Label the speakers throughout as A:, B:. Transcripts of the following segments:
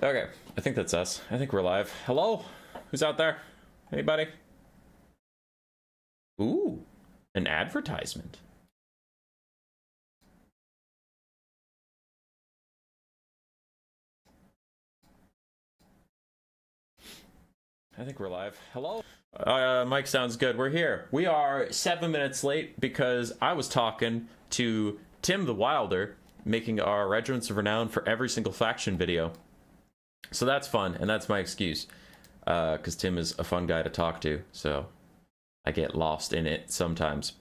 A: Okay, I think that's us. I think we're live. Hello? Who's out there? Anybody? Ooh, an advertisement. I think we're live. Hello? Mike sounds good. We're here. We are 7 minutes late because I was talking to Tim the Wilder, making our Regiments of Renown for every single faction video. So that's fun, and that's my excuse. Because Tim is a fun guy to talk to, so I get lost in it sometimes.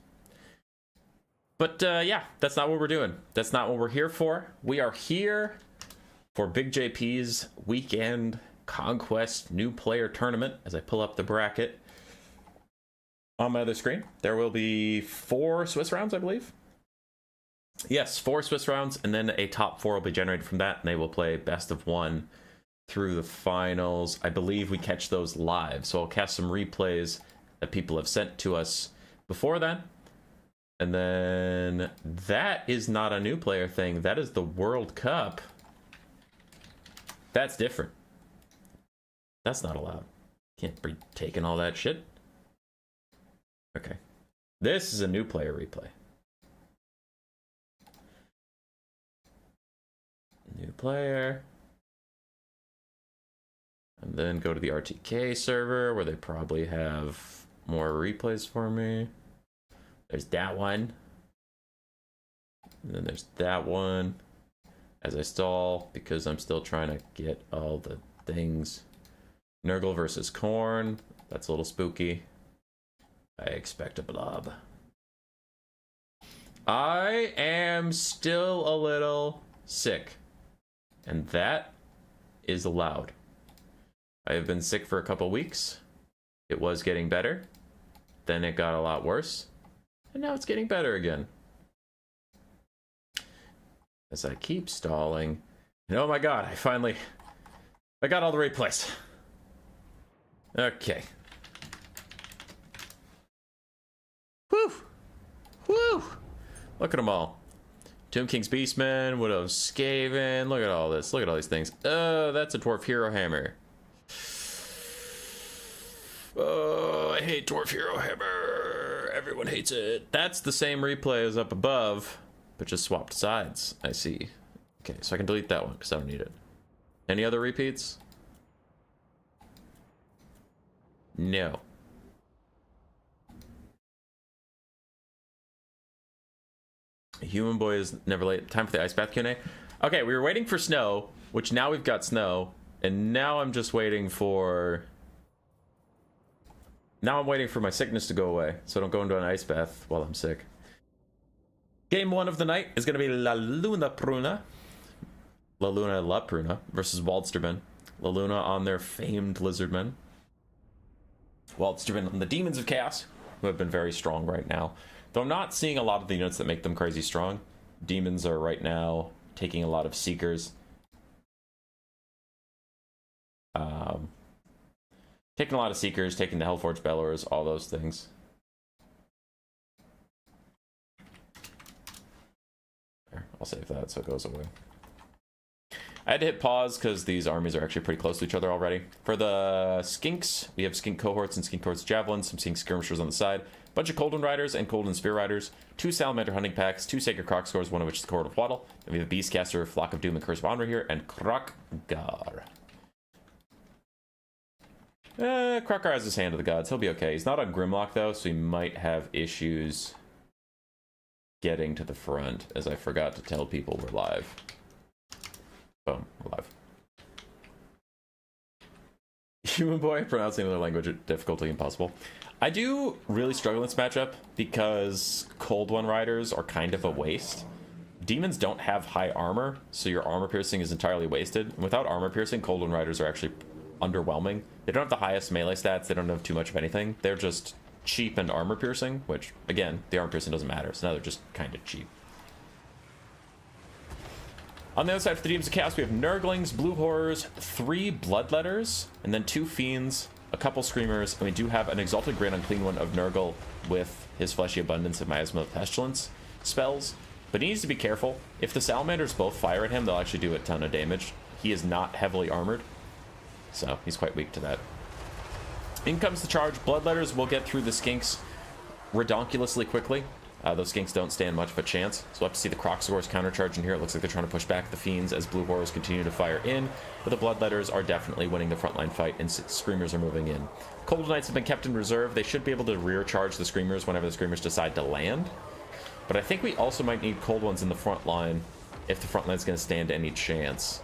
A: But yeah, that's not what we're doing. That's not what we're here for. We are here for Big JP's weekend Conquest new player tournament. As I pull up the bracket on my other screen, there will be 4 Swiss rounds, I believe. Yes, 4 Swiss rounds, and then a top 4 will be generated from that, and they will play best of 1 through the finals. I believe we catch those live, so I'll cast some replays that people have sent to us before then. And then that is not a new player thing. That is the World Cup. That's different. That's not allowed. Can't be taking all that shit. Okay. This is a new player replay. New player. And then go to the RTK server where they probably have more replays for me. There's that one. And then there's that one. As I stall, because I'm still trying to get all the things. Nurgle versus Korn. That's a little spooky. I expect a blob. I am still a little sick. And that is allowed. I have been sick for a couple weeks. It was getting better. Then it got a lot worse. And now it's getting better again. As I keep stalling. And oh my god, I got all the replays. Okay. Whew! Whew! Look at them all. Tomb King's Beastman, Widow's Skaven. Look at all this. Look at all these things. Oh, that's a Dwarf Hero Hammer. Oh, I hate Dwarf Hero Hammer. Everyone hates it. That's the same replay as up above, but just swapped sides. I see. Okay, so I can delete that one because I don't need it. Any other repeats? No. Human Boy is never late. Time for the Ice Bath Q&A. Okay, we were waiting for snow, which now we've got snow, and now I'm just waiting for... Now I'm waiting for my sickness to go away, so I don't go into an ice bath while I'm sick. Game 1 of the night is going to be La Luna La Pruna versus Waldsterman. La Luna on their famed Lizardmen. Waldsterman on the Demons of Chaos, who have been very strong right now. Though I'm not seeing a lot of the units that make them crazy strong. Demons are right now taking a lot of Seekers. Taking a lot of Seekers, taking the Hellforged Bellowers, all those things. There, I'll save that so it goes away. I had to hit pause because these armies are actually pretty close to each other already. For the Skinks, we have Skink Cohorts and Skink Cohorts Javelins, some Skink Skirmishers on the side, bunch of Coldwind Riders and Coldwind Spear Riders, 2 Salamander Hunting Packs, 2 Sacred Croc Scores, one of which is the Cohort of Waddle. Then we have Beastcaster, Flock of Doom, and Curse of Honor here, and Krokgar. Krokgar has his Hand of the Gods. He'll be okay. He's not on Grimlock, though, so he might have issues getting to the front, as I forgot to tell people we're live. Boom, we're live. Human Boy, pronouncing another language, difficulty impossible. I do really struggle in this matchup because Cold One Riders are kind of a waste. Demons don't have high armor, so your armor piercing is entirely wasted. And without armor piercing, Cold One Riders are actually underwhelming. They don't have the highest melee stats, they don't have too much of anything. They're just cheap and armor piercing, which, again, the armor piercing doesn't matter, so now they're just kind of cheap. On the other side for the Demons of Chaos, we have Nurglings, Blue Horrors, 3 Bloodletters, and then 2 Fiends, a couple Screamers, and we do have an Exalted Great Unclean One of Nurgle with his Fleshy Abundance and Miasma of Pestilence spells. But he needs to be careful. If the Salamanders both fire at him, they'll actually do a ton of damage. he is not heavily armored, so he's quite weak to that. In comes the charge. Bloodletters will get through the skinks redonkulously quickly. Those skinks don't stand much of a chance, so we'll have to see the Croxagors countercharging here. It looks like they're trying to push back the Fiends as Blue Horrors continue to fire in, but the Bloodletters are definitely winning the frontline fight, and Screamers are moving in. Cold Knights have been kept in reserve. They should be able to rear charge the Screamers whenever the Screamers decide to land, but I think we also might need Cold Ones in the front line if the front line's going to stand any chance.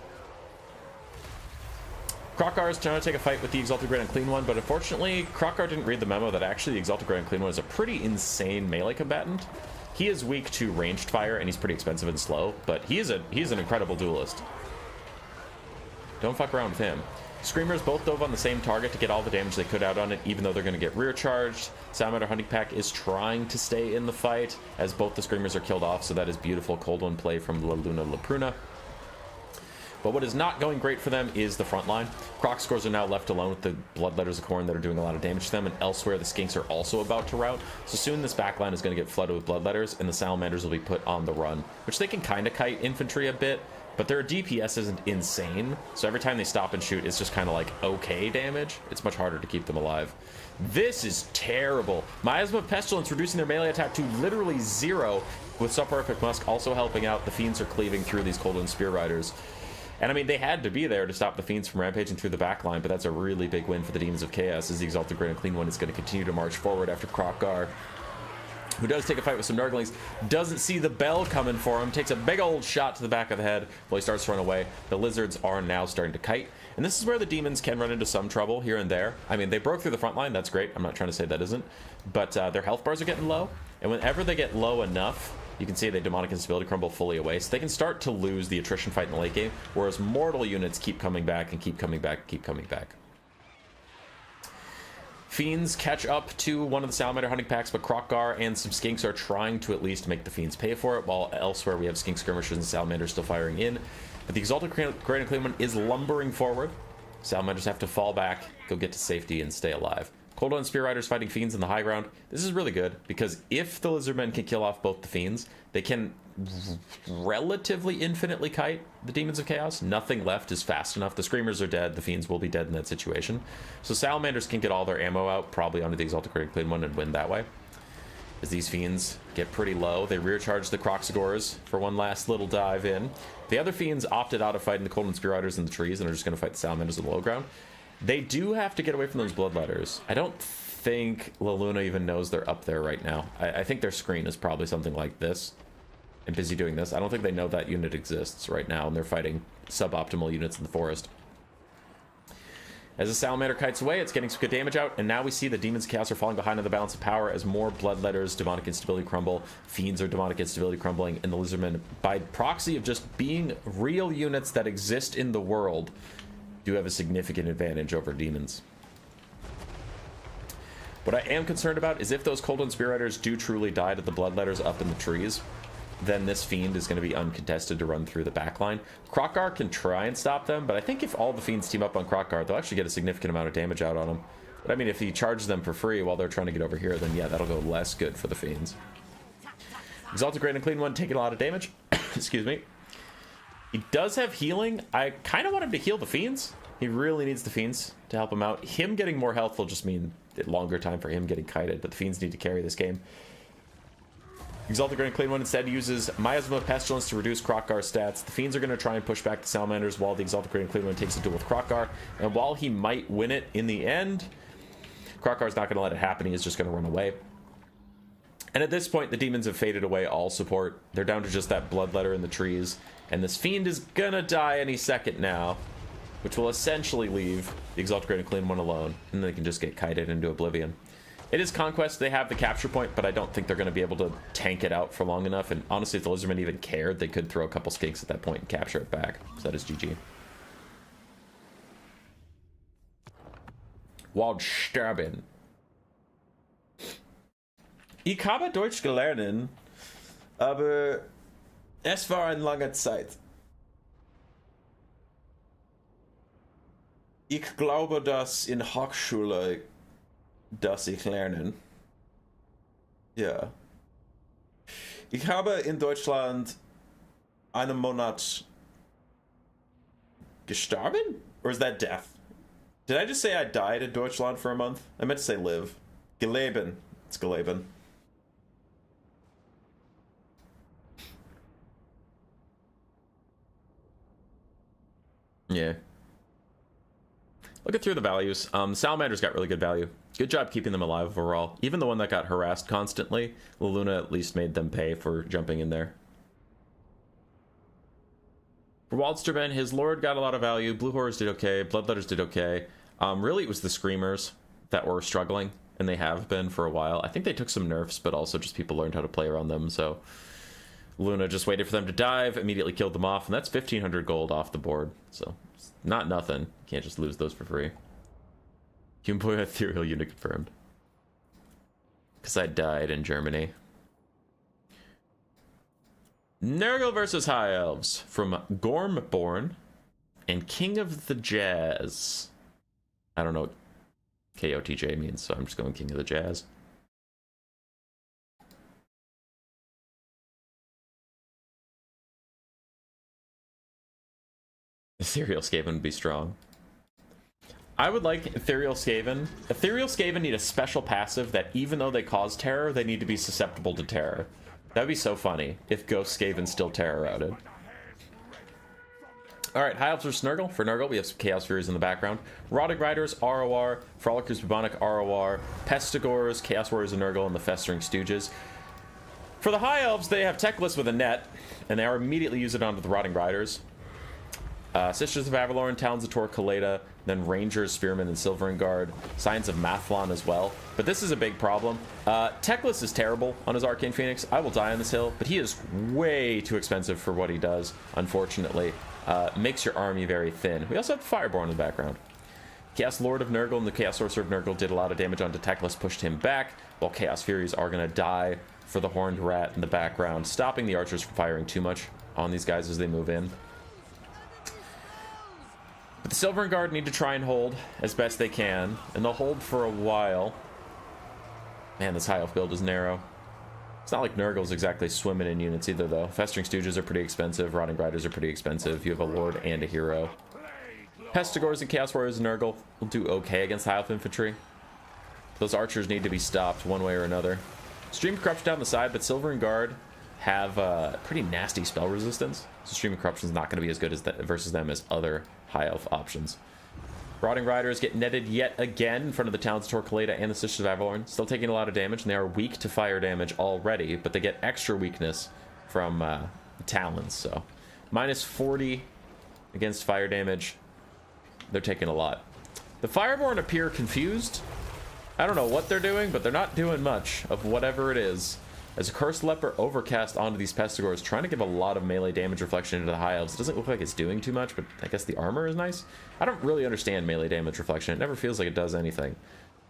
A: Krokar is trying to take a fight with the Exalted Great Unclean One, but unfortunately, Krokar didn't read the memo that actually the Exalted Great Unclean One is a pretty insane melee combatant. He is weak to ranged fire, and he's pretty expensive and slow, but he's an incredible duelist. Don't fuck around with him. Screamers both dove on the same target to get all the damage they could out on it, even though they're going to get rear charged. Salamander Hunting Pack is trying to stay in the fight, as both the Screamers are killed off, so that is beautiful Cold One play from La Luna La Pruna. But what is not going great for them is the front line. Croxagors are now left alone with the Bloodletters of Khorne that are doing a lot of damage to them, and elsewhere the Skinks are also about to rout. So soon this backline is going to get flooded with Bloodletters, and the Salamanders will be put on the run, which they can kind of kite infantry a bit, but their DPS isn't insane, so every time they stop and shoot, it's just kind of like okay damage. It's much harder to keep them alive. This is terrible. Miasma of Pestilence reducing their melee attack to literally 0, with Soporific Musk also helping out. The Fiends are cleaving through these Cold Wind Spear Riders. And I mean, they had to be there to stop the Fiends from rampaging through the backline, but that's a really big win for the Demons of Chaos, as the Exalted Great Unclean One is going to continue to march forward after Krokar, who does take a fight with some Nurglings, doesn't see the bell coming for him, takes a big old shot to the back of the head while he starts to run away. The Lizards are now starting to kite, and this is where the Demons can run into some trouble here and there. I mean, they broke through the front line, that's great. I'm not trying to say that isn't, but their health bars are getting low, and whenever they get low enough, you can see they Demonic Instability crumble fully away, so they can start to lose the attrition fight in the late game, whereas mortal units keep coming back and keep coming back and keep coming back. Fiends catch up to one of the Salamander Hunting Packs, but Krokar and some Skinks are trying to at least make the Fiends pay for it, while elsewhere we have Skink Skirmishers and Salamanders still firing in. But the Exalted Great Unclean One is lumbering forward. Salamanders have to fall back, go get to safety, and stay alive. Cold One Spear Riders fighting Fiends in the high ground. This is really good, because if the Lizardmen can kill off both the Fiends, they can relatively infinitely kite the Demons of Chaos. Nothing left is fast enough. The Screamers are dead. The Fiends will be dead in that situation. So Salamanders can get all their ammo out, probably onto the Exalted Great Unclean One, and win that way. As these Fiends get pretty low, they rear charge the Croxagors for one last little dive in. The other Fiends opted out of fighting the Cold One Spear Riders in the trees and are just going to fight the Salamanders in the low ground. They do have to get away from those Bloodletters. I don't think La Luna even knows they're up there right now. I think their screen is probably something like this. And busy doing this. I don't think they know that unit exists right now, and they're fighting suboptimal units in the forest. As the Salamander kites away, it's getting some good damage out, and now we see the Demons of Chaos are falling behind on the balance of power as more Bloodletters, Demonic Instability crumble, Fiends are Demonic Instability crumbling, and the Lizardmen, by proxy of just being real units that exist in the world, do have a significant advantage over Demons. What I am concerned about is if those Cold One Spear Riders do truly die to the Bloodletters up in the trees, then this Fiend is going to be uncontested to run through the backline. Krokar can try and stop them, but I think if all the Fiends team up on Krokar, they'll actually get a significant amount of damage out on him. But I mean, if he charges them for free while they're trying to get over here, then yeah, that'll go less good for the Fiends. Exalted Great Unclean One taking a lot of damage. Excuse me. He does have healing. I kind of want him to heal the Fiends. He really needs the Fiends to help him out. Him getting more health will just mean a longer time for him getting kited, but the Fiends need to carry this game. Exalted Great Unclean One instead uses Miasma of Pestilence to reduce Krokar's stats. The Fiends are going to try and push back the Salamanders while the Exalted Great Unclean One takes a duel with Krokar. And while he might win it in the end, Krokar's not going to let it happen. He is just going to run away. And at this point, the Demons have faded away all support. They're down to just that Bloodletter in the trees. And this Fiend is going to die any second now, which will essentially leave the Exalted Great Unclean One alone. And they can just get kited into oblivion. It is Conquest. They have the capture point, but I don't think they're going to be able to tank it out for long enough. And honestly, if the Lizardmen even cared, they could throw a couple Skinks at that point and capture it back. So that is GG. Wild sterben. Ich habe Deutsch gelernt, aber es war eine lange Zeit. Ich glaube, dass in Hochschule das ich lernen. Ja. Ich habe in Deutschland einen Monat Gestorben? Or is that death? Did I just say I died in Deutschland for a month? I meant to say live. Geleben. It's Geleben. Yeah. Looking through the values, Salamander's got really good value. Good job keeping them alive overall. Even the one that got harassed constantly, Luna at least made them pay for jumping in there. For Waldsterben, his Lord got a lot of value. Blue Horrors did okay. Bloodletters did okay. Really, it was the Screamers that were struggling, and they have been for a while. I think they took some nerfs, but also just people learned how to play around them, so Luna just waited for them to dive, immediately killed them off, and that's 1,500 gold off the board. So, it's not nothing. You can't just lose those for free. Human Boy Ethereal unit confirmed. Because I died in Germany. Nurgle versus High Elves from Gormborn and King of the Jazz. I don't know what KOTJ means, so I'm just going King of the Jazz. Ethereal Skaven would be strong. I would like Ethereal Skaven. Ethereal Skaven need a special passive that even though they cause terror, they need to be susceptible to terror. That'd be so funny if Ghost Skaven still terror routed. Alright, High Elves versus Nurgle. For Nurgle, we have some Chaos Furies in the background. Rotting Riders, ROR, Frolickers, Bubonic, ROR, Pestigores, Chaos Warriors of Nurgle, and the Festering Stooges. For the High Elves, they have Teclis with a net, and they are immediately use it onto the Rotting Riders. Sisters of Avalorn, Talons of Tor, Kaleda, then Rangers, Spearmen, and Silvering Guard. Signs of Mathlon as well. But this is a big problem. Teclis is terrible on his Arcane Phoenix. I will die on this hill, but he is way too expensive for what he does, unfortunately. Makes your army very thin. We also have Fireborn in the background. Chaos Lord of Nurgle and the Chaos Sorcerer of Nurgle did a lot of damage onto Teclis, pushed him back, while Chaos Furies are going to die for the Horned Rat in the background, stopping the archers from firing too much on these guys as they move in. But the Silvering Guard need to try and hold as best they can, and they'll hold for a while. Man, this High Elf build is narrow. It's not like Nurgle's exactly swimming in units either, though. Festering Stooges are pretty expensive, Rotting Riders are pretty expensive. You have a Lord and a Hero. Pestigores and Chaos Warriors and Nurgle will do okay against High Elf Infantry. Those archers need to be stopped one way or another. Stream Corruption down the side, but Silvering Guard have pretty nasty spell resistance. So Stream of Corruption is not going to be as good as versus them as other High Elf options. Rotting Riders get netted yet again in front of the Talons of Tor, Kaleda, and the Sisters of Avalorn. Still taking a lot of damage, and they are weak to fire damage already, but they get extra weakness from the Talons, so minus 40 against fire damage. They're taking a lot. The Fireborn appear confused. I don't know what they're doing, but they're not doing much of whatever it is. As a Cursed Leper overcast onto these Pestigores, trying to give a lot of melee damage reflection into the High Elves. It doesn't look like it's doing too much, but I guess the armor is nice. I don't really understand melee damage reflection. It never feels like it does anything.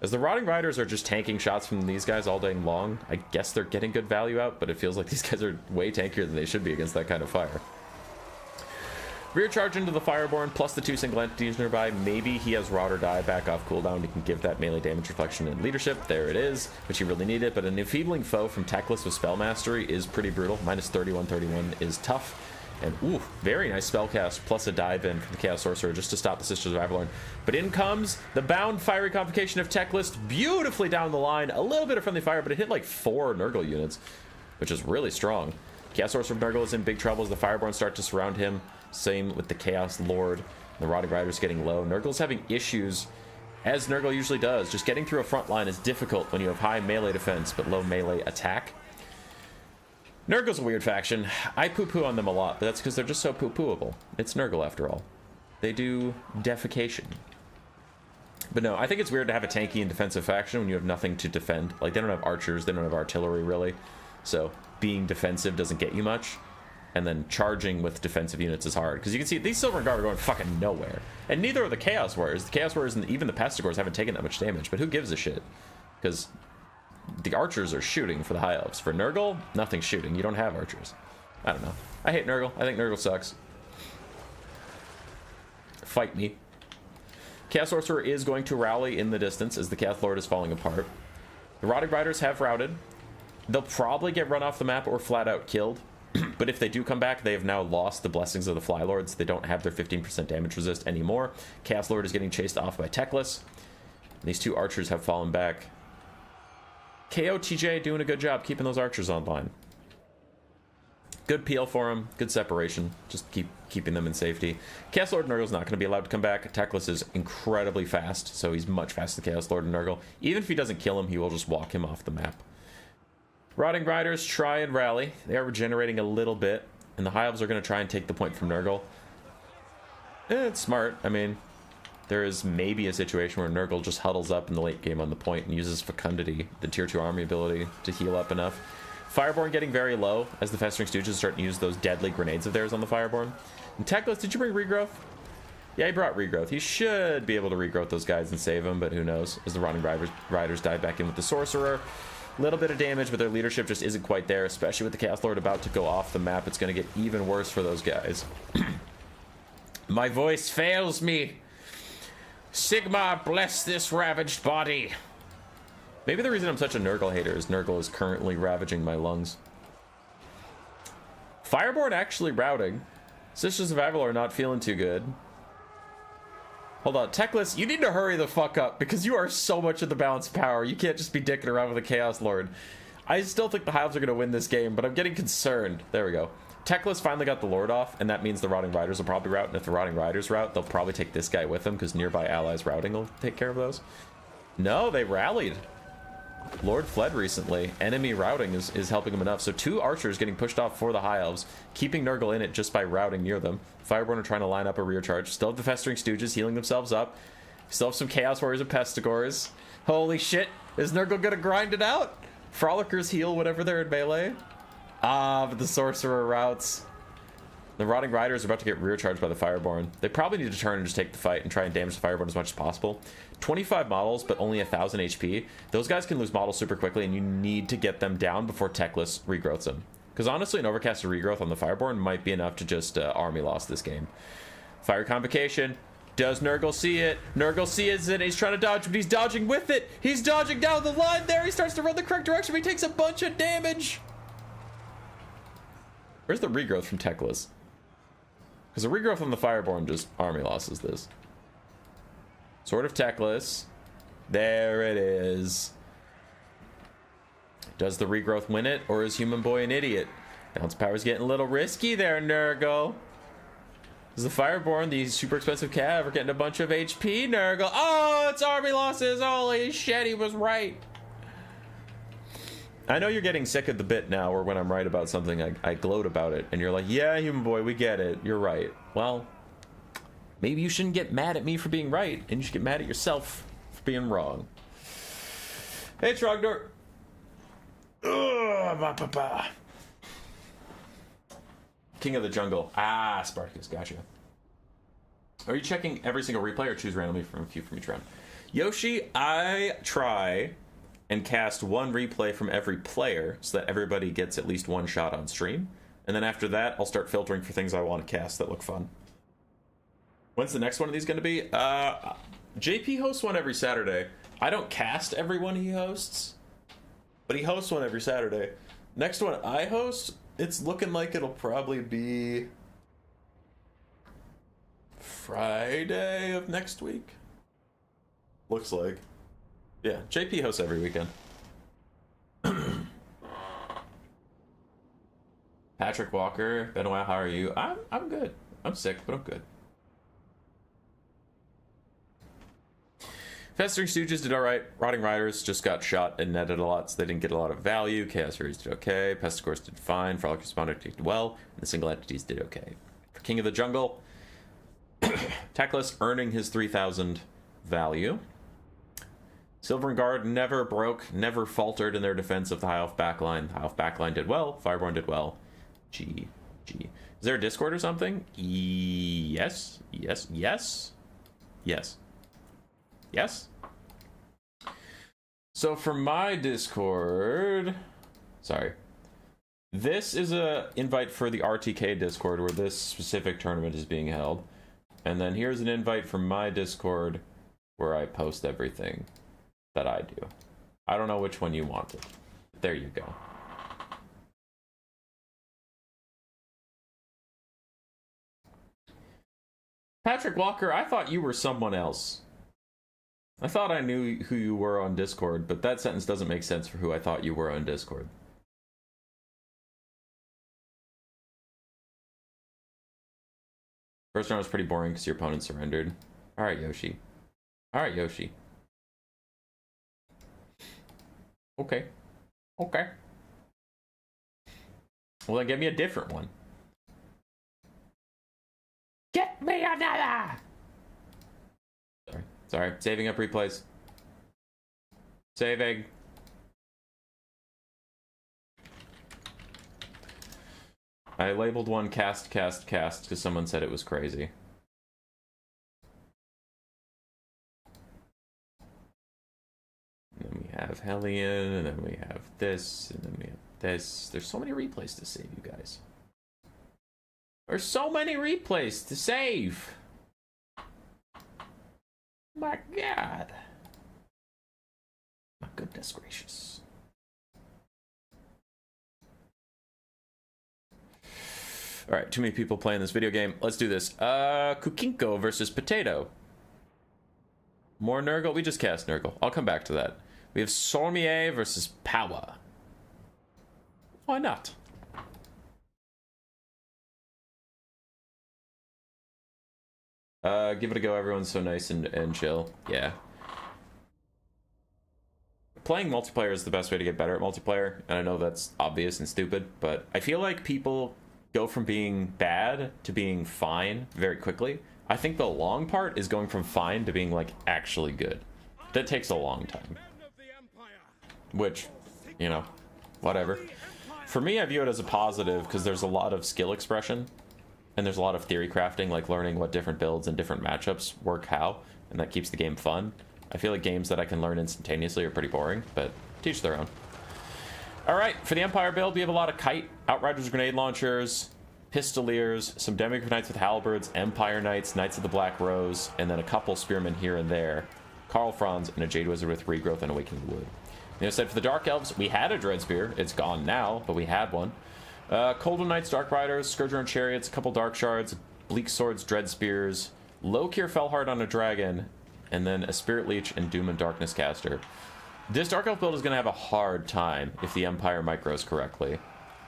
A: As the Rotting Riders are just tanking shots from these guys all day long, I guess they're getting good value out, but it feels like these guys are way tankier than they should be against that kind of fire. Rear charge into the Fireborn, plus the 2 single entities nearby. Maybe he has Rot or Die back off cooldown. He can give that melee damage reflection and leadership. There it is, which he really needed. But an enfeebling foe from Teclis with Spell Mastery is pretty brutal. Minus 31 is tough. And ooh, very nice spellcast, plus a dive in from the Chaos Sorcerer just to stop the Sisters of Avalorn. But in comes the Bound Fiery Convocation of Teclis, beautifully down the line. A little bit of friendly fire, but it hit like 4 Nurgle units, which is really strong. Chaos Sorcerer of Nurgle is in big trouble as the Fireborn start to surround him. Same with the Chaos Lord. The Rotting Riders getting low. Nurgle's having issues, as Nurgle usually does. Just getting through a front line is difficult when you have high melee defense but low melee attack. Nurgle's a weird faction. I poo-poo on them a lot, but that's because they're just so poo-pooable. It's Nurgle after all. They do defecation. But no, I think it's weird to have a tanky and defensive faction when you have nothing to defend. Like, they don't have archers, they don't have artillery, really. So, being defensive doesn't get you much. And then charging with defensive units is hard. Because you can see these Silver Guard are going fucking nowhere. And neither are the Chaos Warriors. The Chaos Warriors and even the Pestigores haven't taken that much damage. But who gives a shit? Because the archers are shooting for the High Elves. For Nurgle, nothing's shooting. You don't have archers. I don't know. I hate Nurgle. I think Nurgle sucks. Fight me. Chaos Sorcerer is going to rally in the distance as the Chaos Lord is falling apart. The Rotting Riders have routed. They'll probably get run off the map or flat out killed. But if they do come back, they have now lost the blessings of the Fly Lords. They don't have their 15% damage resist anymore. Chaos Lord is getting chased off by Teclis. These two archers have fallen back. KOTJ doing a good job keeping those archers online. Good peel for him. Good separation. Just keeping them in safety. Chaos Lord Nurgle's not going to be allowed to come back. Teclis is incredibly fast, so he's much faster than Chaos Lord and Nurgle. Even if he doesn't kill him, he will just walk him off the map. Rotting Riders try and rally. They are regenerating a little bit, and the High Elves are going to try and take the point from Nurgle. It's smart. I mean, there is maybe a situation where Nurgle just huddles up in the late game on the point and uses Fecundity, the tier 2 army ability, to heal up enough. Fireborn getting very low as the Festering Stooges start to use those deadly grenades of theirs on the Fireborn. And Teclis, did you bring Regrowth? Yeah, he brought Regrowth. He should be able to regrowth those guys and save them, but who knows? As the Rotting Riders dive back in with the Sorcerer. Little bit of damage, but their leadership just isn't quite there, especially with the Chaos Lord about to go off the map. It's going to get even worse for those guys. My voice fails me. Sigma, bless this ravaged body. Maybe the reason I'm such a Nurgle hater is Nurgle is currently ravaging my lungs. Fireborn actually routing. Sister Survival are not feeling too good. Hold on, Teclis, you need to hurry the fuck up because you are so much of the balance of power. You can't just be dicking around with a Chaos Lord. I still think the Hives are going to win this game, but I'm getting concerned. There we go. Teclis finally got the Lord off, and that means the Rotting Riders will probably route, and if the Rotting Riders route, they'll probably take this guy with them because nearby allies routing will take care of those. No, they rallied. Lord fled recently. Enemy routing is helping him enough. So 2 archers getting pushed off for the High Elves, keeping Nurgle in it just by routing near them. Fireborn are trying to line up a rear charge. Still have the Festering Stooges healing themselves up. Still have some Chaos Warriors and Pestigors. Holy shit. Is Nurgle gonna grind it out? Frolickers heal whenever they're in melee. Ah, but the Sorcerer routes. The Rotting Riders are about to get rear charged by the Fireborn. They probably need to turn and just take the fight and try and damage the Fireborn as much as possible. 25 models, but only 1,000 HP. Those guys can lose models super quickly, and you need to get them down before Teclis regrowths them. Because honestly, an overcasted regrowth on the Fireborn might be enough to just army loss this game. Fire Convocation. Does Nurgle see it? Nurgle sees it, and he's trying to dodge, but he's dodging with it. He's dodging down the line there. He starts to run the correct direction, but he takes a bunch of damage. Where's the regrowth from Teclis? Because the regrowth on the Fireborn just army losses this. Sword of Teclis. There it is. Does the regrowth win it, or is Human Boy an idiot? Bounce power's getting a little risky there, Nurgle. Is the Fireborn, the super expensive cav, are getting a bunch of HP, Nurgle? Oh, it's army losses. Holy shit, he was right. I know you're getting sick of the bit now, or when I'm right about something, I gloat about it. And you're like, yeah, Human Boy, we get it. You're right. Well, maybe you shouldn't get mad at me for being right, and you should get mad at yourself for being wrong. Hey, Trogdor. King of the Jungle. Ah, Spartacus, gotcha. Are you checking every single replay or choose randomly from a few from each round? Yoshi, I try and cast 1 replay from every player so that everybody gets at least 1 shot on stream. And then after that, I'll start filtering for things I want to cast that look fun. When's the next one of these going to be? JP hosts one every Saturday. I don't cast every one he hosts, but he hosts one every Saturday. Next one I host, it's looking like it'll probably be Friday of next week. Looks like. Yeah, JP hosts every weekend. Patrick Walker, been a while, how are you? I'm good. I'm sick, but I'm good. Festering Stooges did alright. Rotting Riders just got shot and netted a lot, so they didn't get a lot of value. Chaos Furies did okay. Pestigors did fine. Frolic Responder did well. And the single entities did okay. For King of the Jungle, Teclis earning his 3,000 value. Silver and Guard never broke, never faltered in their defense of the High Elf backline. The High Elf backline did well. Fireborn did well. G. Is there a Discord or something? Yes. So for my Discord, sorry, this is a invite for the RTK Discord where this specific tournament is being held. And then here's an invite from my Discord where I post everything that I do. I don't know which one you wanted. There you go. Patrick Walker, I thought you were someone else. I thought I knew who you were on Discord, but that sentence doesn't make sense for who I thought you were on Discord. First round was pretty boring because your opponent surrendered. Alright, Yoshi. Alright, Yoshi. Okay. Okay. Well, then give me a different one. Get me another! Sorry. Saving up replays. Saving. I labeled one cast because someone said it was crazy. And then we have Hellion, and then we have this, and then we have this. There's so many replays to save, you guys. There's so many replays to save. My God. My goodness gracious. Alright, too many people playing this video game. Let's do this. Kukinko versus Potato. More Nurgle? We just cast Nurgle. I'll come back to that. We have Sormier versus Power. Why not? Give it a go. Everyone's so nice and chill. Yeah. Playing multiplayer is the best way to get better at multiplayer. And I know that's obvious and stupid, but I feel like people go from being bad to being fine very quickly. I think the long part is going from fine to being like actually good. That takes a long time. Which, you know, whatever. For me, I view it as a positive because there's a lot of skill expression and there's a lot of theory crafting, like learning what different builds and different matchups work how, and that keeps the game fun. I feel like games that I can learn instantaneously are pretty boring, but teach their own. Alright, for the Empire build, we have a lot of Kite, Outriders grenade launchers, Pistoliers, some Demigryph Knights with Halberds, Empire Knights, Knights of the Black Rose, and then a couple Spearmen here and there. Carl Franz, and a Jade Wizard with Regrowth and Awakening Wood. You know, said for the Dark Elves, we had a Dread Spear. It's gone now, but we had one. Coldon Knights, Dark Riders, Scourger Chariots, a couple Dark Shards, Bleak Swords, Dread Spears, Lokir Fellheart on a Dragon, and then a Spirit Leech and Doom and Darkness Caster. This Dark Elf build is going to have a hard time if the Empire micros correctly,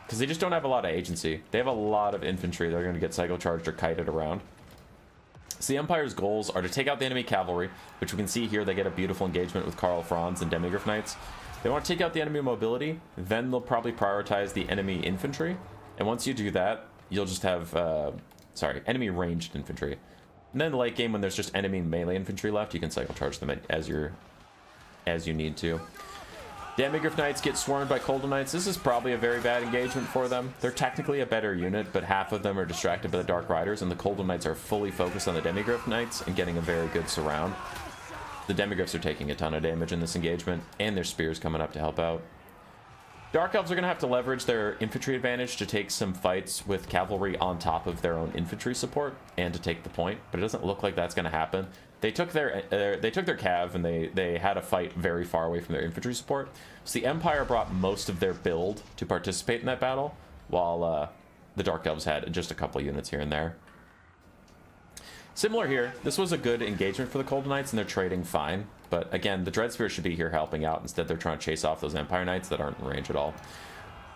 A: because they just don't have a lot of agency. They have a lot of infantry that are going to get cycle charged or kited around. So the Empire's goals are to take out the enemy cavalry, which we can see here they get a beautiful engagement with Karl Franz and Demigryph Knights. They want to take out the enemy mobility, then they'll probably prioritize the enemy infantry. And once you do that, you'll just have, enemy ranged infantry. And then the late game, when there's just enemy melee infantry left, you can cycle charge them as you need to. Demigryph Knights get swarmed by Coldon Knights. This is probably a very bad engagement for them. They're technically a better unit, but half of them are distracted by the Dark Riders, and the Coldon Knights are fully focused on the Demigryph Knights and getting a very good surround. The Demigryphs are taking a ton of damage in this engagement, and their spears coming up to help out. Dark Elves are going to have to leverage their infantry advantage to take some fights with cavalry on top of their own infantry support and to take the point, but it doesn't look like that's going to happen. They took their cav and they had a fight very far away from their infantry support. So the Empire brought most of their build to participate in that battle, while the Dark Elves had just a couple units here and there. Similar here, this was a good engagement for the Cold Knights and they're trading fine. But again, the Dread Spear should be here helping out. Instead, they're trying to chase off those Empire Knights that aren't in range at all.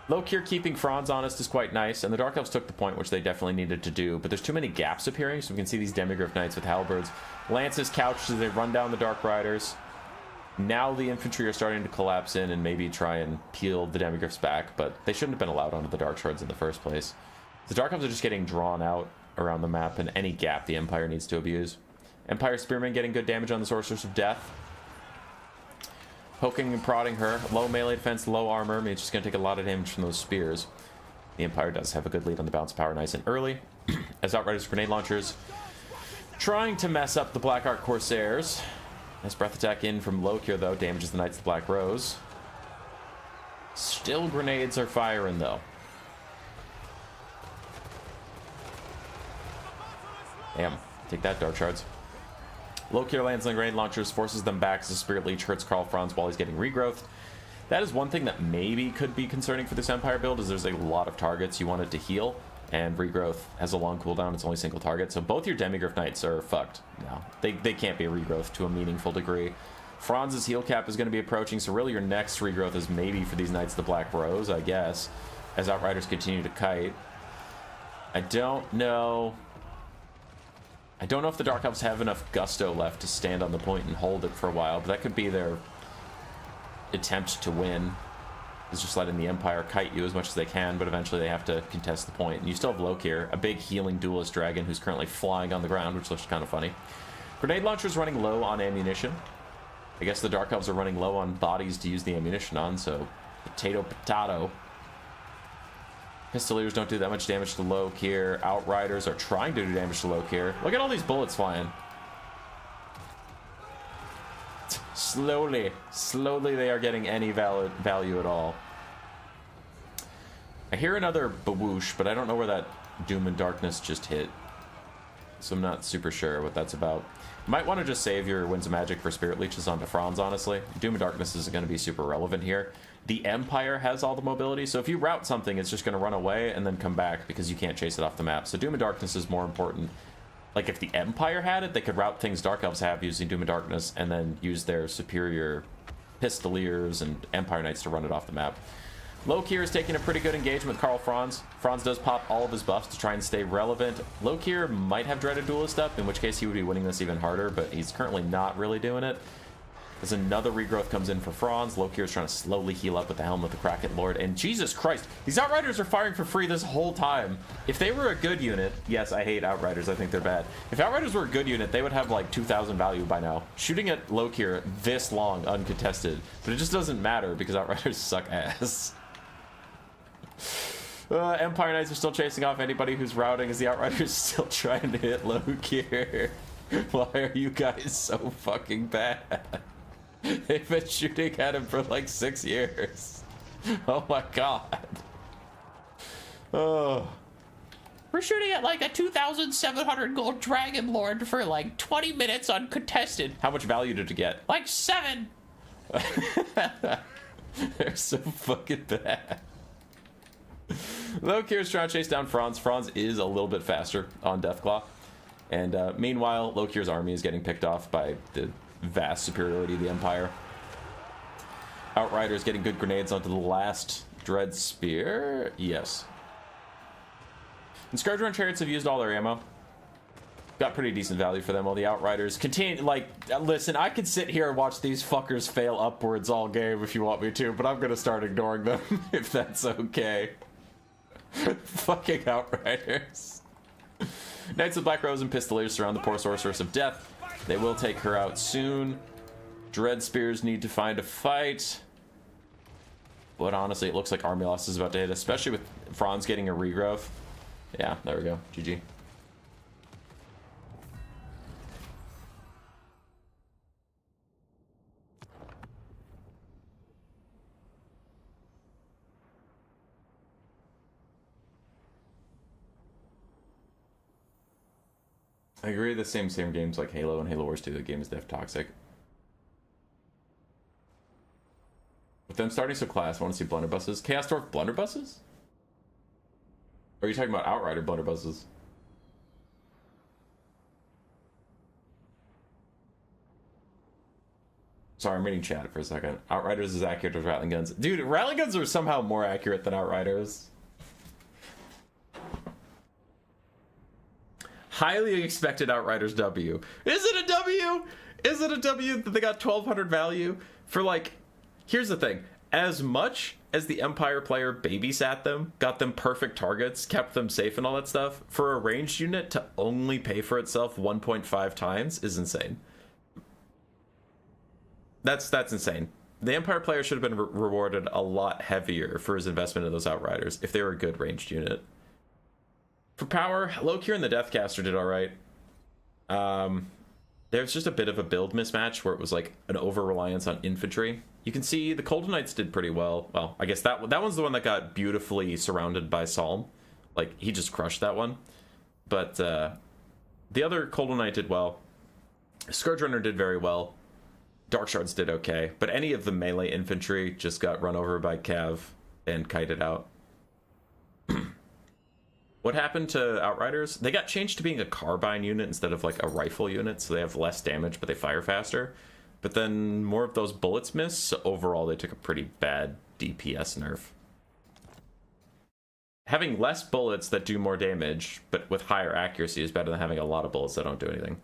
A: Lokir keeping Franz honest is quite nice, and the Dark Elves took the point, which they definitely needed to do. But there's too many gaps appearing, so we can see these Demigryph Knights with Halberds. Lances couched as they run down the Dark Riders. Now the infantry are starting to collapse in and maybe try and peel the Demigryphs back, but they shouldn't have been allowed onto the Dark Shards in the first place. The Dark Elves are just getting drawn out around the map, and any gap the Empire needs to abuse. Empire Spearmen getting good damage on the Sorceress of Death. Poking and prodding her. Low melee defense, low armor. I mean, it's just going to take a lot of damage from those spears. The Empire does have a good lead on the balance power nice and early. As Outriders grenade launchers trying to mess up the Black Ark Corsairs. Nice breath attack in from Lokir, though. Damages the Knights of the Black Rose. Still grenades are firing, though. Damn. Take that, Dark Shards. Lokir lands on the grenade launchers, forces them back as the Spirit Leech hurts Karl Franz while he's getting regrowth. That is one thing that maybe could be concerning for this Empire build, is there's a lot of targets you want it to heal. and regrowth has a long cooldown. It's only single target, so both your Demigryph Knights are fucked now. They can't be regrowth to a meaningful degree. Franz's heal cap is going to be approaching, so really your next regrowth is maybe for these Knights the Black Rose, I guess, as Outriders continue to kite. I don't know if the Dark Elves have enough gusto left to stand on the point and hold it for a while, but that could be their attempt to win, is just letting the Empire kite you as much as they can, but eventually they have to contest the point. And you still have Lokir, a big healing duelist dragon who's currently flying on the ground, which looks kind of funny. Grenade launcher's running low on ammunition. I guess the Dark Elves are running low on bodies to use the ammunition on, so potato. Pistoliers don't do that much damage to Lokir. Outriders are trying to do damage to Lokir. Look at all these bullets flying. Slowly they are getting any value at all. I hear another bawoosh, but I don't know where that Doom and Darkness just hit, so I'm not super sure what that's about. You might want to just save your Winds of Magic for Spirit Leeches onto Franz, honestly. Doom and Darkness isn't going to be super relevant here. The Empire has all the mobility, so if you route something, it's just going to run away and then come back because you can't chase it off the map. So Doom and Darkness is more important. Like, if the Empire had it, they could route things Dark Elves have using Doom and Darkness and then use their superior Pistoliers and Empire Knights to run it off the map. Lokir is taking a pretty good engagement with Karl Franz. Franz does pop all of his buffs to try and stay relevant. Lokir might have Dreaded Duelist up, in which case he would be winning this even harder, but he's currently not really doing it. As another regrowth comes in for Franz, Lokir is trying to slowly heal up with the Helm of the Kraken Lord, and Jesus Christ, these Outriders are firing for free this whole time. If they were a good unit, yes, I hate Outriders, I think they're bad. If Outriders were a good unit, they would have like 2,000 value by now. Shooting at Lokir this long, uncontested, but it just doesn't matter because Outriders suck ass. Empire Knights are still chasing off anybody who's routing as the Outriders still trying to hit Lokir. Why are you guys so fucking bad? They've been shooting at him for like 6 years. Oh my god. Oh. We're shooting at like a 2,700 gold Dragon Lord for like 20 minutes uncontested. How much value did you get? Like 7. They're so fucking bad. Lokir's trying to chase down Franz. Franz is a little bit faster on Deathclaw. And meanwhile, Lokir's army is getting picked off by the vast superiority of the Empire. Outriders getting good grenades onto the last Dread Spear. Yes. And Scourge Chariots have used all their ammo. Got pretty decent value for them, while the Outriders continue, like, listen, I could sit here and watch these fuckers fail upwards all game if you want me to, but I'm gonna start ignoring them if that's okay. Fucking Outriders. Knights of Black Rose and Pistoliers surround the poor Sorceress of Death. They will take her out soon. Dread Spears need to find a fight. But honestly, it looks like Army Loss is about to hit, especially with Franz getting a regrowth. Yeah, there we go. GG. I agree, the same games like Halo and Halo Wars 2, the game is def toxic. With them starting so class, I want to see blunderbusses. Chaos Dwarf blunderbusses? Or are you talking about Outrider blunderbusses? Sorry, I'm reading chat for a second. Outriders is accurate with Rattling Guns. Dude, Rattling Guns are somehow more accurate than Outriders. Highly expected Outriders W. Is it a W? Is it a W that they got 1,200 value for, like... Here's the thing. As much as the Empire player babysat them, got them perfect targets, kept them safe and all that stuff, for a ranged unit to only pay for itself 1.5 times is insane. That's insane. The Empire player should have been rewarded a lot heavier for his investment in those Outriders if they were a good ranged unit. For power, Lokir and the Deathcaster did alright. There's just a bit of a build mismatch where it was like an over-reliance on infantry. You can see the Colden Knights did pretty well. Well, I guess that one's the one that got beautifully surrounded by Psalm. Like, he just crushed that one. But the other Colden Knight did well. Scourge Runner did very well. Dark Shards did okay. But any of the melee infantry just got run over by Cav and kited out. What happened to Outriders? They got changed to being a carbine unit instead of like a rifle unit, so they have less damage, but they fire faster. But then more of those bullets miss, so overall they took a pretty bad DPS nerf. Having less bullets that do more damage, but with higher accuracy, is better than having a lot of bullets that don't do anything.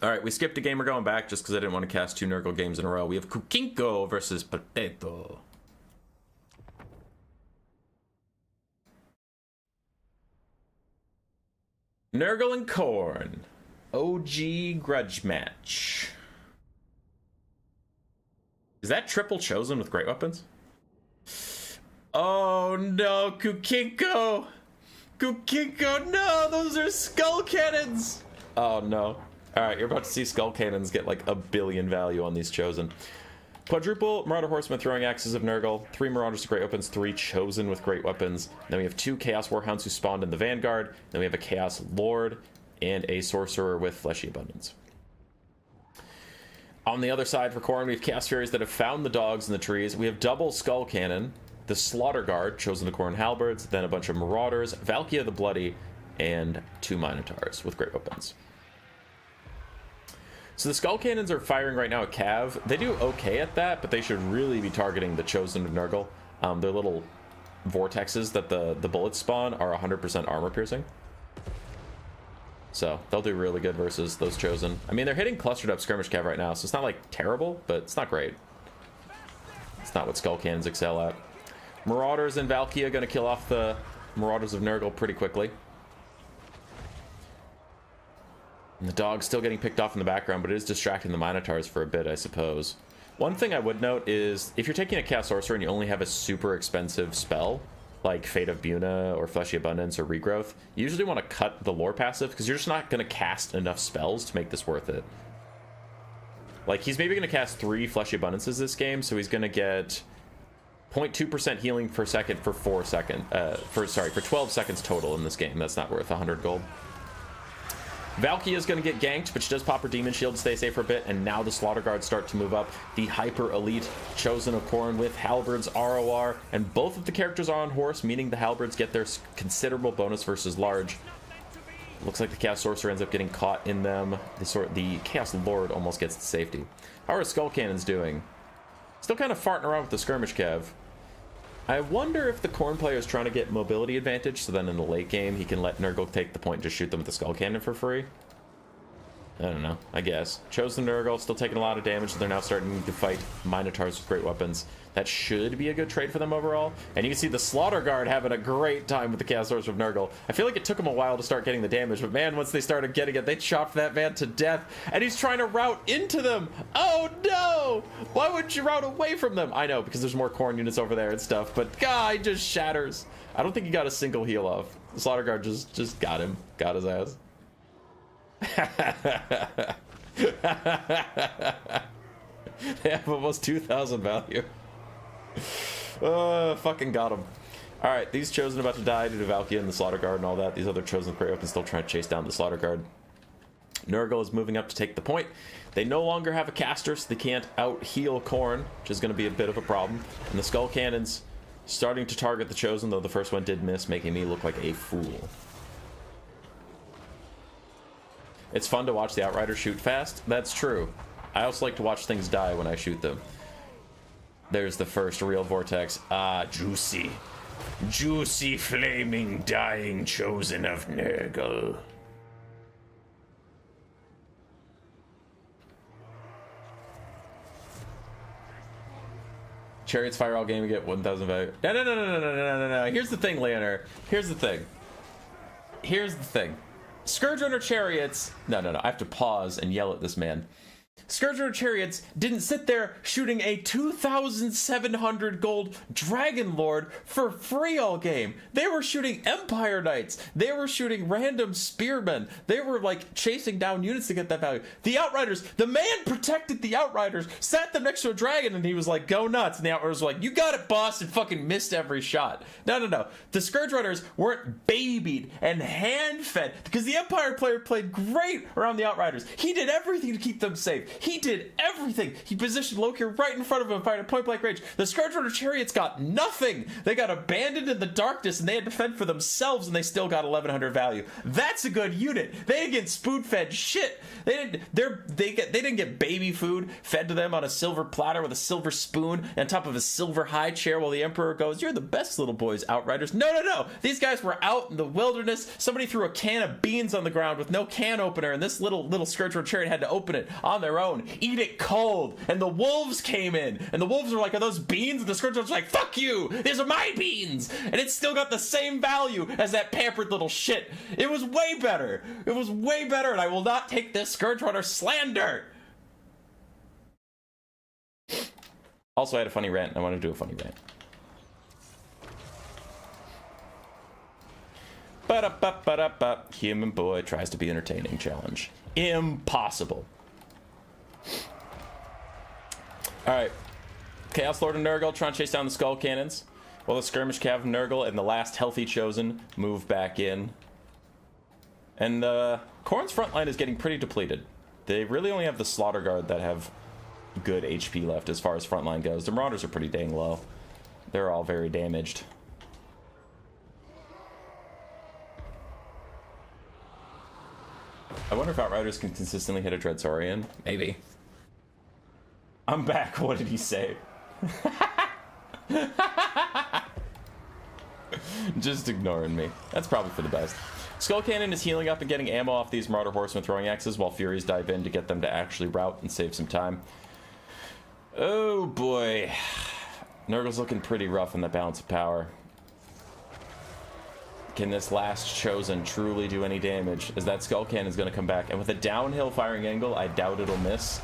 A: Alright, we skipped a game. We're going back just because I didn't want to cast 2 Nurgle games in a row. We have Kukinko versus Potato. Nurgle and Khorne. OG grudge match. Is that triple chosen with great weapons? Oh no, Kukinko! Kukinko, no! Those are skull cannons! Oh no. Alright, you're about to see skull cannons get like a billion value on these chosen. Quadruple Marauder Horsemen throwing axes of Nurgle, 3 Marauders to great weapons, 3 chosen with great weapons. Then we have 2 Chaos Warhounds who spawned in the Vanguard. Then we have a Chaos Lord and a Sorcerer with Fleshy Abundance. On the other side for Khorne, we have Chaos Furies that have found the dogs in the trees. We have double Skull Cannon, the Slaughter Guard, chosen to Khorne Halberds, then a bunch of Marauders, Valkia the Bloody, and 2 Minotaurs with great weapons. So the Skull Cannons are firing right now at Cav. They do okay at that, but they should really be targeting the chosen of Nurgle. Their little vortexes that the bullets spawn are 100% armor piercing. So they'll do really good versus those chosen. I mean, they're hitting clustered up skirmish cav right now, so it's not like terrible, but it's not great. It's not what skull cannons excel at. Marauders and Valkia gonna kill off the Marauders of Nurgle pretty quickly. And the dog's still getting picked off in the background, but it is distracting the Minotaurs for a bit, I suppose. One thing I would note is if you're taking a Chaos Sorcerer and you only have a super expensive spell, like Fate of Buna or Fleshy Abundance or Regrowth, you usually want to cut the lore passive because you're just not going to cast enough spells to make this worth it. Like, he's maybe going to cast 3 Fleshy Abundances this game, so he's going to get 0.2% healing per second for 12 seconds total in this game. That's not worth 100 gold. Valkia is going to get ganked, but she does pop her Demon Shield to stay safe for a bit, and now the Slaughter Guards start to move up. The Hyper Elite chosen of Khorne with Halberds, ROR, and both of the characters are on horse, meaning the Halberds get their considerable bonus versus large. Looks like the Chaos Sorcerer ends up getting caught in them. The Chaos Lord almost gets to safety. How are Skull Cannons doing? Still kind of farting around with the skirmish cav. I wonder if the Khorne player is trying to get mobility advantage, so then in the late game he can let Nurgle take the point and just shoot them with the Skull Cannon for free. I don't know, I guess. Chosen Nurgle, still taking a lot of damage, so they're now starting to fight Minotaurs with great weapons. That should be a good trade for them overall. And you can see the Slaughter Guard having a great time with the Chaos Sorcerer of Nurgle. I feel like it took them a while to start getting the damage, but man, once they started getting it, they chopped that man to death. And he's trying to route into them! Oh no! Why wouldn't you route away from them? I know, because there's more Khorne units over there and stuff, but God, he just shatters. I don't think he got a single heal off. The Slaughter Guard just got him. Got his ass. They have almost 2,000 value. Fucking got him. Alright, these chosen about to die due to Valkia and the Slaughter Guard and all that. These other chosen great weapons still trying to chase down the Slaughter Guard. Nurgle is moving up to take the point. They no longer have a caster, so they can't out-heal Khorne, which is going to be a bit of a problem. And the Skull Cannons starting to target the chosen, though the first one did miss, making me look like a fool. It's fun to watch the Outriders shoot fast. That's true. I also like to watch things die when I shoot them. There's the first real vortex. Ah, juicy. Juicy, flaming, dying chosen of Nurgle. Chariots fire all game, we get 1,000 value. No. Here's the thing, Leonard. Here's the thing. Scourge Runner Chariots. No. I have to pause and yell at this man. Scourge Runner Chariots didn't sit there shooting a 2,700 gold Dragon Lord for free all game. They were shooting Empire Knights. They were shooting random spearmen. They were like chasing down units to get that value. The Outriders, the man protected the Outriders, sat them next to a dragon, and he was like, go nuts. And the Outriders were like, you got it, boss, and fucking missed every shot. No. The Scourge Runners weren't babied and hand-fed because the Empire player played great around the Outriders. He did everything to keep them safe. He did everything. He positioned Loki right in front of him, fighting point blank range. The Scourge Runner Chariots got nothing. They got abandoned in the darkness, and they had to fend for themselves, and they still got 1100 value. That's a good unit. They didn't get spoon fed shit. They didn't get baby food fed to them on a silver platter with a silver spoon on top of a silver high chair while the Emperor goes, "You're the best little boys, Outriders." No. These guys were out in the wilderness. Somebody threw a can of beans on the ground with no can opener, and this little Scourge Runner Chariot had to open it on their own, eat it cold, and the wolves came in, and the wolves were like, "Are those beans?" And the Scourge Runner's like, "Fuck you! These are my beans!" And it still got the same value as that pampered little shit. It was way better. It was way better, and I will not take this Scourge Runner slander. Also, I had a funny rant. I want to do a funny rant. Ba-da-ba-ba-da-ba. Human boy tries to be entertaining challenge. Impossible. Alright. Chaos Lord and Nurgle trying to chase down the Skull Cannons, while the Skirmish Cav of Nurgle and the last healthy Chosen move back in. And Khorne's front line is getting pretty depleted. They really only have the Slaughter Guard that have good HP left as far as front line goes. The Marauders are pretty dang low. They're all very damaged. I wonder if Outriders can consistently hit a Dreadsaurian. Maybe. I'm back. What did he say? Just ignoring me. That's probably for the best. Skull Cannon is healing up and getting ammo off these Marauder Horsemen throwing axes while Furies dive in to get them to actually route and save some time. Oh boy. Nurgle's looking pretty rough in the balance of power. Can this last Chosen truly do any damage? As that Skull Cannon is going to come back. And with a downhill firing angle, I doubt it'll miss.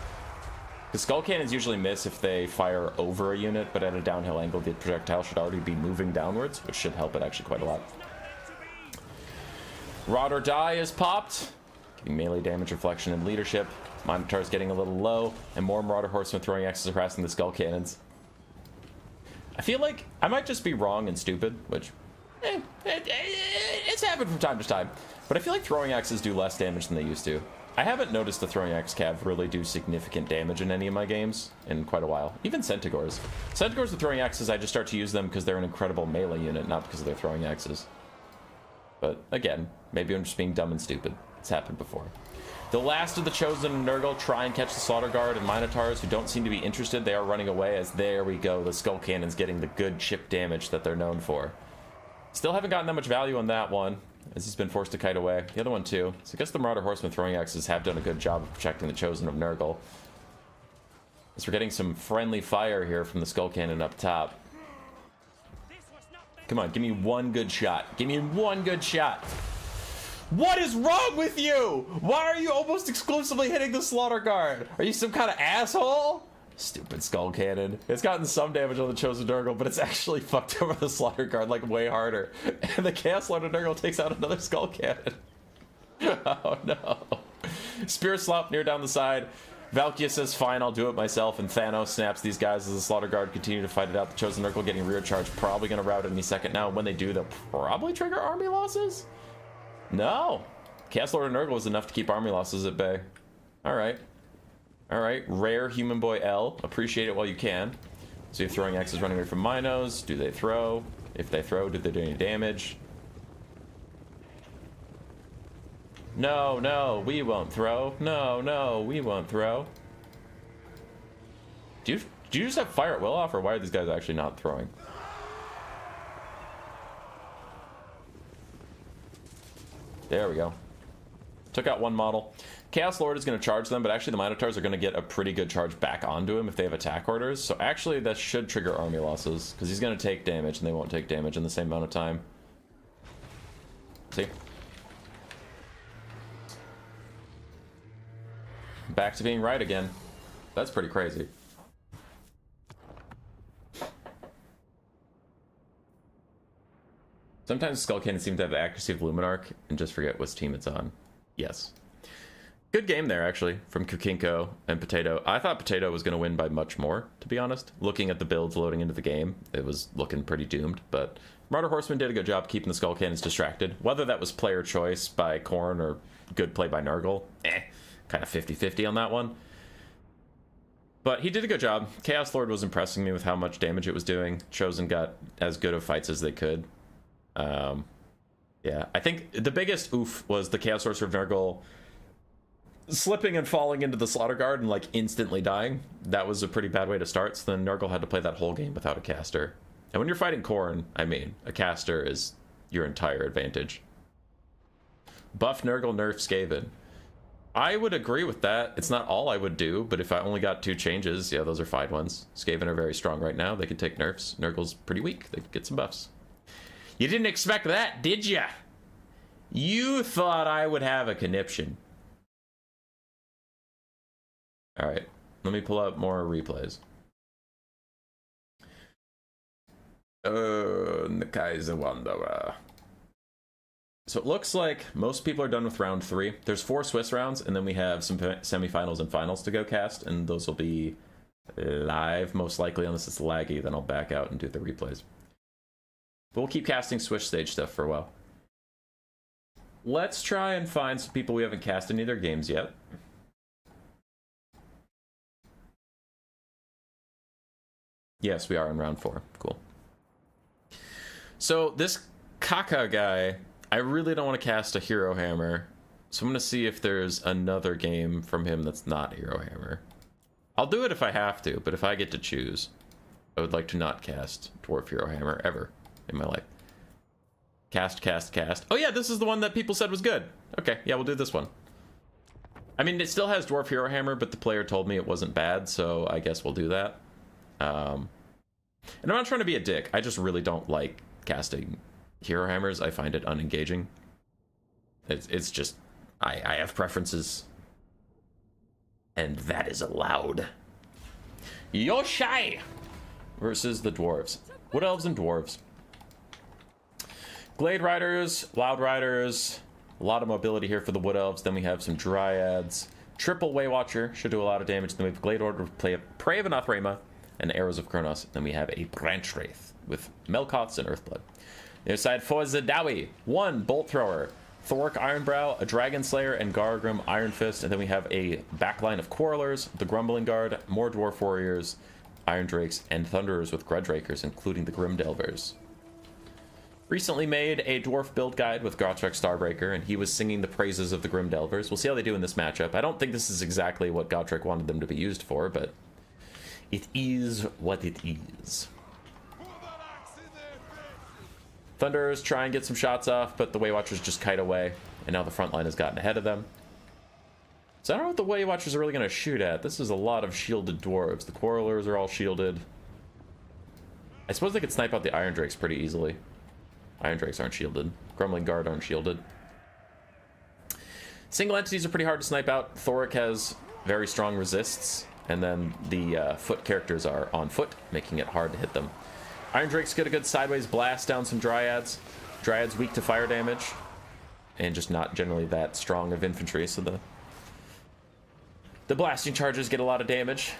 A: The Skull Cannons usually miss if they fire over a unit, but at a downhill angle, the projectile should already be moving downwards, which should help it actually quite a lot. Rot or Die is popped, giving melee damage, reflection, and leadership. Minotaur's getting a little low, and more Marauder Horsemen throwing axes harassing the Skull Cannons. I feel like I might just be wrong and stupid, which it's happened from time to time, but I feel like throwing axes do less damage than they used to. I haven't noticed the throwing axe cav really do significant damage in any of my games in quite a while. Even Centaurs. Centaurs with throwing axes, I just start to use them because they're an incredible melee unit, not because of their throwing axes. But again, maybe I'm just being dumb and stupid. It's happened before. The last of the Chosen and Nurgle try and catch the Slaughter Guard, and Minotaurs, who don't seem to be interested, they are running away as there we go. The Skull Cannon's getting the good chip damage that they're known for. Still haven't gotten that much value on that one, as he's been forced to kite away. The other one too. So I guess the Marauder Horsemen throwing axes have done a good job of protecting the Chosen of Nurgle. As we're getting some friendly fire here from the Skull Cannon up top. Come on, give me one good shot. Give me one good shot. What is wrong with you? Why are you almost exclusively hitting the Slaughter Guard? Are you some kind of asshole? Stupid Skull Cannon. It's gotten some damage on the Chosen Nurgle, but it's actually fucked over the Slaughter Guard like way harder. And the Chaos Lord Nurgle takes out another Skull Cannon. Oh no. Spear Slop near down the side. Valkia says, fine, I'll do it myself, and Thanos snaps these guys as the Slaughter Guard continue to fight it out. The Chosen Nurgle getting rear charge, probably going to rout any second now. When they do, they'll probably trigger army losses? No. Chaos Lord Nurgle was enough to keep army losses at bay. Alright. Alright, rare Human Boy L. Appreciate it while you can. So you have throwing axes running away from Minos. Do they throw? If they throw, do they do any damage? No, no, we won't throw. No, no, we won't throw. Do you just have fire at will off, or why are these guys actually not throwing? There we go. Took out one model. Chaos Lord is going to charge them, but actually the Minotaurs are going to get a pretty good charge back onto him if they have attack orders. So actually that should trigger army losses, because he's going to take damage, and they won't take damage in the same amount of time. See? Back to being right again. That's pretty crazy. Sometimes Skull Cannon seem to have the accuracy of Luminarch and just forget which team it's on. Yes. Good game there, actually, from Kukinko and Potato. I thought Potato was going to win by much more, to be honest. Looking at the builds loading into the game, it was looking pretty doomed, but Marauder Horseman did a good job keeping the Skull Cannons distracted. Whether that was player choice by Khorne or good play by Nurgle, kind of 50-50 on that one. But he did a good job. Chaos Lord was impressing me with how much damage it was doing. Chosen got as good of fights as they could. Yeah, I think the biggest oof was the Chaos Sorcerer Nurgle slipping and falling into the Slaughter Guard and like instantly dying. That was a pretty bad way to start, so then Nurgle had to play that whole game without a caster. And when you're fighting Khorne, I mean, a caster is your entire advantage. Buff Nurgle, nerf Skaven. I would agree with that. It's not all I would do, but if I only got 2 changes, yeah, those are fine ones. Skaven are very strong right now. They can take nerfs. Nurgle's pretty weak. They could get some buffs. You didn't expect that, did ya? You thought I would have a conniption. Alright, let me pull up more replays. Kaiser Wanderer. So it looks like most people are done with round 3. There's 4 Swiss rounds, and then we have some semifinals and finals to go cast, and those will be live, most likely, unless it's laggy, then I'll back out and do the replays. But we'll keep casting Swiss stage stuff for a while. Let's try and find some people we haven't cast in either games yet. Yes, we are in round 4. Cool. So this Kaka guy, I really don't want to cast a Hero Hammer, so I'm going to see if there's another game from him that's not Hero Hammer. I'll do it if I have to, but if I get to choose, I would like to not cast Dwarf Hero Hammer ever in my life. Cast. Oh yeah, this is the one that people said was good. Okay, yeah, we'll do this one. I mean, it still has Dwarf Hero Hammer, but the player told me it wasn't bad, so I guess we'll do that. And I'm not trying to be a dick. I just really don't like casting Hero Hammers. I find it unengaging. It's just, I have preferences. And that is allowed. Yoshai versus the Dwarves. Wood Elves and Dwarves. Glade Riders, Loud Riders, a lot of mobility here for the Wood Elves. Then we have some Dryads. Triple Waywatcher, should do a lot of damage. Then we have Glade Order, play a Prey of Anathrema, and Arrows of Kronos. Then we have a Branch Wraith with Melkoths and Earthblood. The other side for Zadawi, 1 Bolt Thrower, Thork Ironbrow, a Dragon Slayer, and Gargrim Iron Fist. And then we have a backline of Quarrelers, the Grumbling Guard, more Dwarf Warriors, Iron Drakes, and Thunderers with Grudge Rakers, including the Grim Delvers. Recently made a dwarf build guide with Gotrek Starbreaker, and he was singing the praises of the Grim Delvers. We'll see how they do in this matchup. I don't think this is exactly what Gotrek wanted them to be used for, but it is what it is. Thunderers try and get some shots off, but the Waywatchers just kite away, and now the front line has gotten ahead of them. So I don't know what the Waywatchers are really going to shoot at. This is a lot of shielded dwarves. The Quarrelers are all shielded. I suppose they could snipe out the Iron Drakes pretty easily. Iron Drakes aren't shielded. Grumbling Guard aren't shielded. Single entities are pretty hard to snipe out. Thoric has very strong resists, and then the foot characters are on foot, making it hard to hit them. Iron Drakes get a good sideways blast down some Dryads. Dryads weak to fire damage, and just not generally that strong of infantry, so the blasting charges get a lot of damage.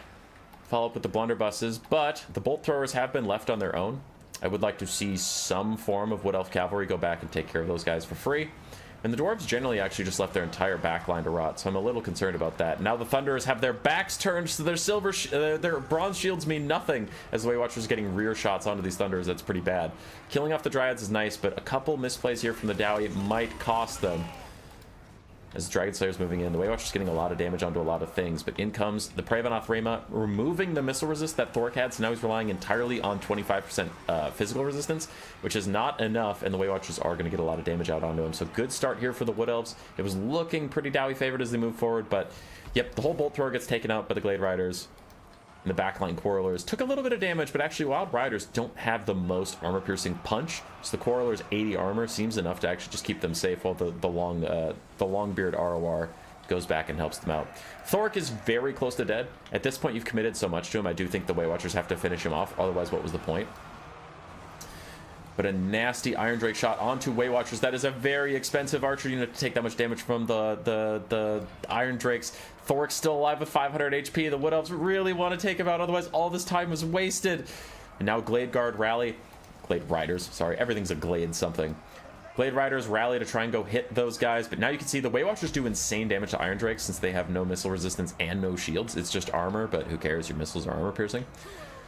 A: Follow up with the blunderbusses, but the bolt throwers have been left on their own. I would like to see some form of Wood Elf Cavalry go back and take care of those guys for free. And the Dwarves generally actually just left their entire back line to rot, so I'm a little concerned about that. Now the Thunderers have their backs turned, so their bronze shields mean nothing as the Waywatchers getting rear shots onto these Thunderers. That's pretty bad. Killing off the Dryads is nice, but a couple misplays here from the Dowie might cost them. As Dragon Slayer's moving in, the Waywatcher's getting a lot of damage onto a lot of things, but in comes the Prey of Anathrema, removing the missile resist that Thork had, so now he's relying entirely on 25% physical resistance, which is not enough, and the Waywatchers are going to get a lot of damage out onto him. So good start here for the Wood Elves. It was looking pretty Dowie favored as they move forward, but yep, the whole Bolt Thrower gets taken out by the Glade Riders. And the backline Quarrelers took a little bit of damage, but actually Wild Riders don't have the most armor-piercing punch, so the Quarrelers' 80 armor seems enough to actually just keep them safe, while the Longbeard ROR goes back and helps them out. Thork is very close to dead. At this point, you've committed so much to him, I do think the Waywatchers have to finish him off, otherwise what was the point? But a nasty Iron Drake shot onto Waywatchers. That is a very expensive archer unit to take that much damage from the Iron Drakes. Thork's still alive with 500 HP. The Wood Elves really want to take him out, otherwise all this time was wasted. And now Glade Guard rally. Glade Riders, sorry. Everything's a Glade something. Blade Riders rally to try and go hit those guys, but now you can see the Weight Watchers do insane damage to Iron Drakes since they have no missile resistance and no shields. It's just armor, but who cares? Your missiles are armor piercing.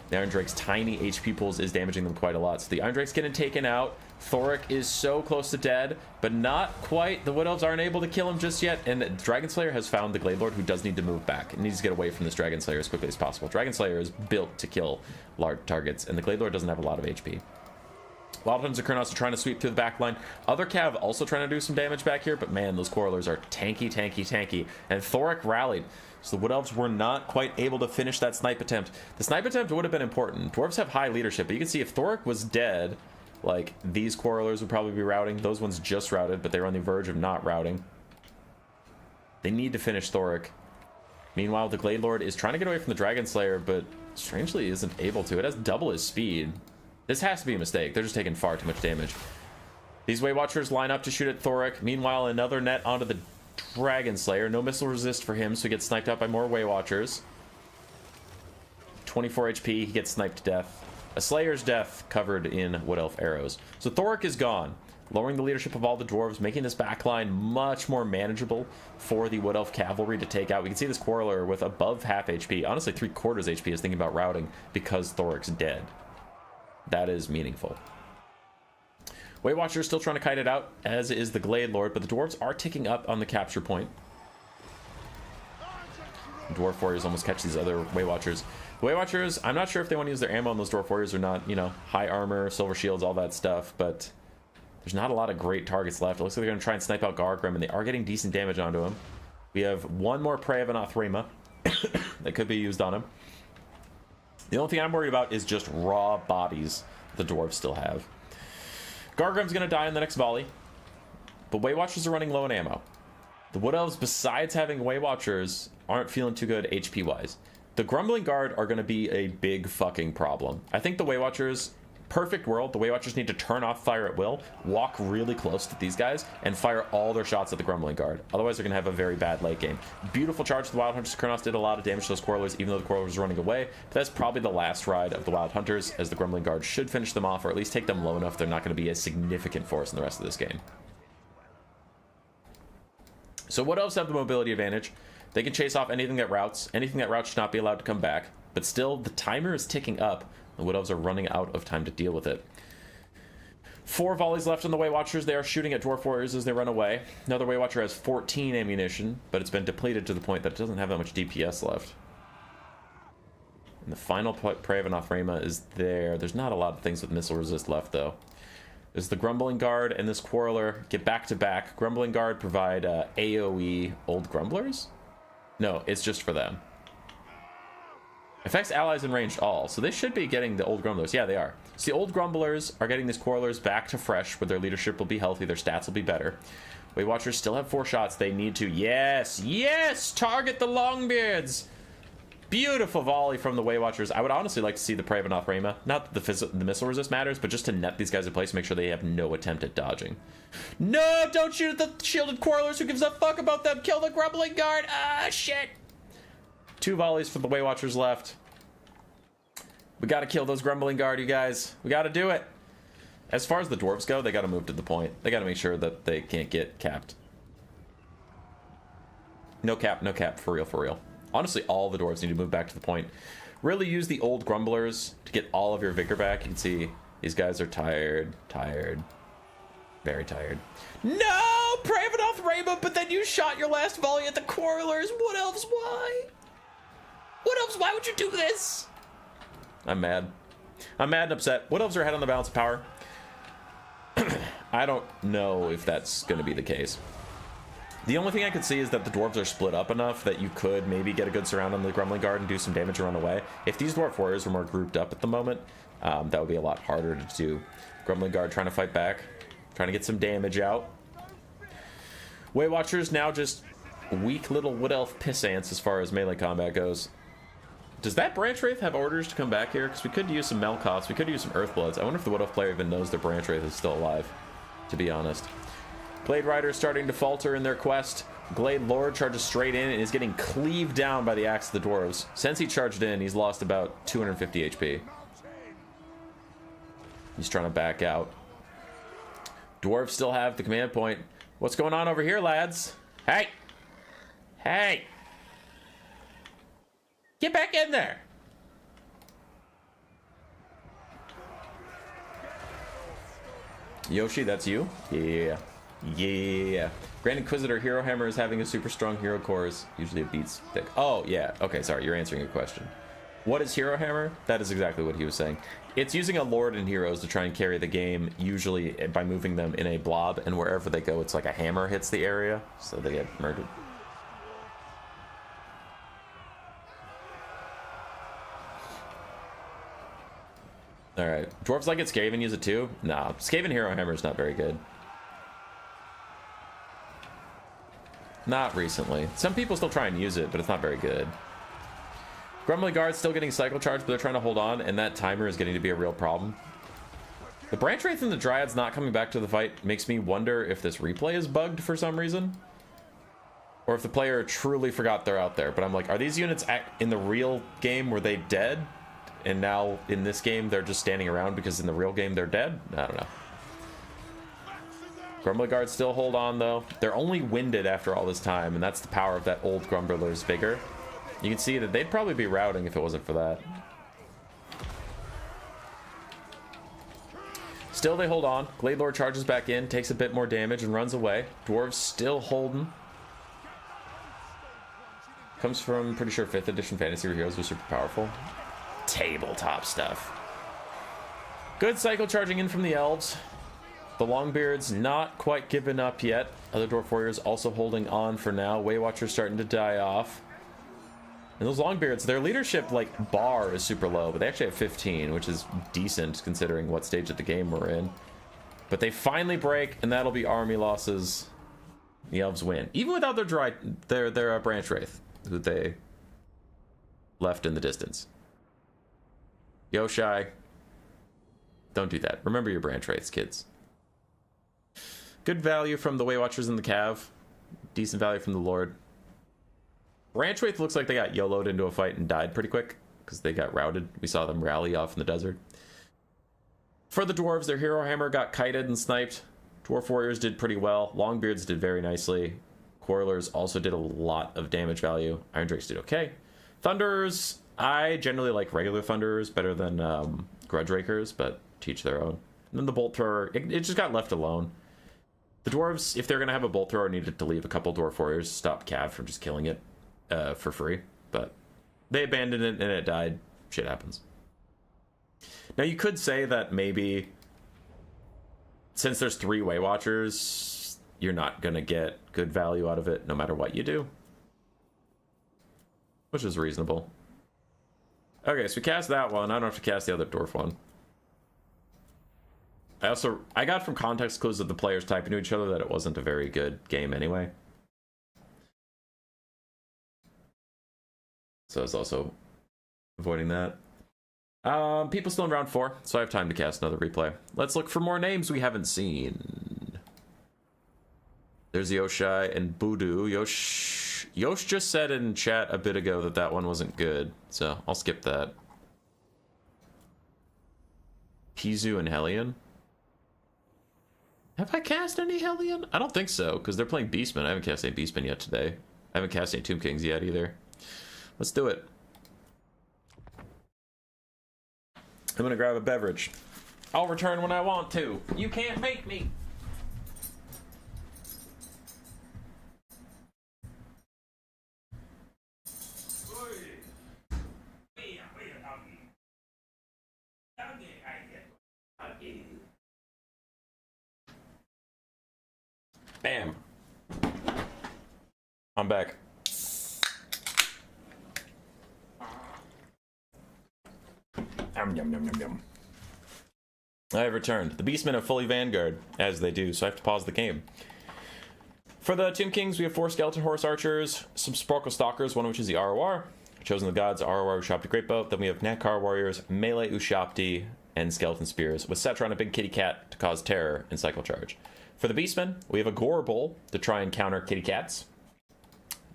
A: The Iron Drake's tiny HP pools is damaging them quite a lot. So the Iron Drake's getting taken out. Thoric is so close to dead, but not quite. The Wood Elves aren't able to kill him just yet, and Dragon Slayer has found the Glade Lord, who does need to move back. He needs to get away from this Dragon Slayer as quickly as possible. Dragon Slayer is built to kill large targets, and the Glade Lord doesn't have a lot of HP. Wild Hunters and Kurnoss are trying to sweep through the back line. Other Cav also trying to do some damage back here, but man, those Coralers are tanky, tanky, tanky. And Thoric rallied, so the Wood Elves were not quite able to finish that snipe attempt. The snipe attempt would have been important. Dwarves have high leadership, but you can see if Thoric was dead, like, these Coralers would probably be routing. Those ones just routed, but they were on the verge of not routing. They need to finish Thoric. Meanwhile, the Glade Lord is trying to get away from the Dragon Slayer, but strangely isn't able to. It has double his speed. This has to be a mistake. They're just taking far too much damage. These Weight Watchers line up to shoot at Thoric. Meanwhile, another net onto the Dragon Slayer. No missile resist for him, so he gets sniped out by more Weight Watchers. 24 HP, he gets sniped to death. A Slayer's death covered in Wood Elf arrows. So Thoric is gone, lowering the leadership of all the dwarves, making this backline much more manageable for the Wood Elf cavalry to take out. We can see this Quarreler with above half HP, honestly 3/4 HP, is thinking about routing because Thoric's dead. That is meaningful. Weight Watcher is still trying to kite it out, as is the Glade Lord, but the dwarves are ticking up on the capture point. Dwarf Warriors almost catch these other Weight Watchers. The Weight Watchers, I'm not sure if they want to use their ammo on those Dwarf Warriors or not. You know, high armor, silver shields, all that stuff, but there's not a lot of great targets left. It looks like they're going to try and snipe out Gargrim, and they are getting decent damage onto him. We have one more Prey of Anathrema that could be used on him. The only thing I'm worried about is just raw bodies the dwarves still have. Gargrim's going to die in the next volley, but Weight Watchers are running low on ammo. The Wood Elves, besides having Weight Watchers, aren't feeling too good HP-wise. The Grumbling Guard are going to be a big fucking problem. I think the Weight Watchers, perfect world, the Weight Watchers need to turn off fire at will, walk really close to these guys, and fire all their shots at the Grumbling Guard. Otherwise, they're going to have a very bad late game. Beautiful charge. The Wild Hunters. Kurnoss did a lot of damage to those Quarrelers, even though the Quarrelers were running away. But that's probably the last ride of the Wild Hunters, as the Grumbling Guard should finish them off, or at least take them low enough they're not going to be a significant force in the rest of this game. So Wood Elves have the mobility advantage. They can chase off anything that routes. Anything that routes should not be allowed to come back. But still, the timer is ticking up. The Wood Elves are running out of time to deal with it. 4 volleys left on the Weight Watchers. They are shooting at Dwarf Warriors as they run away. Another Weight Watcher has 14 ammunition, but it's been depleted to the point that it doesn't have that much DPS left. And the final Prey of Anathrema is there. There's not a lot of things with missile resist left, though. There's the Grumbling Guard and this Quarreler get back to back. Grumbling Guard provide AoE Old Grumblers? No, it's just for them. Affects allies in ranged all, so they should be getting the Old Grumblers. Yeah, they are. So the Old Grumblers are getting these Quarrelers back to fresh, where their leadership will be healthy, their stats will be better. Weight Watchers still have 4 shots. They need to, yes, yes, target the Longbeards. Beautiful volley from the Weight Watchers. I would honestly like to see the Prey of Anathrema. Not that the missile resist matters, but just to net these guys in place, make sure they have no attempt at dodging. No, don't shoot at the shielded Quarrelers. Who gives a fuck about them? Kill the Grumbling Guard. Ah, shit. 2 volleys for the Weight Watchers left. We gotta kill those Grumbling Guard, you guys. We gotta do it. As far as the dwarves go, they gotta move to the point. They gotta make sure that they can't get capped. No cap, no cap. For real, for real. Honestly, all the dwarves need to move back to the point. Really use the Old Grumblers to get all of your vigor back. You can see these guys are tired, tired, very tired. No! Prey of Anathrema, but then you shot your last volley at the Quarrelers. What else? Why? What else? Why would you do this? I'm mad. I'm mad and upset. Wood Elves are ahead on the balance of power. I don't know if that's going to be the case. The only thing I could see is that the dwarves are split up enough that you could maybe get a good surround on the Grumbling Guard and do some damage and run away. If these Dwarf Warriors were more grouped up at the moment, that would be a lot harder to do. Grumbling Guard trying to fight back, trying to get some damage out. Weight Watchers now just weak little Wood Elf piss ants as far as melee combat goes. Does that Branch Wraith have orders to come back here? Because we could use some Melkoths, we could use some Earthbloods. I wonder if the Wood Elf player even knows their Branch Wraith is still alive, to be honest. Blade Riders starting to falter in their quest. Glade Lord charges straight in and is getting cleaved down by the Axe of the Dwarves. Since he charged in, he's lost about 250 HP. He's trying to back out. Dwarves still have the command point. What's going on over here, lads? Hey! Hey! Get back in there! Yoshi, that's you? Yeah. Yeah. Grand Inquisitor Hero Hammer is having a super strong hero cores. Usually it beats thick. Oh, yeah. Okay, sorry. You're answering a question. What is Hero Hammer? That is exactly what he was saying. It's using a Lord and Heroes to try and carry the game, usually by moving them in a blob, and wherever they go, it's like a hammer hits the area, so they get murdered. Alright. Dwarves like it, Skaven use it too? Nah, Skaven Hero Hammer is not very good. Not recently. Some people still try and use it, but it's not very good. Grumbly Guard's still getting cycle charge, but they're trying to hold on, and that timer is getting to be a real problem. The Branch Wraith and the Dryads not coming back to the fight makes me wonder if this replay is bugged for some reason. Or if the player truly forgot they're out there. But I'm like, are these units in the real game, were they dead? And now in this game, they're just standing around because in the real game, they're dead? I don't know. Grumbly Guards still hold on, though. They're only winded after all this time, and that's the power of that old Grumbler's Vigor. You can see that they'd probably be routing if it wasn't for that. Still, they hold on. Glade Lord charges back in, takes a bit more damage, and runs away. Dwarves still holding. Comes from, pretty sure, 5th edition Fantasy Heroes was super powerful. Tabletop stuff. Good cycle charging in from the elves. The Longbeards not quite given up yet. Other Dwarf Warriors also holding on for now. Waywatchers starting to die off. And those Longbeards, their leadership, like, bar is super low, but they actually have 15, which is decent considering what stage of the game we're in. But they finally break, and that'll be army losses. The elves win. Even without their Branch Wraith, who they left in the distance. Yoshi, don't do that. Remember your Branch Wraiths, kids. Good value from the Waywatchers and the Cav. Decent value from the Lord. Branch Wraith looks like they got YOLO'd into a fight and died pretty quick because they got routed. We saw them rally off in the desert. For the Dwarves, their Hero Hammer got kited and sniped. Dwarf Warriors did pretty well. Longbeards did very nicely. Quarrelers also did a lot of damage value. Iron Drakes did okay. Thunderers, I generally like regular Thunderers better than Grudge Rakers, but teach their own. And then the Bolt Thrower, it just got left alone. The Dwarves, if they're going to have a Bolt Thrower, needed to leave a couple Dwarf Warriors to stop Cav from just killing it for free. But they abandoned it and it died. Shit happens. Now you could say that maybe since there's 3 Waywatchers, you're not going to get good value out of it no matter what you do. Which is reasonable. Okay, so we cast that one. I don't have to cast the other Dwarf one. I got from context clues of the players typing to each other that it wasn't a very good game anyway. So I was also avoiding that. People still in round 4, so I have time to cast another replay. Let's look for more names we haven't seen. There's Yoshi and Voodoo. Yosh just said in chat a bit ago that that one wasn't good, so I'll skip that. Pizu and Hellion. Have I cast any Hellion? I don't think so, because they're playing Beastmen. I haven't cast any Beastmen yet today. I haven't cast any Tomb Kings yet either. Let's do it. I'm gonna grab a beverage. I'll return when I want to. You can't make me. Bam. I'm back. Yum, yum, yum, yum, yum. I have returned. The Beastmen have fully Vanguard, as they do, so I have to pause the game. For the Tomb Kings, we have 4 Skeleton Horse Archers, some Sporkle Stalkers, one of which is the ROR, Chosen of the Gods, ROR, Ushapti Greatbow. Then we have Nakar Warriors, Melee Ushapti, and Skeleton Spears, with Setron, a big kitty cat, to cause terror and cycle charge. For the Beastmen, we have a Gore Bull to try and counter kitty cats.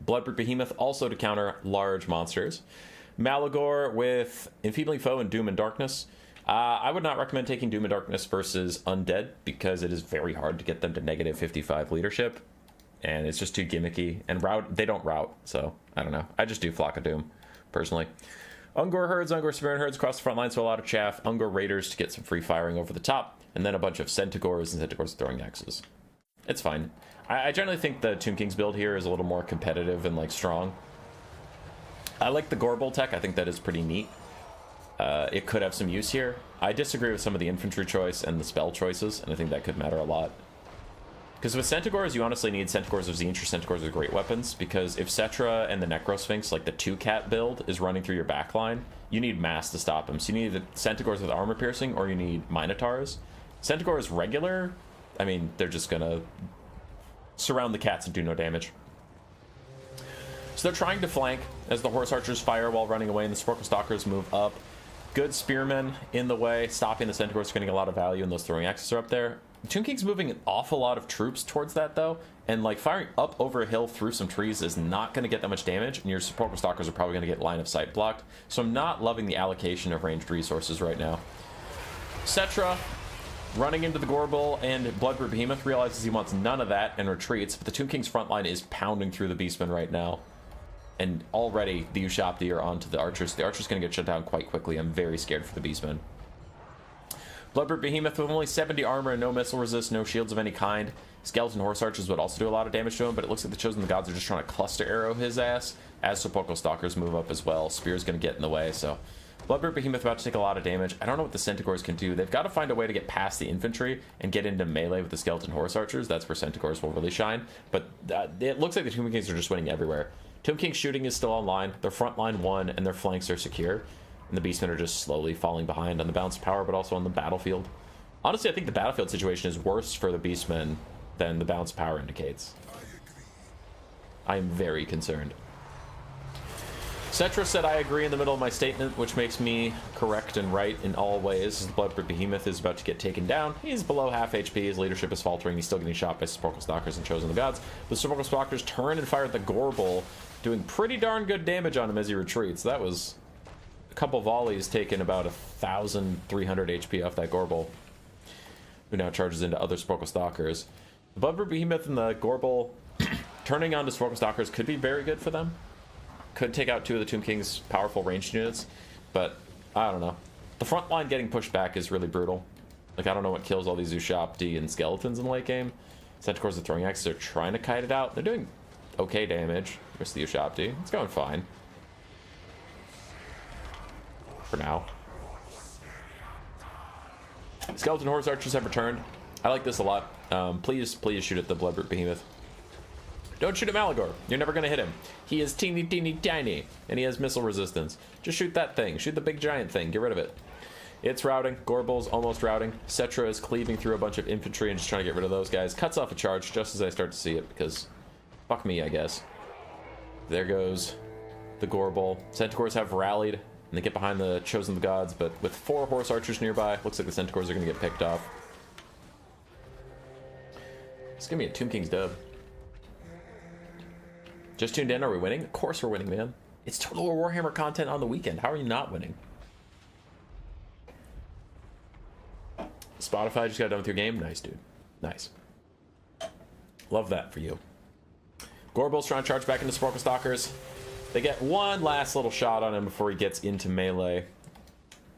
A: Bloodbrute Behemoth, also to counter large monsters. Malagor with Enfeebling Foe and Doom and Darkness. I would not recommend taking Doom and Darkness versus Undead because it is very hard to get them to negative 55 leadership, and it's just too gimmicky. And they don't route, so I don't know. I just do Flock of Doom, personally. Ungor herds, Ungor Siberian herds across the front line, so a lot of chaff. Ungor raiders to get some free firing over the top, and then a bunch of Centigors and Centigors throwing axes. It's fine. I generally think the Tomb King's build here is a little more competitive and like strong. I like the Gorbel tech. I think that is pretty neat. It could have some use here. I disagree with some of the infantry choice and the spell choices, and I think that could matter a lot. Because with Centigors, you honestly need Centigors of Tzeentch or Centigors with great weapons, because if Cetra and the Necrosphinx, like the 2-cat build, is running through your backline, you need mass to stop them. So you need the Centigors with armor piercing, or you need Minotaurs. Centigors regular, I mean, they're just gonna surround the cats and do no damage. So they're trying to flank as the Horse Archers fire while running away, and the Sporkle Stalkers move up. Good spearmen in the way, stopping the Centigors, getting a lot of value, and those throwing axes are up there. Tomb King's moving an awful lot of troops towards that, though, and like firing up over a hill through some trees is not going to get that much damage, and your Sporkle Stalkers are probably going to get line of sight blocked. So I'm not loving the allocation of ranged resources right now. Cetra running into the Gorbel, and Bloodroot Behemoth realizes he wants none of that and retreats, but the Tomb King's front line is pounding through the Beastmen right now. And already the Ushabti are onto the Archers. The Archers going to get shut down quite quickly. I'm very scared for the Beastmen. Bloodroot Behemoth with only 70 armor and no missile resist, no shields of any kind. Skeleton Horse Archers would also do a lot of damage to him, but it looks like the Chosen of the Gods are just trying to cluster arrow his ass as Sepulchral Stalkers move up as well. Spear's going to get in the way, so Bloodroot Behemoth about to take a lot of damage. I don't know what the Centigors can do. They've got to find a way to get past the infantry and get into melee with the Skeleton Horse Archers. That's where Centigors will really shine, but it looks like the Tomb Kings are just winning everywhere. Tomb King's shooting is still online, their front line won, and their flanks are secure. And the Beastmen are just slowly falling behind on the bounce power, but also on the battlefield. Honestly, I think the battlefield situation is worse for the Beastmen than the bounce power indicates. I am very concerned. Cetra said I agree in the middle of my statement, which makes me correct and right in all ways. The Bloodroot Behemoth is about to get taken down. He's below half HP. His leadership is faltering. He's still getting shot by Sporkle Stalkers and Chosen of the Gods. The Sporkle Stalkers turn and fire at the Gorbel, doing pretty darn good damage on him as he retreats. That was a couple volleys taking about 1,300 HP off that Gorbel, who now charges into other Sporkle Stalkers. The Bloodroot Behemoth and the Gorbel turning on to Sporkle Stalkers could be very good for them. Could take out two of the Tomb King's powerful ranged units, but I don't know. The front line getting pushed back is really brutal. Like, I don't know what kills all these Ushabti and Skeletons in the late game. Centigors and throwing axes are trying to kite it out. They're doing okay damage versus the Ushabti. It's going fine. For now. Skeleton Horse Archers have returned. I like this a lot. Please shoot at the Bloodroot Behemoth. Don't shoot at Malagor. You're never going to hit him. He is teeny tiny, and he has missile resistance. Just shoot that thing. Shoot the big giant thing. Get rid of it. It's routing. Gorbel's almost routing. Cetra is cleaving through a bunch of infantry and just trying to get rid of those guys. Cuts off a charge just as I start to see it, because fuck me, I guess. There goes the Gorbel. Centigors have rallied, and they get behind the Chosen of the Gods, but with 4 Horse Archers nearby, looks like the Centigors are going to get picked off. It's going to be a Tomb King's dub. Just tuned in, are we winning? Of course we're winning, man. It's Total War Warhammer content on the weekend. How are you not winning? Spotify just got done with your game? Nice, dude. Nice. Love that for you. Gorbel's trying to charge back into Sporkle Stalkers. They get one last little shot on him before he gets into melee.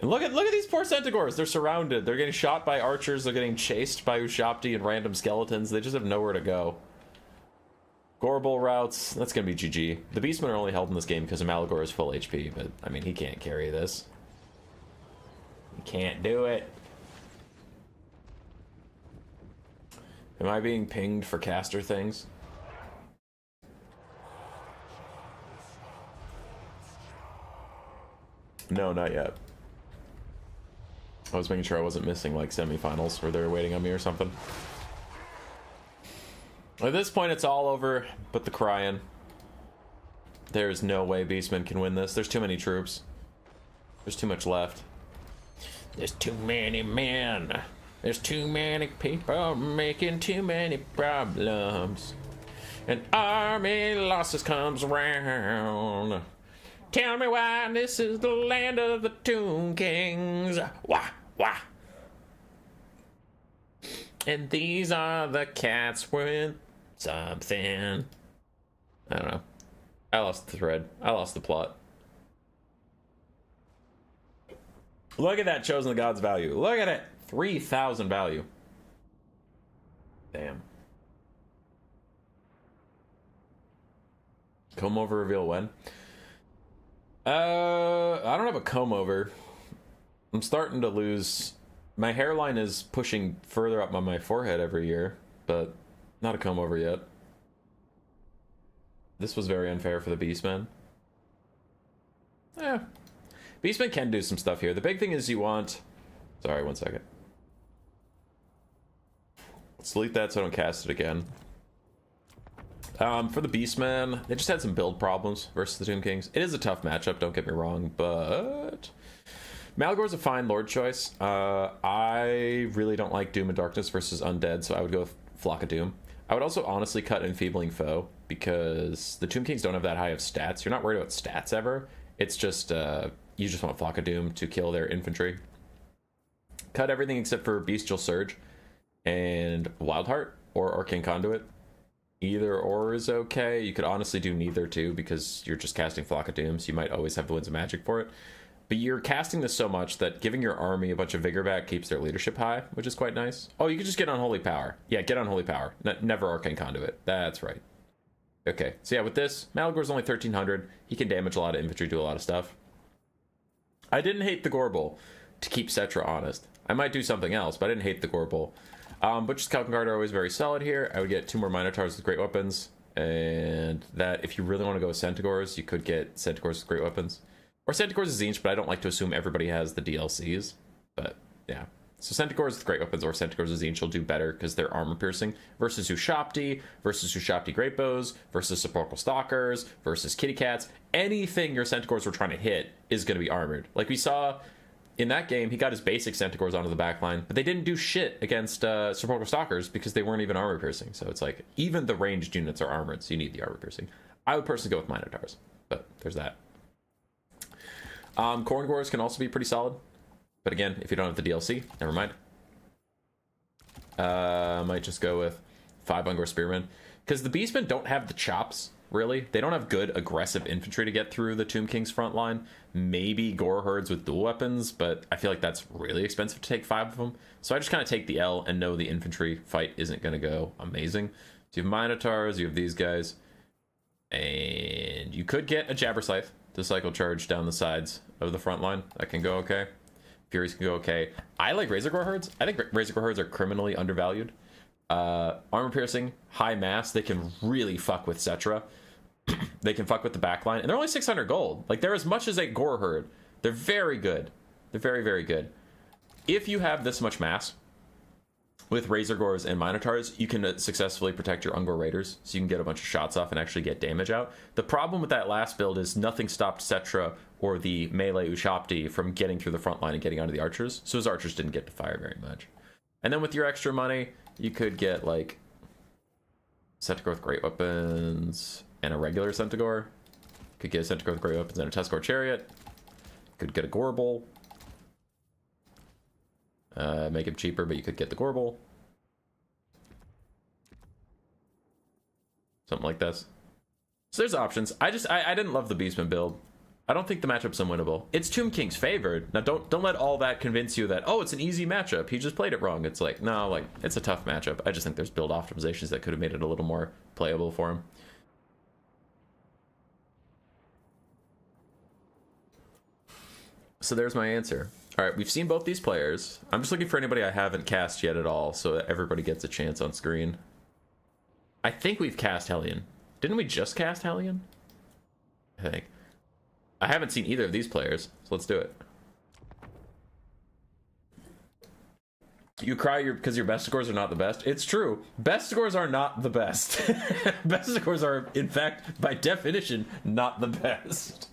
A: And look at these poor Centigors. They're surrounded. They're getting shot by archers. They're getting chased by Ushabti and random skeletons. They just have nowhere to go. Gorbel routes. That's going to be GG. The Beastmen are only held in this game because Malagor is full HP, but, I mean, he can't carry this. He can't do it. Am I being pinged for caster things? No, not yet. I was making sure I wasn't missing, like, semifinals where they were waiting on me or something. At this point, it's all over but the crying. There's no way Beastmen can win this. There's too many troops. There's too much left. There's too many men. There's too many people making too many problems. An army losses comes around. Tell me why this is the land of the Tomb Kings. Why? Wah! And these are the cats with something. I don't know. I lost the thread. I lost the plot. Look at that Chosen of God's value. Look at it. 3,000 value. Damn. Comb over reveal when? I don't have a comb over. I'm starting to lose. My hairline is pushing further up on my forehead every year, but not a comb over yet. This was very unfair for the Beastman. Yeah. Beastman can do some stuff here. The big thing is you want... Sorry, 1 second. Let's delete that so I don't cast it again. For the Beastman, they just had some build problems versus the Tomb Kings. It is a tough matchup, don't get me wrong, but... Malagor's a fine Lord choice. I really don't like Doom and Darkness versus Undead, so I would go with Flock of Doom. I would also honestly cut Enfeebling Foe, because the Tomb Kings don't have that high of stats. You're not worried about stats ever. It's just, you just want Flock of Doom to kill their infantry. Cut everything except for Bestial Surge and Wildheart or Arcane Conduit. Either or is okay. You could honestly do neither too, because you're just casting Flock of Doom, so you might always have the Winds of Magic for it. But you're casting this so much that giving your army a bunch of vigor back keeps their leadership high, which is quite nice. Oh, you could just get Unholy Power. Yeah, get Unholy Power. Never Arcane Conduit. That's right. Okay, so yeah, with this, Malagor's only 1,300. He can damage a lot of infantry, do a lot of stuff. I didn't hate the Gorbel, to keep Cetra honest. I might do something else, but I didn't hate the Gorbel. Butcher's Calcon Guard are always very solid here. I would get 2 more Minotaurs with great weapons. And that, if you really want to go with Centaurs, you could get Centaurs with great weapons. Or Centaurs is Zinch, but I don't like to assume everybody has the DLCs. But, yeah. So Centaurs with great weapons or Centaurs of Zinch will do better because they're armor piercing. Versus Ushapti, versus Ushapti Great Bows, versus Sepulchral Stalkers, versus Kitty Cats. Anything your Centaurs were trying to hit is going to be armored. Like we saw in that game, he got his basic Centaurs onto the back line, but they didn't do shit against Sepulchral Stalkers because they weren't even armor piercing. So it's like, even the ranged units are armored, so you need the armor piercing. I would personally go with Minotaurs, but there's that. Korngors can also be pretty solid. But again, if you don't have the DLC, never mind. I might just go with 5 Ungor Spearmen. Because the Beastmen don't have the chops, really. They don't have good aggressive infantry to get through the Tomb King's front line. Maybe Gore Herds with dual weapons, but I feel like that's really expensive to take 5 of them. So I just kind of take the L and know the infantry fight isn't going to go amazing. So you have Minotaurs, you have these guys. And you could get a Jabber Scythe to cycle charge down the sides of the front line. That can go okay. Furies can go okay. I like Razor Gore Herds. I think Razor Gore Herds are criminally undervalued. Armor piercing, high mass, they can really fuck with Cetra. They can fuck with the backline. And they're only 600 gold. Like, they're as much as a Gore Herd. They're very good. They're very, very good. If you have this much mass with Razor Gores and Minotaurs, you can successfully protect your Ungor Raiders, so you can get a bunch of shots off and actually get damage out. The problem with that last build is nothing stopped Cetra or the melee Ushapti from getting through the front line and getting onto the archers, so his archers didn't get to fire very much. And then with your extra money, you could get, like, Centaur with great weapons and a regular Centaur. Could get a Centaur with great weapons and a Tuscar Chariot. Could get a Gorbel. Make him cheaper, but you could get the Gorbel. Something like this. So there's options. I didn't love the Beastman build. I don't think the matchup's unwinnable. It's Tomb King's favored. Now don't let all that convince you that, oh, it's an easy matchup. He just played it wrong. It's like, no, like, it's a tough matchup. I just think there's build optimizations that could have made it a little more playable for him. So there's my answer. All right, we've seen both these players. I'm just looking for anybody I haven't cast yet at all, so that everybody gets a chance on screen. I think we've cast Hellion. Didn't we just cast Hellion? I think. I haven't seen either of these players, so let's do it. You cry because your best scores are not the best. It's true. Best scores are not the best. Best scores are, in fact, by definition, not the best.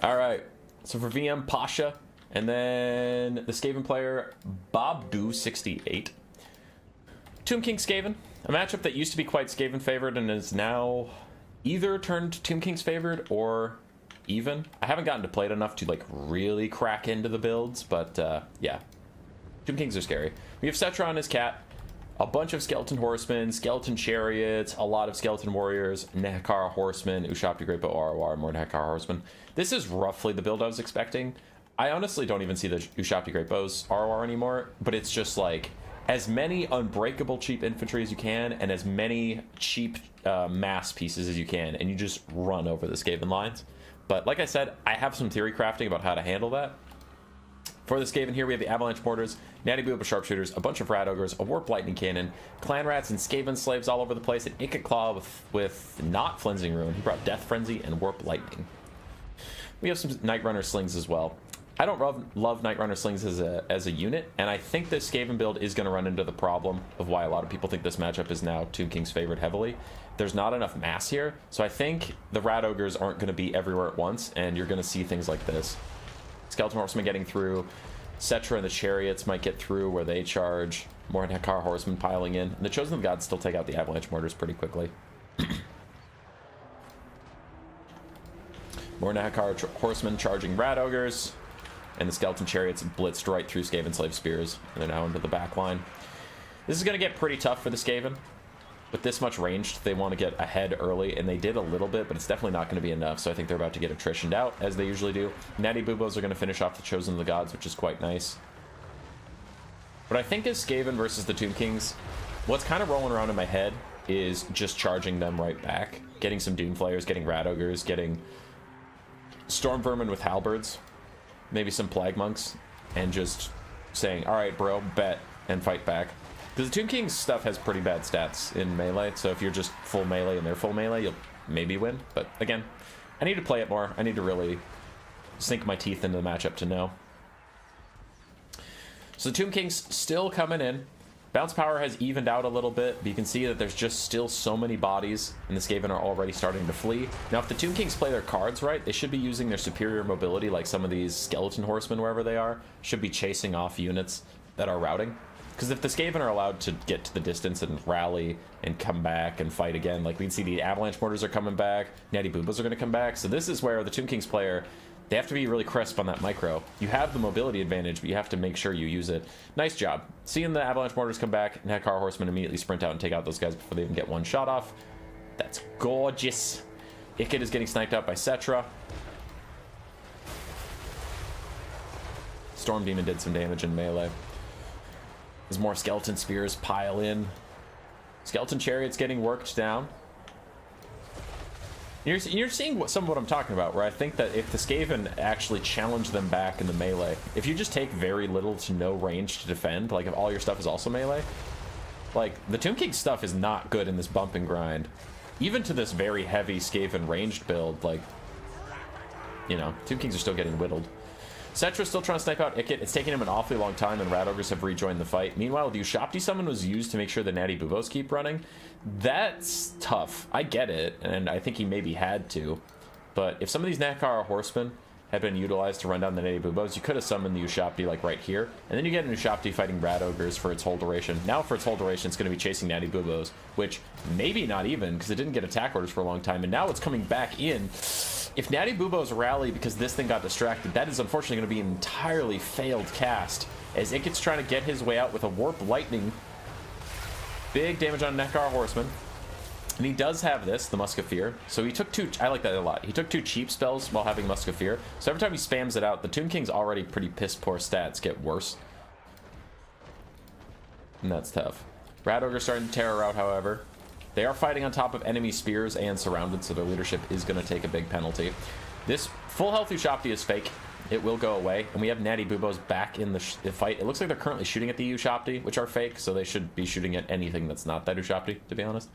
A: All right, so for VM, Pasha, and then the Skaven player, Bobdo68. Tomb King Skaven, a matchup that used to be quite Skaven favored and is now either turned Tomb King's favored or even. I haven't gotten to play it enough to like really crack into the builds, but yeah. Tomb Kings are scary. We have Cetra on his cat, a bunch of skeleton horsemen, skeleton chariots, a lot of skeleton warriors, Nehekara horsemen, Ushabti Great Bow ROR, more Nehekara horsemen. This is roughly the build I was expecting. I honestly don't even see the Ushabti Great Bows ROR anymore, but it's just like as many unbreakable cheap infantry as you can and as many cheap mass pieces as you can, and you just run over the Skaven lines. But like I said, I have some theory crafting about how to handle that. For the Skaven here, we have the Avalanche Mortars, Natty Booba Sharpshooters, a bunch of Rat Ogres, a Warp Lightning Cannon, Clan Rats and Skaven Slaves all over the place, an Ikit Claw with not Flensing Ruin. He brought Death Frenzy and Warp Lightning. We have some Night Runner Slings as well. I don't love Night Runner Slings as a unit, and I think this Skaven build is going to run into the problem of why a lot of people think this matchup is now Tomb King's favored heavily. There's not enough mass here, so I think the Rat Ogres aren't going to be everywhere at once, and you're going to see things like this. Skeleton Horsemen getting through, Cetra and the Chariots might get through where they charge, more Nehekara Horsemen piling in, and the Chosen of the Gods still take out the Avalanche Mortars pretty quickly. More Nehekara Horsemen charging Rat Ogres, and the Skeleton Chariots blitzed right through Skaven Slave Spears, and they're now into the back line. This is going to get pretty tough for the Skaven. With this much ranged, they want to get ahead early, and they did a little bit, but it's definitely not going to be enough, so I think they're about to get attritioned out, as they usually do. Natty Boobos are going to finish off the Chosen of the Gods, which is quite nice. What I think is Skaven versus the Tomb Kings, what's kind of rolling around in my head is just charging them right back. Getting some Doom Flayers, getting Rat Ogres, getting Storm Vermin with Halberds, maybe some Plague Monks, and just saying, alright bro, bet, and fight back. Because the Tomb King's stuff has pretty bad stats in melee, so if you're just full melee and they're full melee, you'll maybe win. But again, I need to play it more. I need to really sink my teeth into the matchup to know. So the Tomb King's still coming in. Bounce power has evened out a little bit, but you can see that there's just still so many bodies, and the Skaven are already starting to flee. Now, if the Tomb Kings play their cards right, they should be using their superior mobility, like some of these Skeleton Horsemen, wherever they are, should be chasing off units that are routing. Because if the Skaven are allowed to get to the distance and rally and come back and fight again, like we'd see the Avalanche Mortars are coming back, Natty Boobas are going to come back. So this is where the Tomb Kings player, they have to be really crisp on that micro. You have the mobility advantage, but you have to make sure you use it. Nice job. Seeing the Avalanche Mortars come back, Nehekara Horsemen immediately sprint out and take out those guys before they even get one shot off. That's gorgeous. Ikit is getting sniped out by Cetra. Storm Demon did some damage in melee. As more Skeleton Spears pile in. Skeleton Chariots getting worked down. You're seeing some of what I'm talking about, where I think that if the Skaven actually challenge them back in the melee, if you just take very little to no range to defend, like if all your stuff is also melee, like the Tomb King stuff is not good in this bump and grind. Even to this very heavy Skaven ranged build, like, you know, Tomb Kings are still getting whittled. Cetra's still trying to snipe out Ikit. It's taking him an awfully long time, and Rat Ogres have rejoined the fight. Meanwhile, the Ushabti summon was used to make sure the Natty Boobos keep running. That's tough. I get it, and I think he maybe had to. But if some of these Nehekara Horsemen had been utilized to run down the Natty Boobos, you could have summoned the Ushabti, like, right here. And then you get an Ushabti fighting Rat Ogres for its whole duration. Now, for its whole duration, it's going to be chasing Natty Boobos, which maybe not even, because it didn't get attack orders for a long time. And now it's coming back in. If Natty Boobos rally because this thing got distracted, that is unfortunately going to be an entirely failed cast, as Ikit's trying to get his way out with a Warp Lightning. Big damage on Nehekara Horseman. And he does have this, the Musk of Fear. So he took two, I like that a lot. He took two cheap spells while having Musk of Fear. So every time he spams it out, the Tomb King's already pretty piss poor stats get worse. And that's tough. Rat Ogre starting to tear her out, however. They are fighting on top of enemy spears and surrounded, so their leadership is going to take a big penalty. This full health Ushabti is fake. It will go away. And we have Natty Boobos back in the fight. It looks like they're currently shooting at the Ushabti, which are fake, so they should be shooting at anything that's not that Ushabti, to be honest.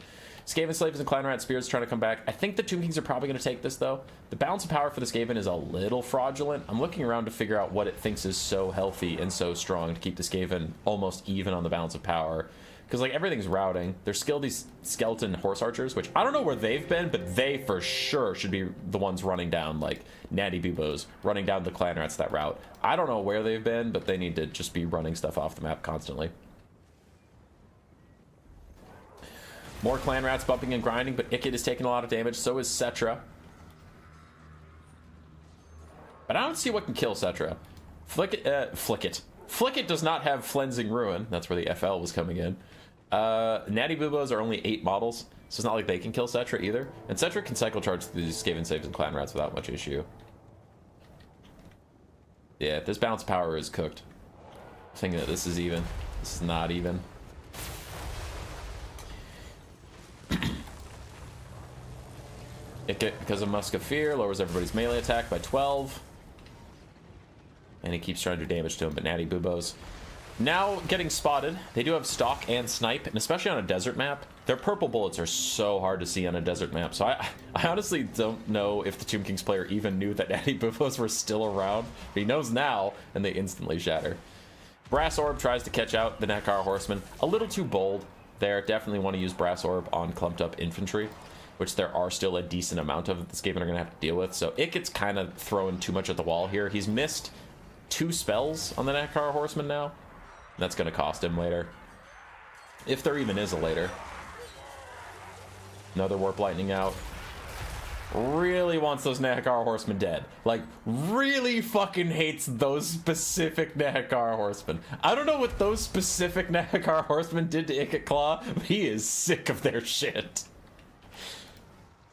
A: Skaven Slaves and Clan Rat Spears trying to come back. I think the Tomb Kings are probably going to take this, though. The balance of power for the Skaven is a little fraudulent. I'm looking around to figure out what it thinks is so healthy and so strong to keep the Skaven almost even on the balance of power. Because, like, everything's routing. There's still these skeleton horse archers, which I don't know where they've been, but they for sure should be the ones running down, like, Natty Boobos, running down the Clan Rats that route. I don't know where they've been, but they need to just be running stuff off the map constantly. More clan rats bumping and grinding, but Ikit is taking a lot of damage. So is Cetra. But I don't see what can kill Cetra. Flickit does not have Flensing Ruin. That's where the FL was coming in. Natty Boobos are only 8 models, so it's not like they can kill Cetra either. And Cetra can cycle charge through these Skaven Saves and Clan Rats without much issue. Yeah, this bounce power is cooked. I'm thinking that this is even. This is not even. Ikit, because of Musk of Fear, lowers everybody's melee attack by 12. And he keeps trying to do damage to him, but Natty Boobos now getting spotted. They do have stalk and snipe, and especially on a desert map, their purple bullets are so hard to see on a desert map. So I honestly don't know if the Tomb Kings player even knew that Natty Boobos were still around. But he knows now, and they instantly shatter. Brass Orb tries to catch out the Nekar Horseman. A little too bold there. Definitely want to use Brass Orb on clumped up infantry, which there are still a decent amount of that the Skaven are going to have to deal with. So Ikit's kind of throwing too much at the wall here. He's missed 2 spells on the Nekar Horseman now. That's going to cost him later. If there even is a later. Another Warp Lightning out. Really wants those Nekar Horsemen dead. Like, really fucking hates those specific Nekar Horsemen. I don't know what those specific Nekar Horsemen did to Ikit Claw, but he is sick of their shit.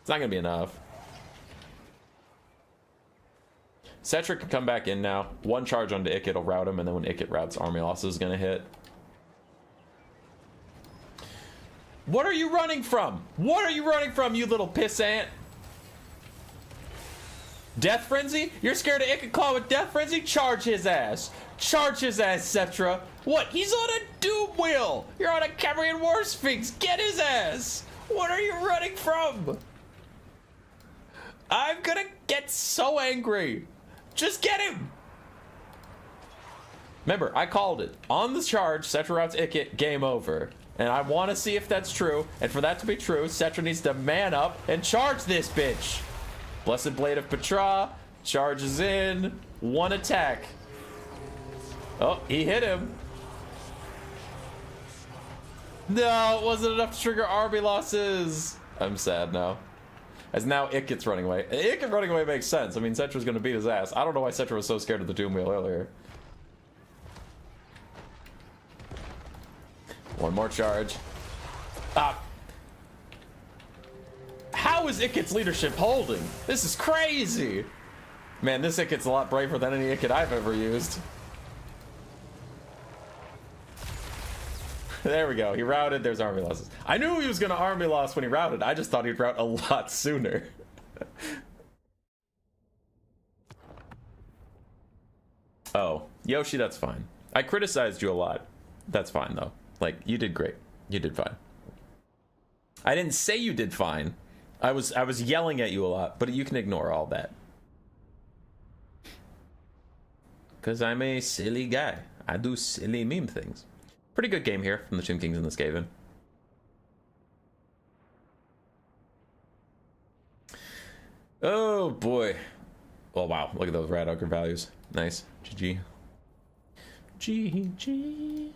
A: It's not going to be enough. Cetra can come back in now. 1 charge onto Ikit will rout him, and then when Ikit routs, Army Loss is going to hit. What are you running from? What are you running from, you little pissant? Death Frenzy? You're scared of Ikit Claw with Death Frenzy? Charge his ass. Charge his ass, Cetra. What? He's on a Doom Wheel. You're on a Cambrian War Sphinx. Get his ass. What are you running from? I'm gonna get so angry. Just get him! Remember, I called it. On the charge, Cetra routs Ikit, game over. And I want to see if that's true. And for that to be true, Cetra needs to man up and charge this bitch. Blessed Blade of Petra charges in. 1 attack. Oh, he hit him. No, it wasn't enough to trigger army losses. I'm sad now. As now Ikit's running away. Ikit running away makes sense. I mean, Cetra's gonna beat his ass. I don't know why Cetra was so scared of the Doom Wheel earlier. 1 more charge. Ah. How is Ikit's leadership holding? This is crazy. Man, this Ikit's a lot braver than any Ikit I've ever used. There we go. He routed. There's army losses. I knew he was going to army loss when he routed. I just thought he'd rout a lot sooner. Oh, Yoshi, that's fine. I criticized you a lot. That's fine, though. Like, you did great. You did fine. I didn't say you did fine. I was yelling at you a lot, but you can ignore all that. Because I'm a silly guy. I do silly meme things. Pretty good game here from the Tomb Kings and the Skaven. Oh boy. Oh wow, look at those Rad Ogre values. Nice. GG. GG.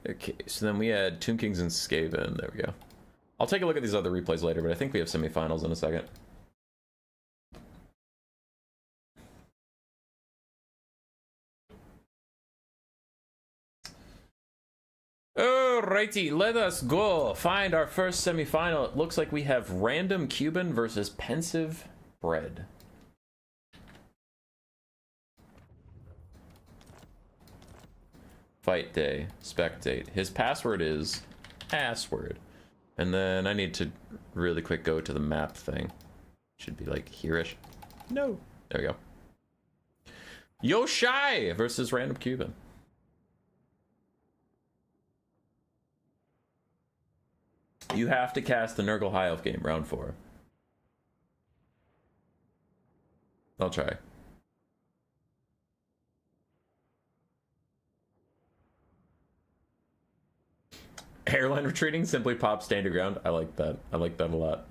A: Okay, so then we had Tomb Kings and Skaven. There we go. I'll take a look at these other replays later, but I think we have semifinals in a second. Alrighty, let us go find our first semifinal. It looks like we have Random Cuban versus Pensive Bread. Fight day, spectate. His password is password. And then I need to really quick go to the map thing. Should be like here-ish. No. There we go. Yoshi versus Random Cuban. You have to cast the Nurgle High Elf game, round 4. I'll try. Airline retreating, simply pop, stand your ground. I like that. I like that a lot.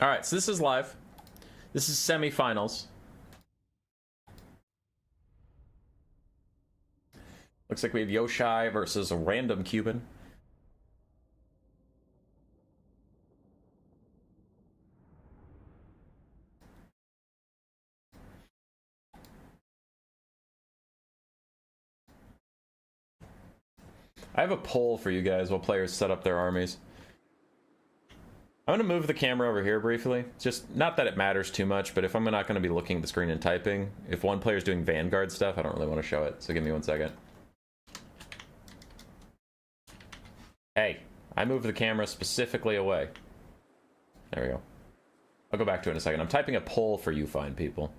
A: All right, so this is live. This is semifinals. Looks like we have Yoshai versus a random Cuban. I have a poll for you guys while players set up their armies. I'm going to move the camera over here briefly. Just not that it matters too much, but if I'm not going to be looking at the screen and typing, if one player's doing Vanguard stuff, I don't really want to show it. So give me 1 second. Hey, I moved the camera specifically away. There we go. I'll go back to it in a second. I'm typing a poll for you fine people.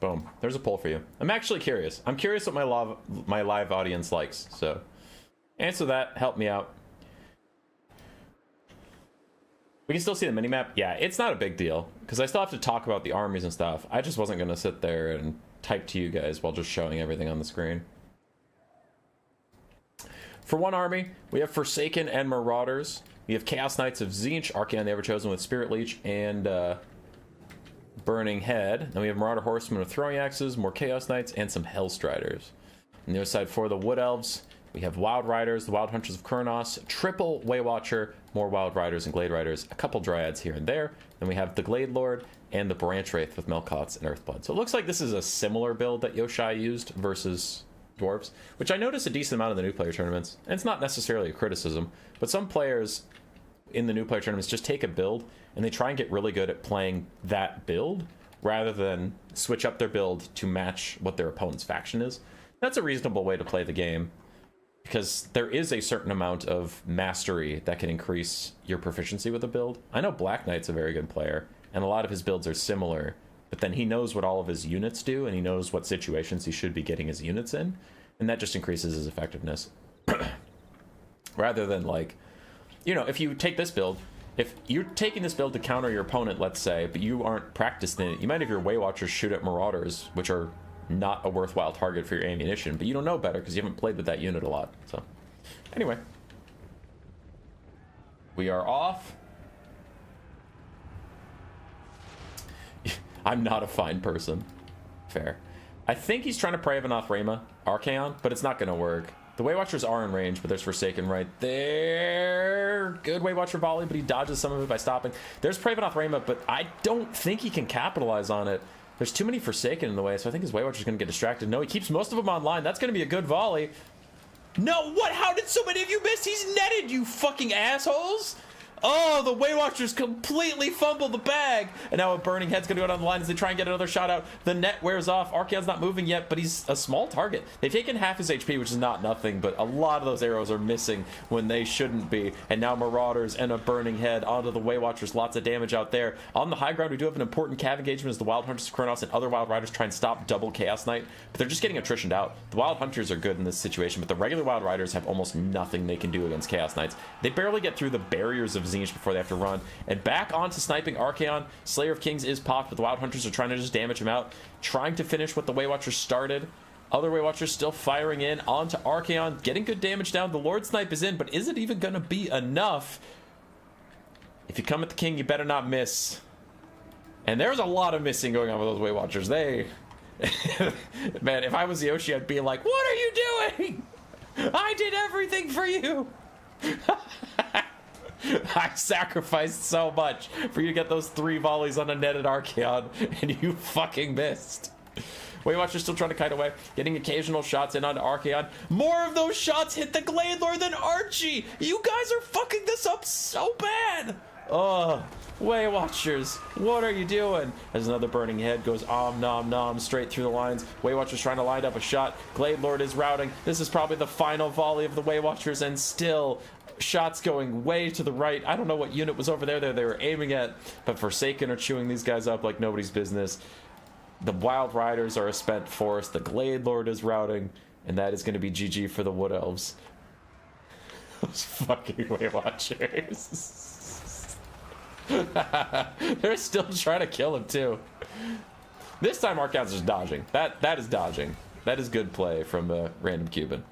A: Boom. There's a poll for you. I'm actually curious. I'm curious what my live audience likes. So answer that. Help me out. We can still see the minimap. Yeah, it's not a big deal because I still have to talk about the armies and stuff. I just wasn't going to sit there and type to you guys while just showing everything on the screen. For one army, we have Forsaken and Marauders. We have Chaos Knights of Tzeentch, Archaon the Everchosen with Spirit Leech and Burning Head. Then we have Marauder Horsemen with Throwing Axes, more Chaos Knights, and some Hellstriders. On the other side, for the Wood Elves, we have Wild Riders, the Wild Hunters of Kurnos, triple Waywatcher, more Wild Riders and Glade Riders, a couple Dryads here and there. Then we have the Glade Lord and the Branch Wraith with Melkots and Earthblood. So it looks like this is a similar build that Yoshai used versus Dwarves, which I notice a decent amount of the new player tournaments. And it's not necessarily a criticism, but some players in the new player tournaments just take a build and they try and get really good at playing that build rather than switch up their build to match what their opponent's faction is. That's a reasonable way to play the game because there is a certain amount of mastery that can increase your proficiency with a build. I know Black Knight's a very good player and a lot of his builds are similar, but then he knows what all of his units do and he knows what situations he should be getting his units in, and that just increases his effectiveness. Rather than, like, you know, if you take this build, if you're taking this build to counter your opponent, let's say, but you aren't practicing it, you might have your Waywatchers shoot at Marauders, which are not a worthwhile target for your ammunition, but you don't know better because you haven't played with that unit a lot. So, anyway. We are off. I'm not a fine person. Fair. I think he's trying to Pravenoth Rhema Archaon, but it's not going to work. The Waywatchers are in range, but there's Forsaken right there. Good Waywatcher volley, but he dodges some of it by stopping. There's Pravenoth Rhema, but I don't think he can capitalize on it. There's too many Forsaken in the way, so I think his Waywatcher's going to get distracted. No, he keeps most of them online. That's going to be a good volley. No, what? How did so many of you miss? He's netted, you fucking assholes. Oh, the Waywatchers completely fumble the bag. And now a Burning Head's going to go down the line as they try and get another shot out. The net wears off. Archaon's not moving yet, but he's a small target. They've taken half his HP, which is not nothing, but a lot of those arrows are missing when they shouldn't be. And now Marauders and a Burning Head onto the Waywatchers. Lots of damage out there. On the high ground, we do have an important cav engagement as the Wild Hunters of Kurnos and other Wild Riders try and stop double Chaos Knight, but they're just getting attritioned out. The Wild Hunters are good in this situation, but the regular Wild Riders have almost nothing they can do against Chaos Knights. They barely get through the barriers of Tzeentch before they have to run. And back onto sniping Archaon. Slayer of Kings is popped, but the Wild Hunters are trying to just damage him out, trying to finish what the Waywatchers started. Other Waywatchers still firing in onto Archaon, getting good damage down. The Lord Snipe is in, but is it even going to be enough? If you come at the King, you better not miss. And there's a lot of missing going on with those Waywatchers. They... Man, if I was Yoshi, I'd be like, what are you doing? I did everything for you. I sacrificed so much for you to get those 3 volleys on a netted Archaon, and you fucking missed. Waywatcher's still trying to kite away, getting occasional shots in onto Archaon. More of those shots hit the Glade Lord than Archie! You guys are fucking this up so bad! Ugh. Waywatchers, what are you doing? As another Burning Head goes om nom nom straight through the lines. Waywatchers trying to line up a shot. Glade Lord is routing. This is probably the final volley of the Waywatchers, and still shots going way to the right. I don't know what unit was over there they were aiming at, but Forsaken are chewing these guys up like nobody's business. The Wild Riders are a spent force. The Glade Lord is routing. And that is going to be GG for the Wood Elves. Those fucking Weight Watchers. They're still trying to kill him, too. This time Archaon's just dodging. That is dodging. That is good play from a random Cuban.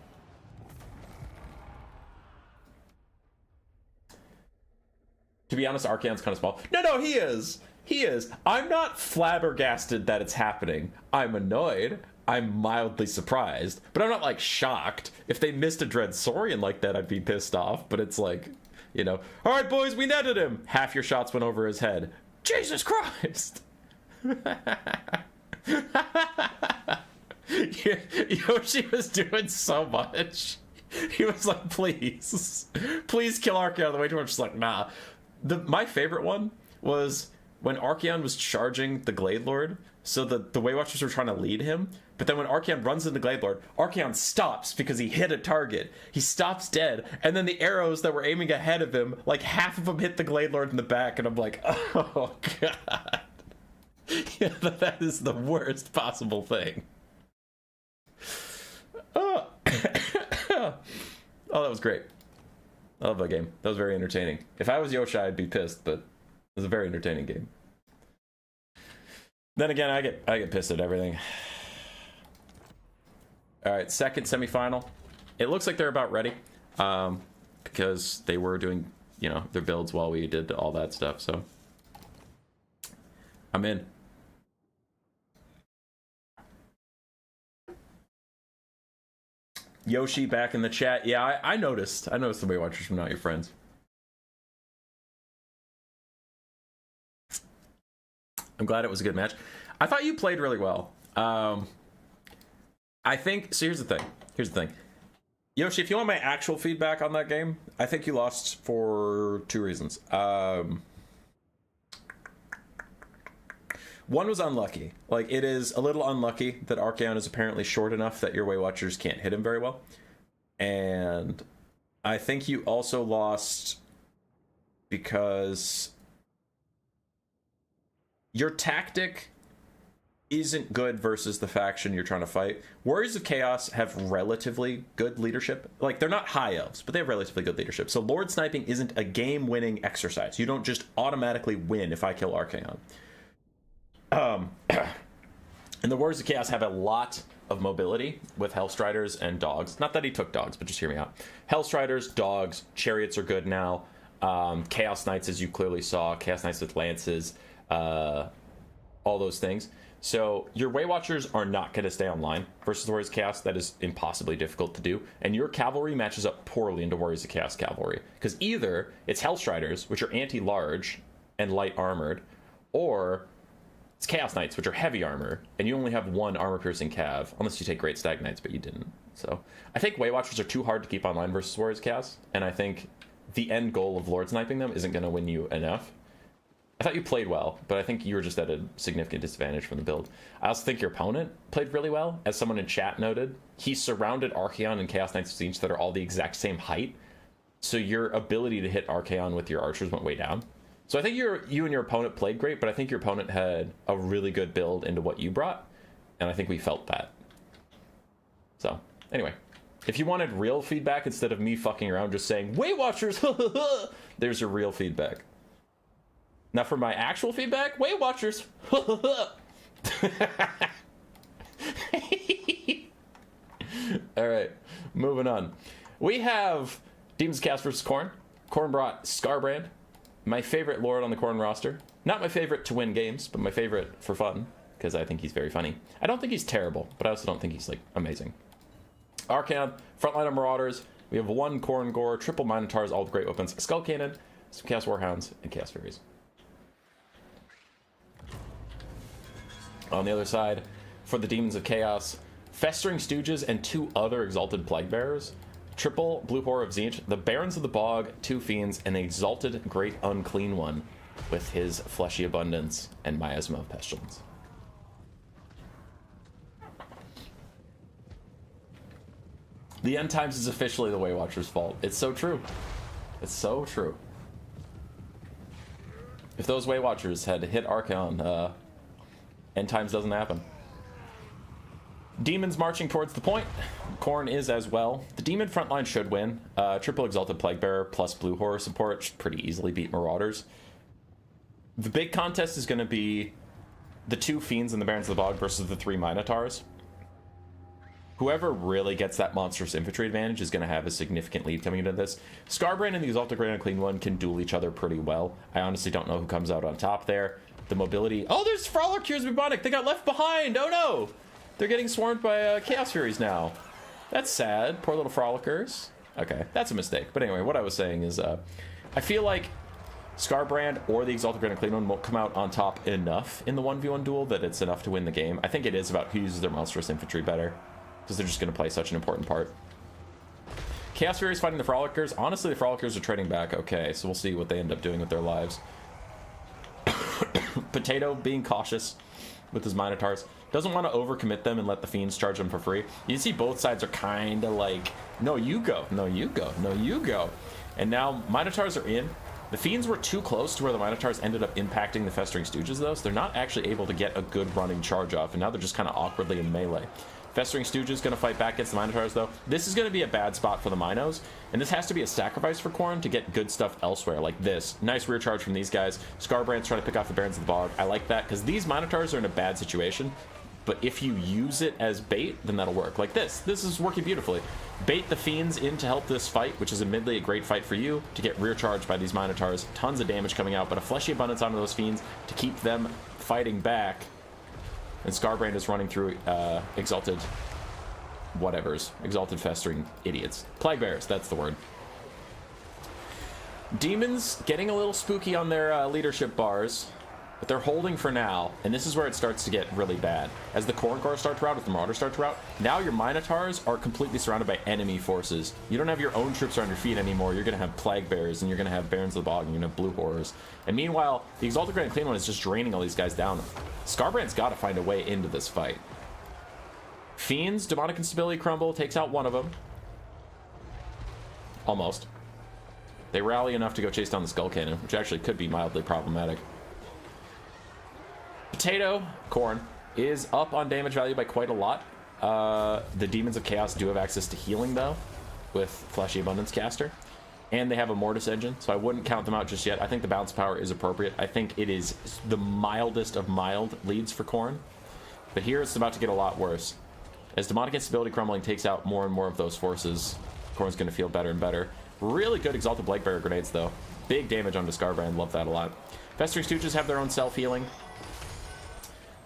A: To be honest, Archaon's kind of small. No, he is. He is. I'm not flabbergasted that it's happening. I'm annoyed. I'm mildly surprised. But I'm not, like, shocked. If they missed a Dreadsorian like that, I'd be pissed off. But it's like, you know, all right, boys, we netted him. Half your shots went over his head. Jesus Christ. Yoshi was doing so much. He was like, please kill Archaon. The way to just like, nah. My favorite one was when Archaon was charging the Glade Lord, so the Weight Watchers were trying to lead him, but then when Archaon runs into Glade Lord, Archaon stops because he hit a target. He stops dead, and then the arrows that were aiming ahead of him, like half of them hit the Glade Lord in the back, and I'm like, oh god. Yeah, that is the worst possible thing. Oh, oh, that was great. I love that game. That was very entertaining. If I was Yoshi, I'd be pissed, but it was a very entertaining game. Then again, I get pissed at everything. All right, second semifinal. It looks like they're about ready, because they were doing, you know, their builds while we did all that stuff. So I'm in. Yoshi back in the chat. Yeah, I noticed. I noticed the Weight Watchers were not your friends. I'm glad it was a good match. I thought you played really well. I think, so here's the thing. Yoshi, if you want my actual feedback on that game, I think you lost for two reasons. One was unlucky. Like, it is a little unlucky that Archaon is apparently short enough that your Weight Watchers can't hit him very well. And I think you also lost because your tactic isn't good versus the faction you're trying to fight. Warriors of Chaos have relatively good leadership. Like, they're not high elves, but they have relatively good leadership. So Lord Sniping isn't a game-winning exercise. You don't just automatically win if I kill Archaon. And the Warriors of Chaos have a lot of mobility with Hellstriders and dogs. Not that he took dogs, but just hear me out. Hellstriders, dogs, chariots are good now. Chaos Knights, as you clearly saw, Chaos Knights with lances, all those things. So your Weight Watchers are not going to stay online versus Warriors of Chaos. That is impossibly difficult to do. And your cavalry matches up poorly into Warriors of Chaos cavalry. Because either it's Hellstriders, which are anti-large and light armored, or it's Chaos Knights, which are heavy armor, and you only have one armor-piercing cav, unless you take Great Stag Knights, but you didn't. So I think Weight Watchers are too hard to keep online versus Warriors of Chaos, and I think the end goal of Lord Sniping them isn't going to win you enough. I thought you played well, but I think you were just at a significant disadvantage from the build. I also think your opponent played really well. As someone in chat noted, he surrounded Archaon and Chaos Knights of Siege that are all the exact same height, so your ability to hit Archaon with your archers went way down. So I think you and your opponent played great, but I think your opponent had a really good build into what you brought, and I think we felt that. So, anyway, if you wanted real feedback instead of me fucking around just saying, Weight Watchers, there's your real feedback. Now for my actual feedback, Weight Watchers, Alright, moving on. We have Demons Cast versus Khorne. Khorne brought Scarbrand. My favorite Lord on the Khorne roster. Not my favorite to win games, but my favorite for fun, because I think he's very funny. I don't think he's terrible, but I also don't think he's, like, amazing. Archaon, frontline of Marauders. We have one Khorne Gore, triple Minotaurs, all with great weapons, a Skull Cannon, some Chaos Warhounds, and Chaos Furies. On the other side, for the Demons of Chaos, Festering Stooges and two other Exalted Plaguebearers. Triple Blue Horror of Tzeentch, the Barons of the Bog, two Fiends, and the Exalted Great Unclean One with his Fleshy Abundance and Miasma of Pestilence. The End Times is officially the Weight Watchers' fault. It's so true. It's so true. If those Weight Watchers had hit Archaon, End Times doesn't happen. Demons marching towards the point. Khorne is as well. The Demon frontline should win. Triple Exalted Plaguebearer plus Blue Horror support should pretty easily beat Marauders. The big contest is going to be the 2 Fiends and the Barons of the Bog versus the 3 Minotaurs. Whoever really gets that monstrous infantry advantage is going to have a significant lead coming into this. Scarbrand and the Exalted Great Unclean One can duel each other pretty well. I honestly don't know who comes out on top there. The mobility... Oh, there's Frolickers Bubonic! They got left behind! Oh no! They're getting swarmed by Chaos Furies now. That's sad. Poor little Frolickers. Okay, that's a mistake. But anyway, what I was saying is, I feel like Scarbrand or the Exalted Great Unclean One won't come out on top enough in the 1v1 duel that it's enough to win the game. I think it is about who uses their monstrous infantry better, because they're just going to play such an important part. Chaos Furies fighting the Frolickers. Honestly, the Frolickers are trading back okay, so we'll see what they end up doing with their lives. Potato being cautious with his Minotaurs. Doesn't want to overcommit them and let the Fiends charge them for free. You see both sides are kind of like, no, you go, no, you go, no, you go. And now Minotaurs are in. The Fiends were too close to where the Minotaurs ended up impacting the Festering Stooges, though, so they're not actually able to get a good running charge off, and now they're just kind of awkwardly in melee. Festering Stooge is going to fight back against the Minotaurs, though. This is going to be a bad spot for the Minos, and this has to be a sacrifice for Khorne to get good stuff elsewhere, like this. Nice rear charge from these guys. Scarbrand's trying to pick off the Barons of the Bog. I like that, because these Minotaurs are in a bad situation, but if you use it as bait, then that'll work. Like this. This is working beautifully. Bait the Fiends in to help this fight, which is admittedly a great fight for you, to get rear charged by these Minotaurs. Tons of damage coming out, but a Fleshy Abundance onto those Fiends to keep them fighting back. And Scarbrand is running through Exalted whatevers. Exalted Festering Idiots. Plaguebearers, that's the word. Demons getting a little spooky on their leadership bars, but they're holding for now, and this is where it starts to get really bad. As the Khorne Corps start to rout, as the Marauders start to rout, now your Minotaurs are completely surrounded by enemy forces. You don't have your own troops on your feet anymore. You're going to have Plaguebearers, and you're going to have Barons of the Bog, and you're going to have Blue Horrors. And meanwhile, the Exalted Great Unclean One is just draining all these guys down. Scarbrand's got to find a way into this fight. Fiends, Demonic Instability Crumble, takes out one of them. Almost. They rally enough to go chase down the Skull Cannon, which actually could be mildly problematic. Potato, Khorne, is up on damage value by quite a lot. The Demons of Chaos do have access to healing, though, with Fleshy Abundance Caster. And they have a Mortis Engine, so I wouldn't count them out just yet. I think the bounce power is appropriate. I think it is the mildest of mild leads for Khorne. But here it's about to get a lot worse. As Demonic Instability Crumbling takes out more and more of those forces, Khorne's going to feel better and better. Really good Exalted Plaguebearer grenades, though. Big damage on Scarbrand. Love that a lot. Festering Stooges have their own self-healing.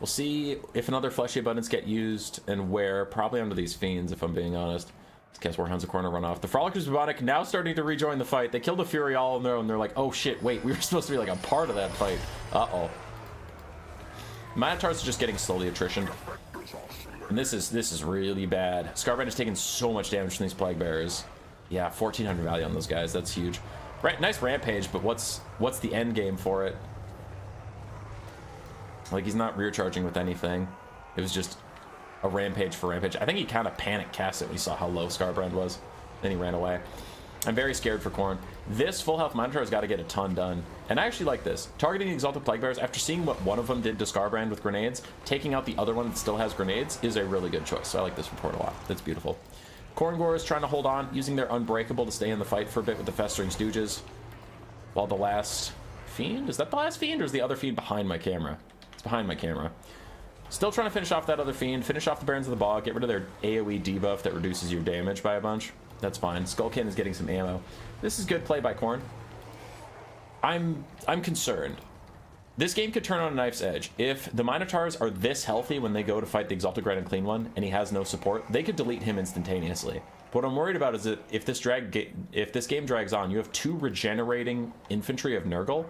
A: We'll see if another Fleshy Abundance get used and where. Probably under these Fiends, if I'm being honest. This cast Warhounds of Corner run off. The Frolickers Bubonic now starting to rejoin the fight. They killed the Fury all on their own. They're like, oh shit, wait, we were supposed to be like a part of that fight. Uh-oh. Minotaurs are just getting slowly attrition. And this is really bad. Scarbrand has taken so much damage from these Plaguebearers. Yeah, 1400 value on those guys. That's huge. Right, nice Rampage, but what's the end game for it? Like, he's not rear charging with anything. It was just a Rampage for Rampage. I think he kind of panic cast it when he saw how low Scarbrand was. Then he ran away. I'm very scared for Khorne. This full health Minotaur has got to get a ton done. And I actually like this. Targeting the Exalted Plaguebearers, after seeing what one of them did to Scarbrand with grenades, taking out the other one that still has grenades is a really good choice. So I like this report a lot. That's beautiful. Khorne Gore is trying to hold on, using their Unbreakable to stay in the fight for a bit with the Festering Stooges. While the last Fiend? Is that the last Fiend, or is the other Fiend behind my camera? It's behind my camera. Still trying to finish off that other Fiend, finish off the Barons of the Bog, get rid of their AoE debuff that reduces your damage by a bunch. That's fine. Skull Cannon is getting some ammo. This is good play by Khorne. I'm concerned. This game could turn on a knife's edge. If the Minotaurs are this healthy when they go to fight the Exalted Great Unclean One, and he has no support, they could delete him instantaneously. What I'm worried about is that if this game drags on, you have two regenerating infantry of Nurgle,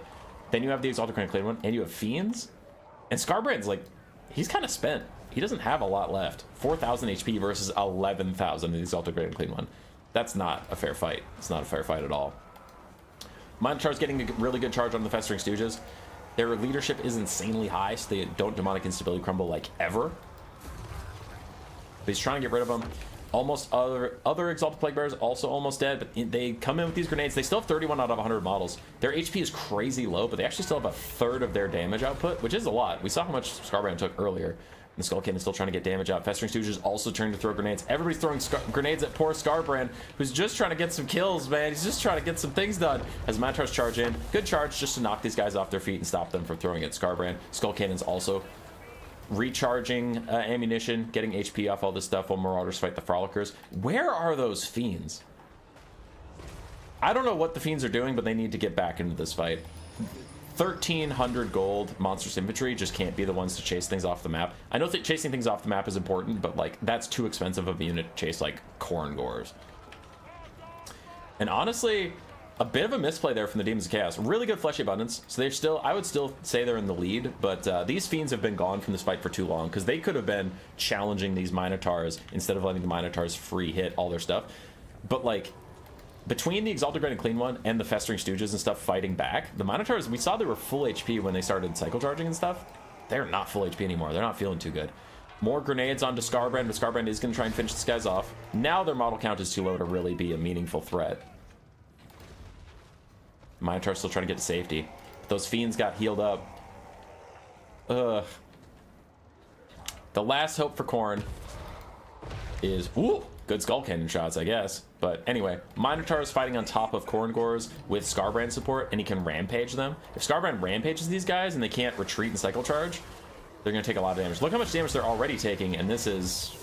A: then you have the Exalted Great Unclean One, and you have Fiends, and Scarbrand's like, he's kind of spent. He doesn't have a lot left. 4,000 HP versus 11,000 in the Exalted Great Unclean One. That's not a fair fight. It's not a fair fight at all. Minotaur's getting a really good charge on the Festering Stooges. Their leadership is insanely high, so they don't Demonic Instability Crumble like ever. But he's trying to get rid of them. Almost other Exalted Plaguebearers also almost dead, but they come in with these grenades. They still have 31 out of 100 models. Their HP is crazy low, but they actually still have a third of their damage output, which is a lot. We saw how much Scarbrand took earlier. The Skull Cannon's still trying to get damage out. Festering Stooge is also turning to throw grenades. Everybody's throwing grenades at poor Scarbrand, who's just trying to get some kills, man. He's just trying to get some things done. As Minotaurs charge in, good charge just to knock these guys off their feet and stop them from throwing at Scarbrand. Skull Cannon's also recharging ammunition, getting HP off all this stuff while Marauders fight the Frolickers. Where are those Fiends? I don't know what the Fiends are doing, but they need to get back into this fight. 1,300 gold monstrous infantry just can't be the ones to chase things off the map. I know that chasing things off the map is important, but like that's too expensive of a unit to chase like Khorne Gores. And honestly, a bit of a misplay there from the Demons of Chaos. Really good fleshy abundance, so they're still, I would still say they're in the lead, but these Fiends have been gone from this fight for too long because they could have been challenging these Minotaurs instead of letting the Minotaurs free hit all their stuff. But like, between the Exalted Great and Clean One and the Festering Stooges and stuff fighting back, the Minotaurs, we saw they were full HP when they started cycle charging and stuff. They're not full HP anymore. They're not feeling too good. More grenades onto Scarbrand, but Scarbrand is going to try and finish this guys off. Now their model count is too low to really be a meaningful threat. Minotaur's still trying to get to safety. Those Fiends got healed up. Ugh. The last hope for Khorne is... Woo! Good Skull Cannon shots, I guess. But anyway, Minotaur is fighting on top of Khorne Gores with Scarbrand support, and he can rampage them. If Scarbrand rampages these guys and they can't retreat and cycle charge, they're going to take a lot of damage. Look how much damage they're already taking, and this is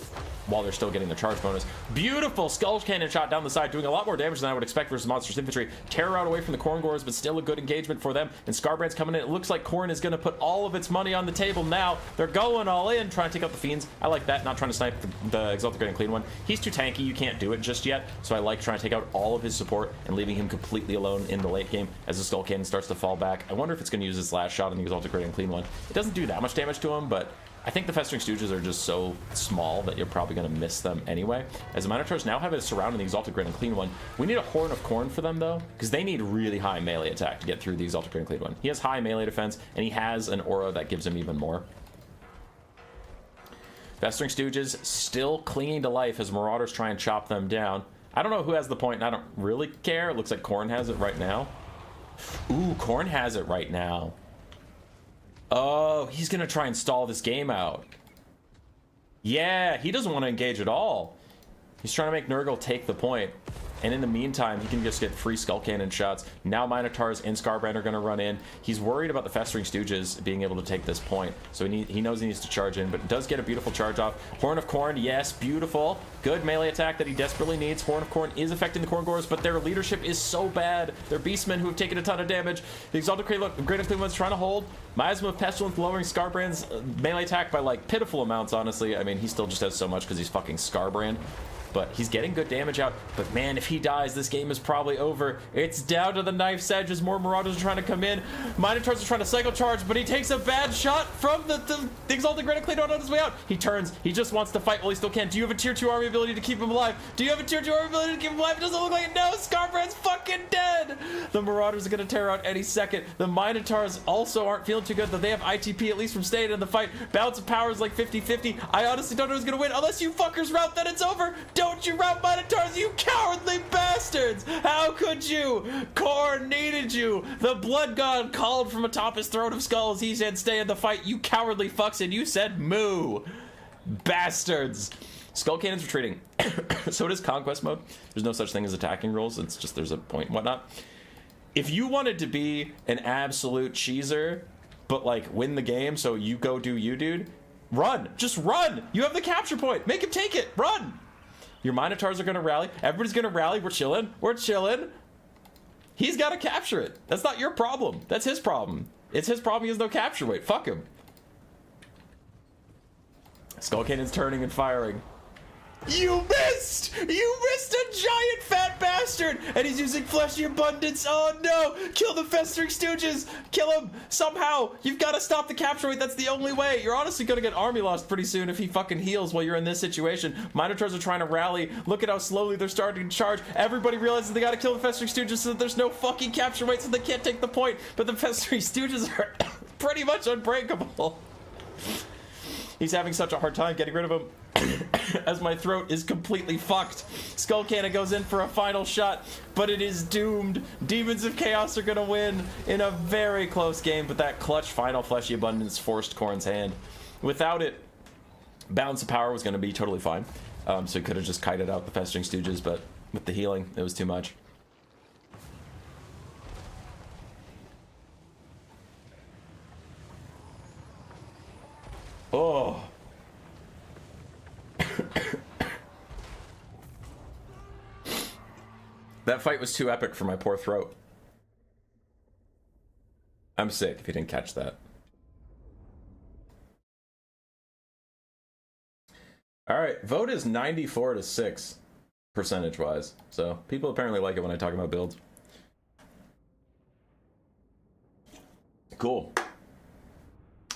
A: while they're still getting the charge bonus. Beautiful Skull Cannon shot down the side, doing a lot more damage than I would expect versus Monstrous Infantry. Terror out away from the Khorne Gores, but still a good engagement for them. And Scarbrand's coming in. It looks like Khorne is going to put all of its money on the table now. They're going all in, trying to take out the Fiends. I like that, not trying to snipe the Exalted Great and Clean One. He's too tanky, you can't do it just yet, so I like trying to take out all of his support and leaving him completely alone in the late game as the Skull Cannon starts to fall back. I wonder if it's going to use its last shot on the Exalted Great and Clean One. It doesn't do that much damage to him, but I think the Festering Stooges are just so small that you're probably going to miss them anyway. As the Minotaurs now have it surrounding the Exalted Great and Clean One. We need a Horn of Khorne for them, though, because they need really high melee attack to get through the Exalted Great and Clean One. He has high melee defense, and he has an aura that gives him even more. Festering Stooges still clinging to life as Marauders try and chop them down. I don't know who has the point, and I don't really care. It looks like Khorne has it right now. Ooh, Khorne has it right now. Oh, he's going to try and stall this game out. Yeah, he doesn't want to engage at all. He's trying to make Nurgle take the point. And in the meantime, he can just get free Skull Cannon shots. Now Minotaurs and Scarbrand are going to run in. He's worried about the Festering Stooges being able to take this point. So he knows he needs to charge in, but does get a beautiful charge off. Horn of Khorne, yes, beautiful. Good melee attack that he desperately needs. Horn of Khorne is affecting the Khorne Gores, but their leadership is so bad. They're Beastmen who have taken a ton of damage. The Exalted Great and Clean One's trying to hold. Miasma of Pestilence lowering Scarbrand's melee attack by like pitiful amounts, honestly. I mean, he still just has so much because he's fucking Scarbrand. But he's getting good damage out. But man, if he dies, this game is probably over. It's down to the knife's edge as more Marauders are trying to come in. Minotaurs are trying to cycle charge, but he takes a bad shot from the Exalted Great and Clean One on his way out. He turns. He just wants to fight while he still can. Do you have a tier 2 army ability to keep him alive? Do you have a tier 2 army ability to keep him alive? It doesn't look like it. No, Scarbrand's fucking dead. The Marauders are going to tear out any second. The Minotaurs also aren't feeling too good, though they have ITP at least from staying in the fight. Balance of power is like 50-50. I honestly don't know who's going to win. Unless you fuckers route, then it's over. Don't you route Minotaurs, you cowardly bastards! How could you? Khorne needed you. The Blood God called from atop his throne of skulls. He said, stay in the fight, you cowardly fucks, and you said, moo. Bastards. Skull Cannon's retreating. So it is Conquest mode. There's no such thing as attacking rules. It's just there's a point and whatnot. If you wanted to be an absolute cheeser, but like win the game, so you go do you, dude, run. Just run. You have the capture point. Make him take it. Run. Your Minotaurs are going to rally. Everybody's going to rally. We're chilling. We're chilling. He's got to capture it. That's not your problem. That's his problem. It's his problem. He has no capture weight. Fuck him. Skull Cannon's turning and firing. You missed! You missed a giant fat bastard! And he's using Fleshy Abundance. Oh no! Kill the Festering Stooges! Kill him! Somehow! You've got to stop the capture rate. That's the only way. You're honestly going to get army lost pretty soon if he fucking heals while you're in this situation. Minotaurs are trying to rally. Look at how slowly they're starting to charge. Everybody realizes they got to kill the Festering Stooges so that there's no fucking capture rate so they can't take the point. But the Festering Stooges are pretty much unbreakable. He's having such a hard time getting rid of him. As my throat is completely fucked. Skull Cannon goes in for a final shot, but it is doomed. Demons of Chaos are gonna win in a very close game, but that clutch final Fleshy Abundance forced Khorne's hand. Without it, Balance of power was going to be totally fine. So he could have just kited out the Festering Stooges, but with the healing, it was too much. Oh. That fight was too epic for my poor throat. I'm sick if you didn't catch that. Alright, vote is 94-6 percentage-wise. So people apparently like it when I talk about builds. Cool.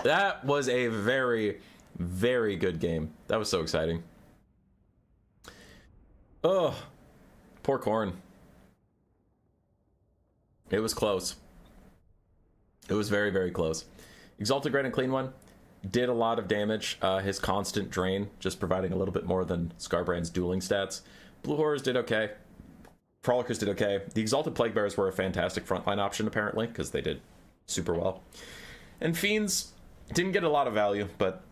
A: That was a very, very good game. That was so exciting. Oh, poor Corn. It was close. It was very, very close. Exalted Great and Clean One did a lot of damage. His constant drain, just providing a little bit more than Scarbrand's dueling stats. Blue Horrors did okay. Frolickers did okay. The Exalted Plague Bearers were a fantastic frontline option, apparently, because they did super well. And Fiends didn't get a lot of value, but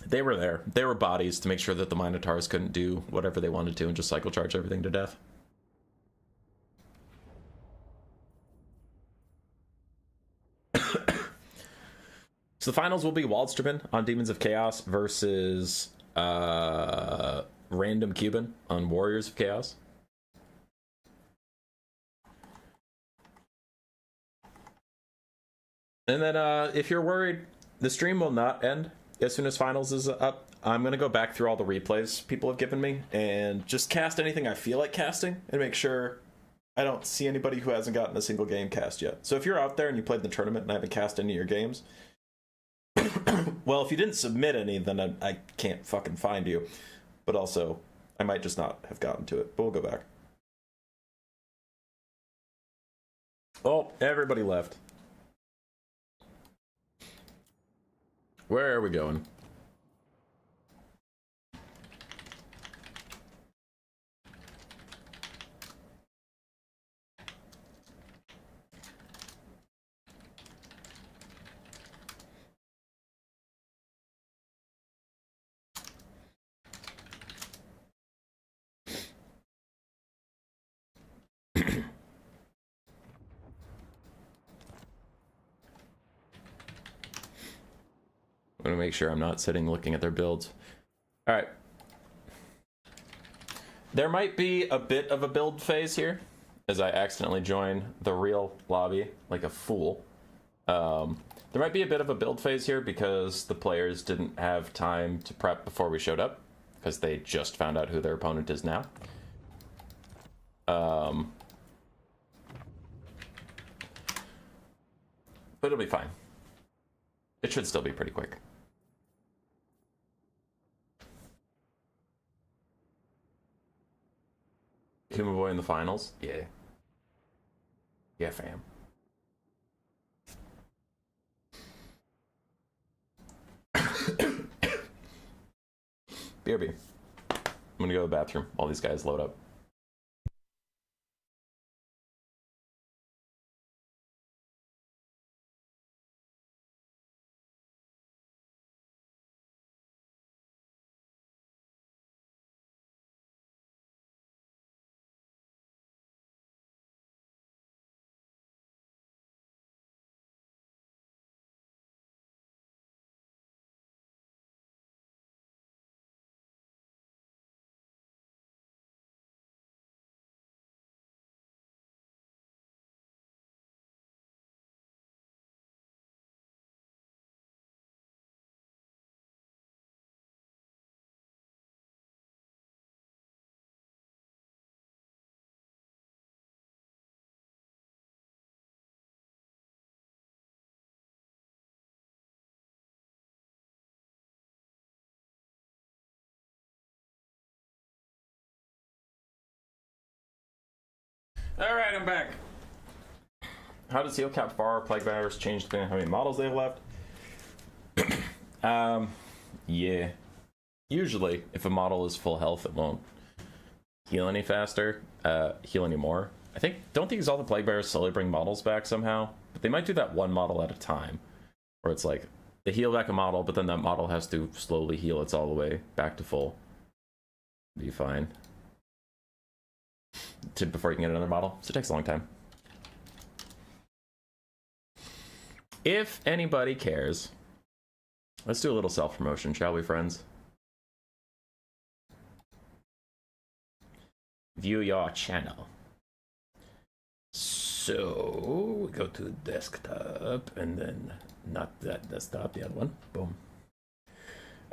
A: they were there. They were bodies to make sure that the Minotaurs couldn't do whatever they wanted to and just cycle charge everything to death. So the finals will be Waldsterman on Demons of Chaos versus Random Cuban on Warriors of Chaos. And then if you're worried, the stream will not end as soon as finals is up. I'm going to go back through all the replays people have given me and just cast anything I feel like casting and make sure I don't see anybody who hasn't gotten a single game cast yet. So if you're out there and you played in the tournament and I haven't cast any of your games, well, if you didn't submit any, then I can't fucking find you. But also, I might just not have gotten to it. But we'll go back. Oh, everybody left. Where are we going? I'm going to make sure I'm not sitting looking at their builds. All right. There might be a bit of a build phase here as I accidentally join the real lobby like a fool. There might be a bit of a build phase here because the players didn't have time to prep before we showed up because they just found out who their opponent is now. But it'll be fine. It should still be pretty quick. Human Boy in the finals? Yeah. Yeah, fam. BRB. I'm gonna go to the bathroom while these guys load up. Alright, I'm back. How does heal cap bar plague virus change depending on how many models they have left? Yeah. Usually, if a model is full health, it won't heal any faster, heal any more. Don't the Exalted Plague Bearers slowly bring models back somehow? But they might do that one model at a time. Where it's like, they heal back a model, but then that model has to slowly heal its all the way back to full. Be fine. Before you can get another model. So it takes a long time. If anybody cares, let's do a little self-promotion, shall we, friends? View your channel. So we go to desktop and then not that desktop, the other one. Boom.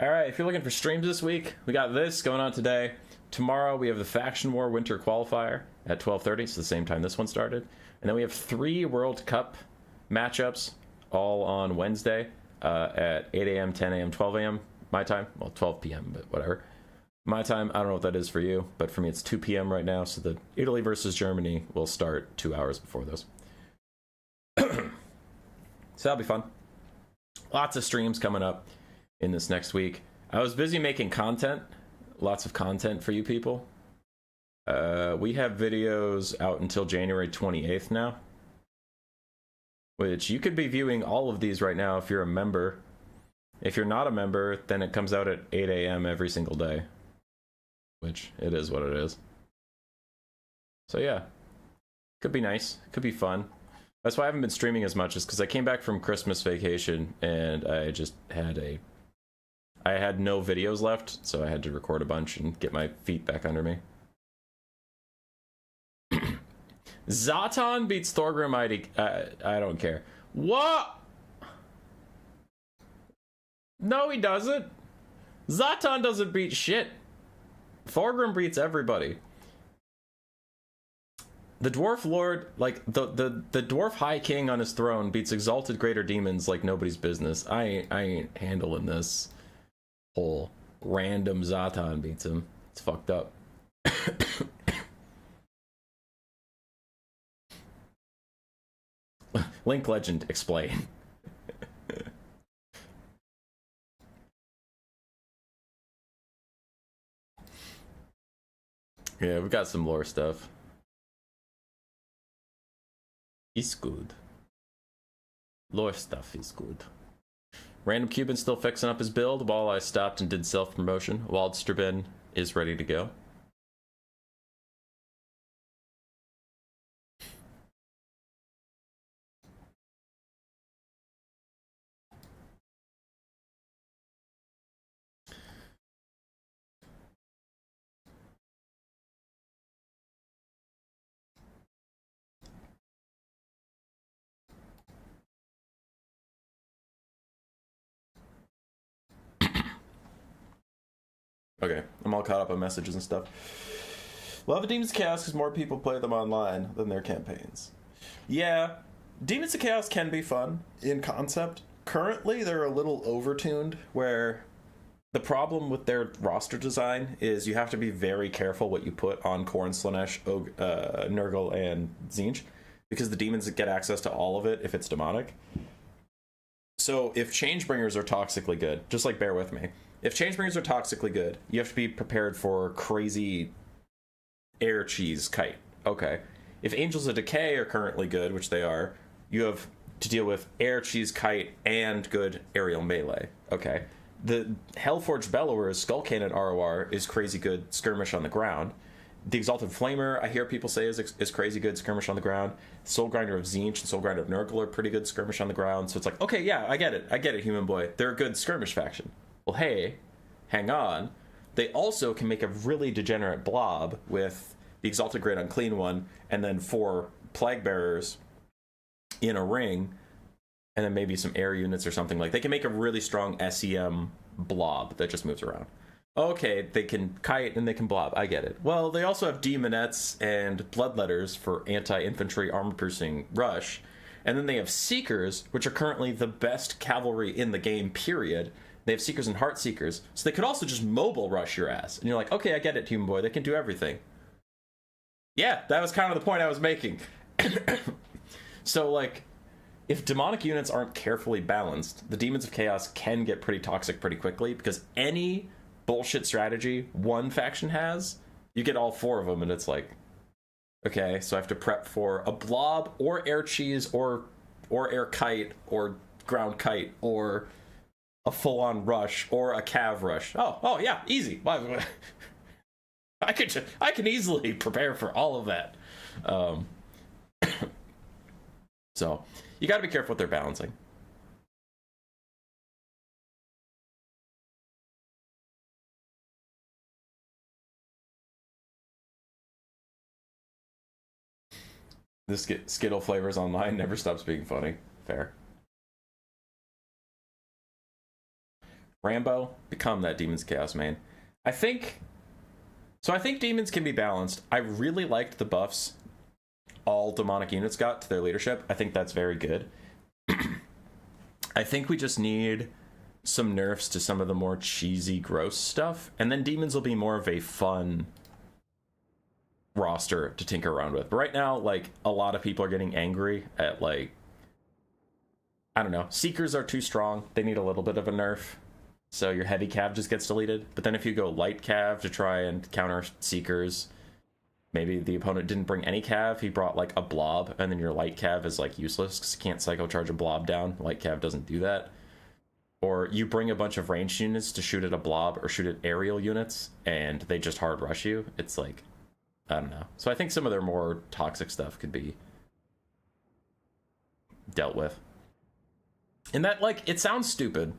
A: All right, if you're looking for streams this week, we got this going on today. Tomorrow we have the Faction War Winter Qualifier at 12:30, so the same time this one started. And then we have 3 World Cup matchups all on Wednesday at 8 a.m., 10 a.m., 12 a.m. my time. Well, 12 p.m., but whatever. My time, I don't know what that is for you, but for me it's 2 p.m. right now, so the Italy versus Germany will start 2 hours before those. So that'll be fun. Lots of streams coming up in this next week. I was busy making content, lots of content for you people. We have videos out until January 28th now, which you could be viewing all of these right now if you're a member. If you're not a member, then it comes out at 8 a.m. every single day, which it is what it is. So yeah, could be nice, could be fun. That's why I haven't been streaming as much, is because I came back from Christmas vacation and I just had I had no videos left, so I had to record a bunch and get my feet back under me. Zatan beats Thorgrim ID. I don't care. What? No, he doesn't. Zatan doesn't beat shit. Thorgrim beats everybody. The Dwarf Lord, like, the Dwarf High King on his throne beats Exalted Greater Demons like nobody's business. I ain't handling this whole random Zatan beats him. It's fucked up. Link Legend, explain. Yeah, we got some lore stuff. It's good. Lore stuff is good. Random Cuban still fixing up his build while I stopped and did self-promotion. Waldsterbin is ready to go. Okay, I'm all caught up on messages and stuff. Love of Demons of Chaos because more people play them online than their campaigns. Yeah, Demons of Chaos can be fun in concept. Currently, they're a little overtuned, where the problem with their roster design is you have to be very careful what you put on Khorne, Slaanesh, Nurgle, and Tzeentch, because the demons get access to all of it if it's demonic. So if Changebringers are toxically good, just like bear with me, if Changebringers are toxically good, you have to be prepared for crazy air cheese kite. Okay. If Angels of Decay are currently good, which they are, you have to deal with air cheese kite and good aerial melee. Okay. The Hellforged Bellower's Skull Cannon ROR is crazy good skirmish on the ground. The Exalted Flamer, I hear people say, is crazy good skirmish on the ground. Soul Grinder of Tzeentch and Soul Grinder of Nurgle are pretty good skirmish on the ground. So it's like, okay, yeah, I get it, human boy. They're a good skirmish faction. Well, hey, hang on. They also can make a really degenerate blob with the Exalted Great Unclean One, and then 4 Plague Bearers in a ring, and then maybe some air units or something. Like, they can make a really strong SEM blob that just moves around. Okay, they can kite and they can blob. I get it. Well, they also have Demonettes and Bloodletters for anti-infantry armor-piercing rush. And then they have Seekers, which are currently the best cavalry in the game, period. They have Seekers and Heartseekers, so they could also just mobile rush your ass. And you're like, okay, I get it, human boy. They can do everything. Yeah, that was kind of the point I was making. So, like, if demonic units aren't carefully balanced, the Demons of Chaos can get pretty toxic pretty quickly, because any bullshit strategy one faction has, you get all 4 of them, and it's like, okay, so I have to prep for a blob, or air cheese, or air kite, or ground kite, or a full-on rush or a cav rush. Oh yeah, easy. I can easily prepare for all of that. So you got to be careful what they're balancing. This Skittle flavors online never stops being funny. Fair. Rambo, become that Demon's Chaos main. I think Demons can be balanced. I really liked the buffs all demonic units got to their leadership. I think that's very good. I think we just need some nerfs to some of the more cheesy, gross stuff, and then Demons will be more of a fun roster to tinker around with. But right now, like, a lot of people are getting angry at, like, I don't know, Seekers are too strong. They need a little bit of a nerf. So your heavy cav just gets deleted. But then if you go light cav to try and counter Seekers, maybe the opponent didn't bring any cav, he brought like a blob, and then your light cav is like useless because you can't psycho charge a blob down. Light cav doesn't do that. Or you bring a bunch of ranged units to shoot at a blob or shoot at aerial units, and they just hard rush you. It's like, I don't know. So I think some of their more toxic stuff could be dealt with. And that, like, it sounds stupid.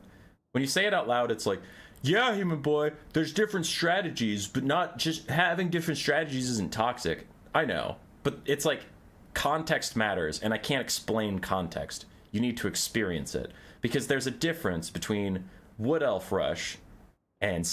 A: When you say it out loud, it's like, yeah, human boy, there's different strategies, but not just having different strategies isn't toxic. I know, but it's like context matters, and I can't explain context. You need to experience it, because there's a difference between Wood Elf Rush and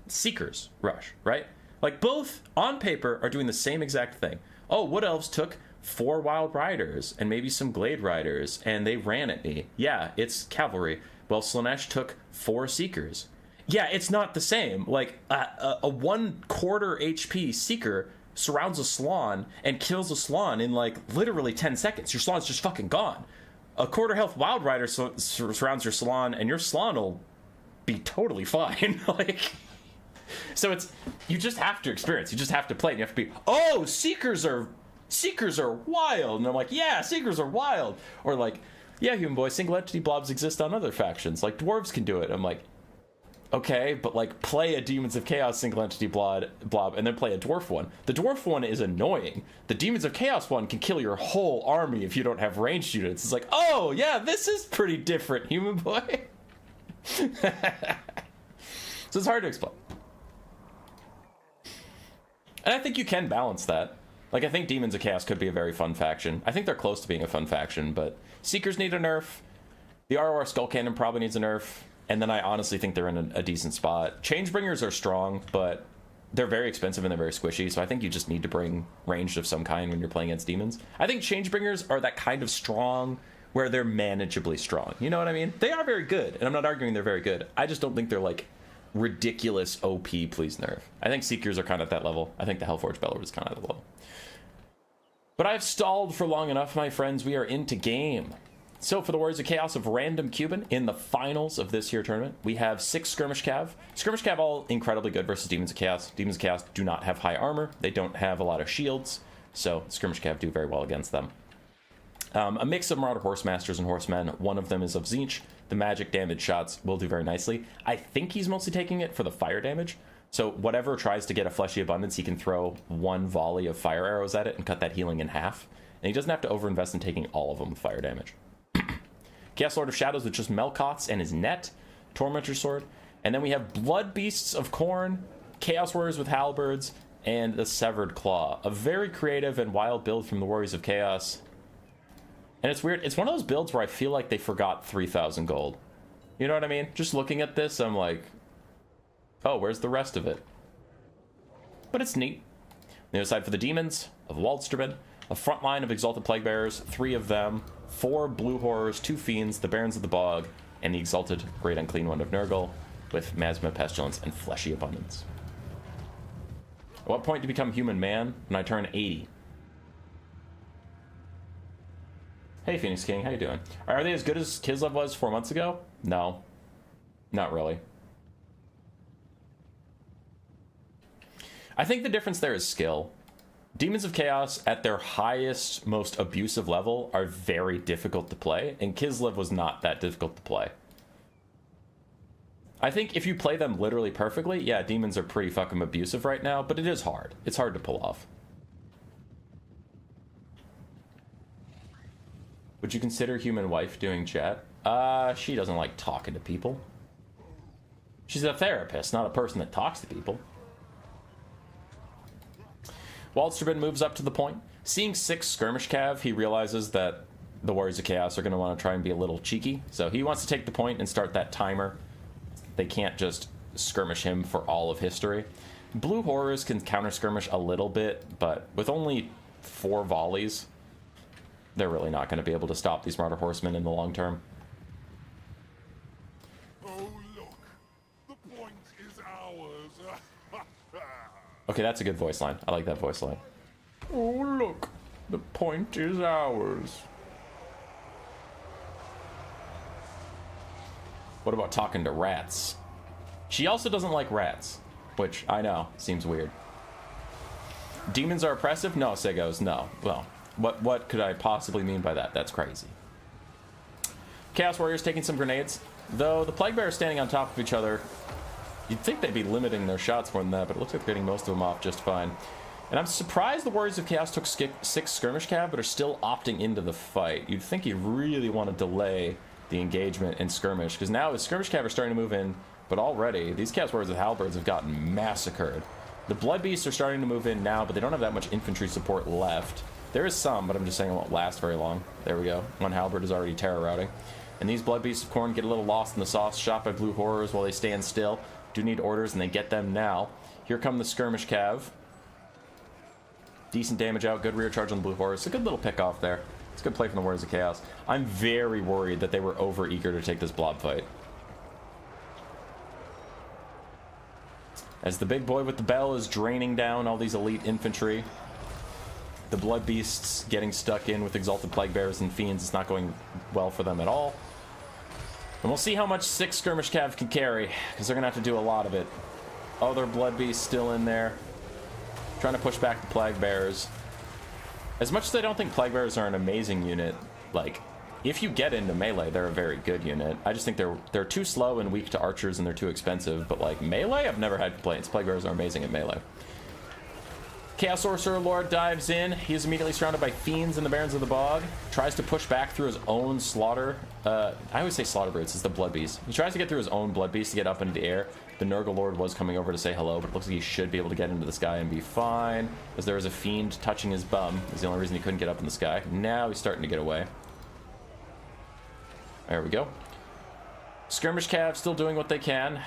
A: Seekers Rush, right? Like, both on paper are doing the same exact thing. Oh, Wood Elves took 4 Wild Riders and maybe some Glade Riders, and they ran at me. Yeah, it's cavalry. Well, Slaanesh took 4 Seekers. Yeah, it's not the same. Like, a 1/4 HP Seeker surrounds a Slann and kills a Slann in, like, literally 10 seconds. Your Slann's just fucking gone. A 1/4 health Wild Rider surrounds your Slann, and your Slann will be totally fine. Like, so it's, you just have to experience. You just have to play. And you have to be, oh, Seekers are wild. And I'm like, yeah, Seekers are wild. Or like, yeah, human boy, single entity blobs exist on other factions. Like, dwarves can do it. I'm like, okay, but like, play a Demons of Chaos single entity blob and then play a dwarf one. The dwarf one is annoying. The Demons of Chaos one can kill your whole army if you don't have ranged units. It's like, oh yeah, this is pretty different, human boy. So it's hard to explain. And I think you can balance that. Like, I think Demons of Chaos could be a very fun faction. I think they're close to being a fun faction, but Seekers need a nerf. The ROR Skull Cannon probably needs a nerf. And then I honestly think they're in a decent spot. Changebringers are strong, but they're very expensive and they're very squishy, so I think you just need to bring ranged of some kind when you're playing against demons. I think Changebringers are that kind of strong where they're manageably strong. You know what I mean? They are very good, and I'm not arguing they're very good. I just don't think they're, like, ridiculous OP, please nerf. I think Seekers are kind of at that level. I think the Hellforge Bellower is kind of at the level. But I've stalled for long enough, my friends. We are into game. So for the Warriors of Chaos of Random Cuban, in the finals of this here tournament, we have 6 Skirmish Cav. Skirmish Cav all incredibly good versus Demons of Chaos. Demons of Chaos do not have high armor. They don't have a lot of shields. So Skirmish Cav do very well against them. A mix of Marauder Horsemasters and Horsemen. One of them is of Tzeentch. The magic damage shots will do very nicely. I think he's mostly taking it for the fire damage. So whatever tries to get a Fleshy Abundance, he can throw 1 volley of fire arrows at it and cut that healing in half. And he doesn't have to overinvest in taking all of them with fire damage. Chaos Lord of Shadows with just Melkoths and his net. Tormentor Sword. And then we have Blood Beasts of Khorne, Chaos Warriors with Halberds, and the Severed Claw. A very creative and wild build from the Warriors of Chaos. And it's weird. It's one of those builds where I feel like they forgot 3,000 gold. You know what I mean? Just looking at this, I'm like, oh, where's the rest of it? But it's neat. On the other side for the Demons of Waldsterman, a front line of Exalted Plague Bearers, 3 of them, 4 Blue Horrors, 2 Fiends, the Barons of the Bog, and the Exalted Great Unclean One of Nurgle, with Miasma, Pestilence, and Fleshy Abundance. At what point do you become human man? When I turn 80. Hey, Phoenix King, how you doing? Are they as good as Kislev was 4 months ago? No. Not really. I think the difference there is skill. Demons of Chaos, at their highest, most abusive level, are very difficult to play, and Kislev was not that difficult to play. I think if you play them literally perfectly, yeah, demons are pretty fucking abusive right now, but it is hard. It's hard to pull off. Would you consider human wife doing chat? She doesn't like talking to people. She's a therapist, not a person that talks to people. Waldsterman moves up to the point. Seeing 6 skirmish cav, he realizes that the Warriors of Chaos are going to want to try and be a little cheeky. So he wants to take the point and start that timer. They can't just skirmish him for all of history. Blue Horrors can counter skirmish a little bit, but with only 4 volleys, they're really not going to be able to stop these Martyr Horsemen in the long term.
B: Oh, look. The point is ours.
A: Okay, that's a good voice line. I like that voice line. Oh, look. The point is ours. What about talking to rats? She also doesn't like rats, which I know seems weird. Demons are oppressive? No, Segos, no. Well, what could I possibly mean by that? That's crazy. Chaos Warriors taking some grenades. Though the Plague Bearers standing on top of each other, you'd think they'd be limiting their shots more than that, but it looks like they're getting most of them off just fine. And I'm surprised the Warriors of Chaos took 6 skirmish cav, but are still opting into the fight. You'd think you really want to delay the engagement in skirmish, because now the skirmish cav are starting to move in, but already these Chaos Warriors with halberds have gotten massacred. The Blood Beasts are starting to move in now, but they don't have that much infantry support left. There is some, but I'm just saying it won't last very long. There we go. One halberd is already terror routing. And these Blood Beasts of Khorne get a little lost in the sauce, shot by Blue Horrors while they stand still. Do need orders, and they get them now. Here come the skirmish cav. Decent damage out, good rear charge on the Blue Horrors. It's a good little pick off there. It's a good play from the Warriors of Chaos. I'm very worried that they were over eager to take this blob fight. As the big boy with the bell is draining down all these elite infantry, the Blood Beasts getting stuck in with Exalted Plague Bearers and Fiends. It's not going well for them at all. And we'll see how much 6 skirmish cav can carry, because they're going to have to do a lot of it. Other Blood Beasts still in there, trying to push back the Plague Bearers. As much as I don't think Plague Bearers are an amazing unit, like, if you get into melee, they're a very good unit. I just think they're too slow and weak to archers, and they're too expensive. But, like, melee, I've never had complaints. Plague Bearers are amazing at melee. Chaos Sorcerer Lord dives in. He is immediately surrounded by Fiends and the Barons of the Bog. Tries to push back through his own slaughter. I always say slaughter brutes. It's the Blood Beast. He tries to get through his own Blood Beast to get up into the air. The Nurgle Lord was coming over to say hello, but it looks like he should be able to get into the sky and be fine, as there is a Fiend touching his bum. Is the only reason he couldn't get up in the sky. Now he's starting to get away. There we go. Skirmish Cav still doing what they can.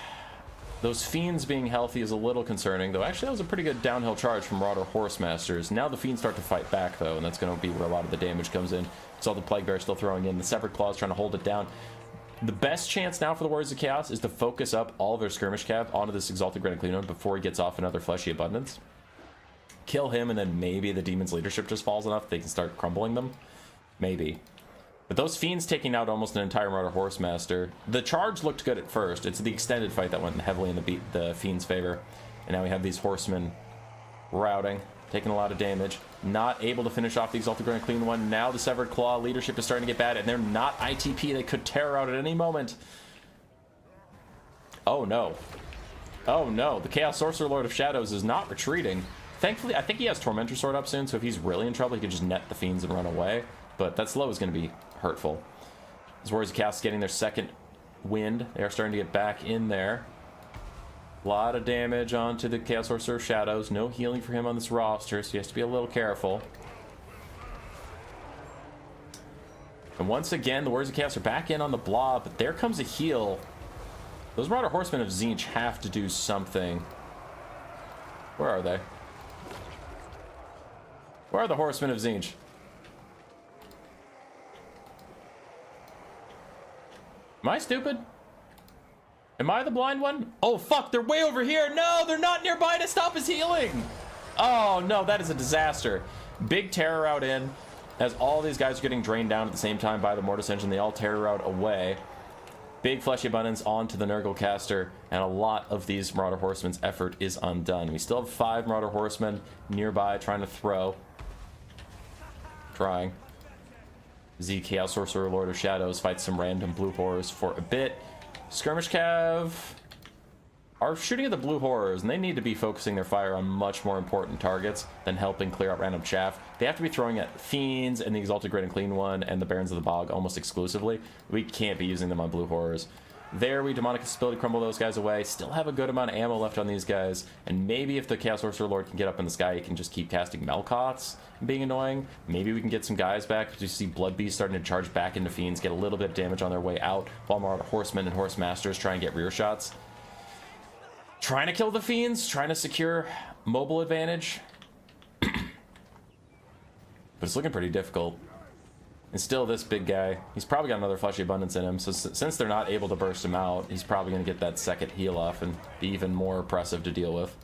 A: Those Fiends being healthy is a little concerning, though actually that was a pretty good downhill charge from Marauder Horsemasters. Now the Fiends start to fight back, though, and that's going to be where a lot of the damage comes in. It's all the Plague Bear still throwing in. The Severed Claws trying to hold it down. The best chance now for the Warriors of Chaos is to focus up all of their Skirmish Cav onto this Exalted Grand Cleaner before he gets off another Fleshy Abundance. Kill him, and then maybe the Demon's Leadership just falls enough they can start crumbling them. Maybe. But those Fiends taking out almost an entire Marauder Horsemaster. The charge looked good at first. It's the extended fight that went heavily in the Fiends' favor. And now we have these Horsemen routing, taking a lot of damage. Not able to finish off the Exalted Grand Clean one. Now the Severed Claw leadership is starting to get bad, and they're not ITP. They could terror out at any moment. Oh no. Oh no. The Chaos Sorcerer Lord of Shadows is not retreating. Thankfully, I think he has Tormentor Sword up soon, so if he's really in trouble, he can just net the Fiends and run away. But that slow is going to be hurtful. As Warriors of Chaos getting their second wind. They are starting to get back in there. A lot of damage onto the Chaos Sorcerer of Shadows. No healing for him on this roster, so he has to be a little careful. And once again, the Warriors of Chaos are back in on the blob, but there comes a heal. Those Marauder Horsemen of Tzeentch have to do something. Where are they? Where are the Horsemen of Tzeentch? Am I stupid? Am I the blind one? Oh, fuck, they're way over here. No, they're not nearby to stop his healing. Oh, no, that is a disaster. Big terror out in, as all these guys are getting drained down at the same time by the Mortis Engine. They all terror out away. Big Fleshy Abundance onto the Nurgle Caster, and a lot of these Marauder Horsemen's effort is undone. We still have 5 Marauder Horsemen nearby trying to throw. Trying. Z Chaos Sorcerer Lord of Shadows fights some random blue horrors for a bit. Skirmish Cav are shooting at the blue horrors, and they need to be focusing their fire on much more important targets than helping clear out random chaff. They have to be throwing at Fiends and the Exalted Great and Clean One and the Barons of the Bog almost exclusively. We can't be using them on blue horrors. There, we Demonic Instability crumble those guys away. Still have a good amount of ammo left on these guys. And maybe if the Chaos Sorcerer Lord can get up in the sky, he can just keep casting Melkoths and being annoying. Maybe we can get some guys back, because you see Blood Beast starting to charge back into Fiends, get a little bit of damage on their way out, while more Horsemen and Horse Masters try and get rear shots. Trying to kill the Fiends, trying to secure mobile advantage. But it's looking pretty difficult. And still, this big guy, he's probably got another Fleshy Abundance in him, so since they're not able to burst him out, he's probably going to get that second heal off and be even more oppressive to deal with.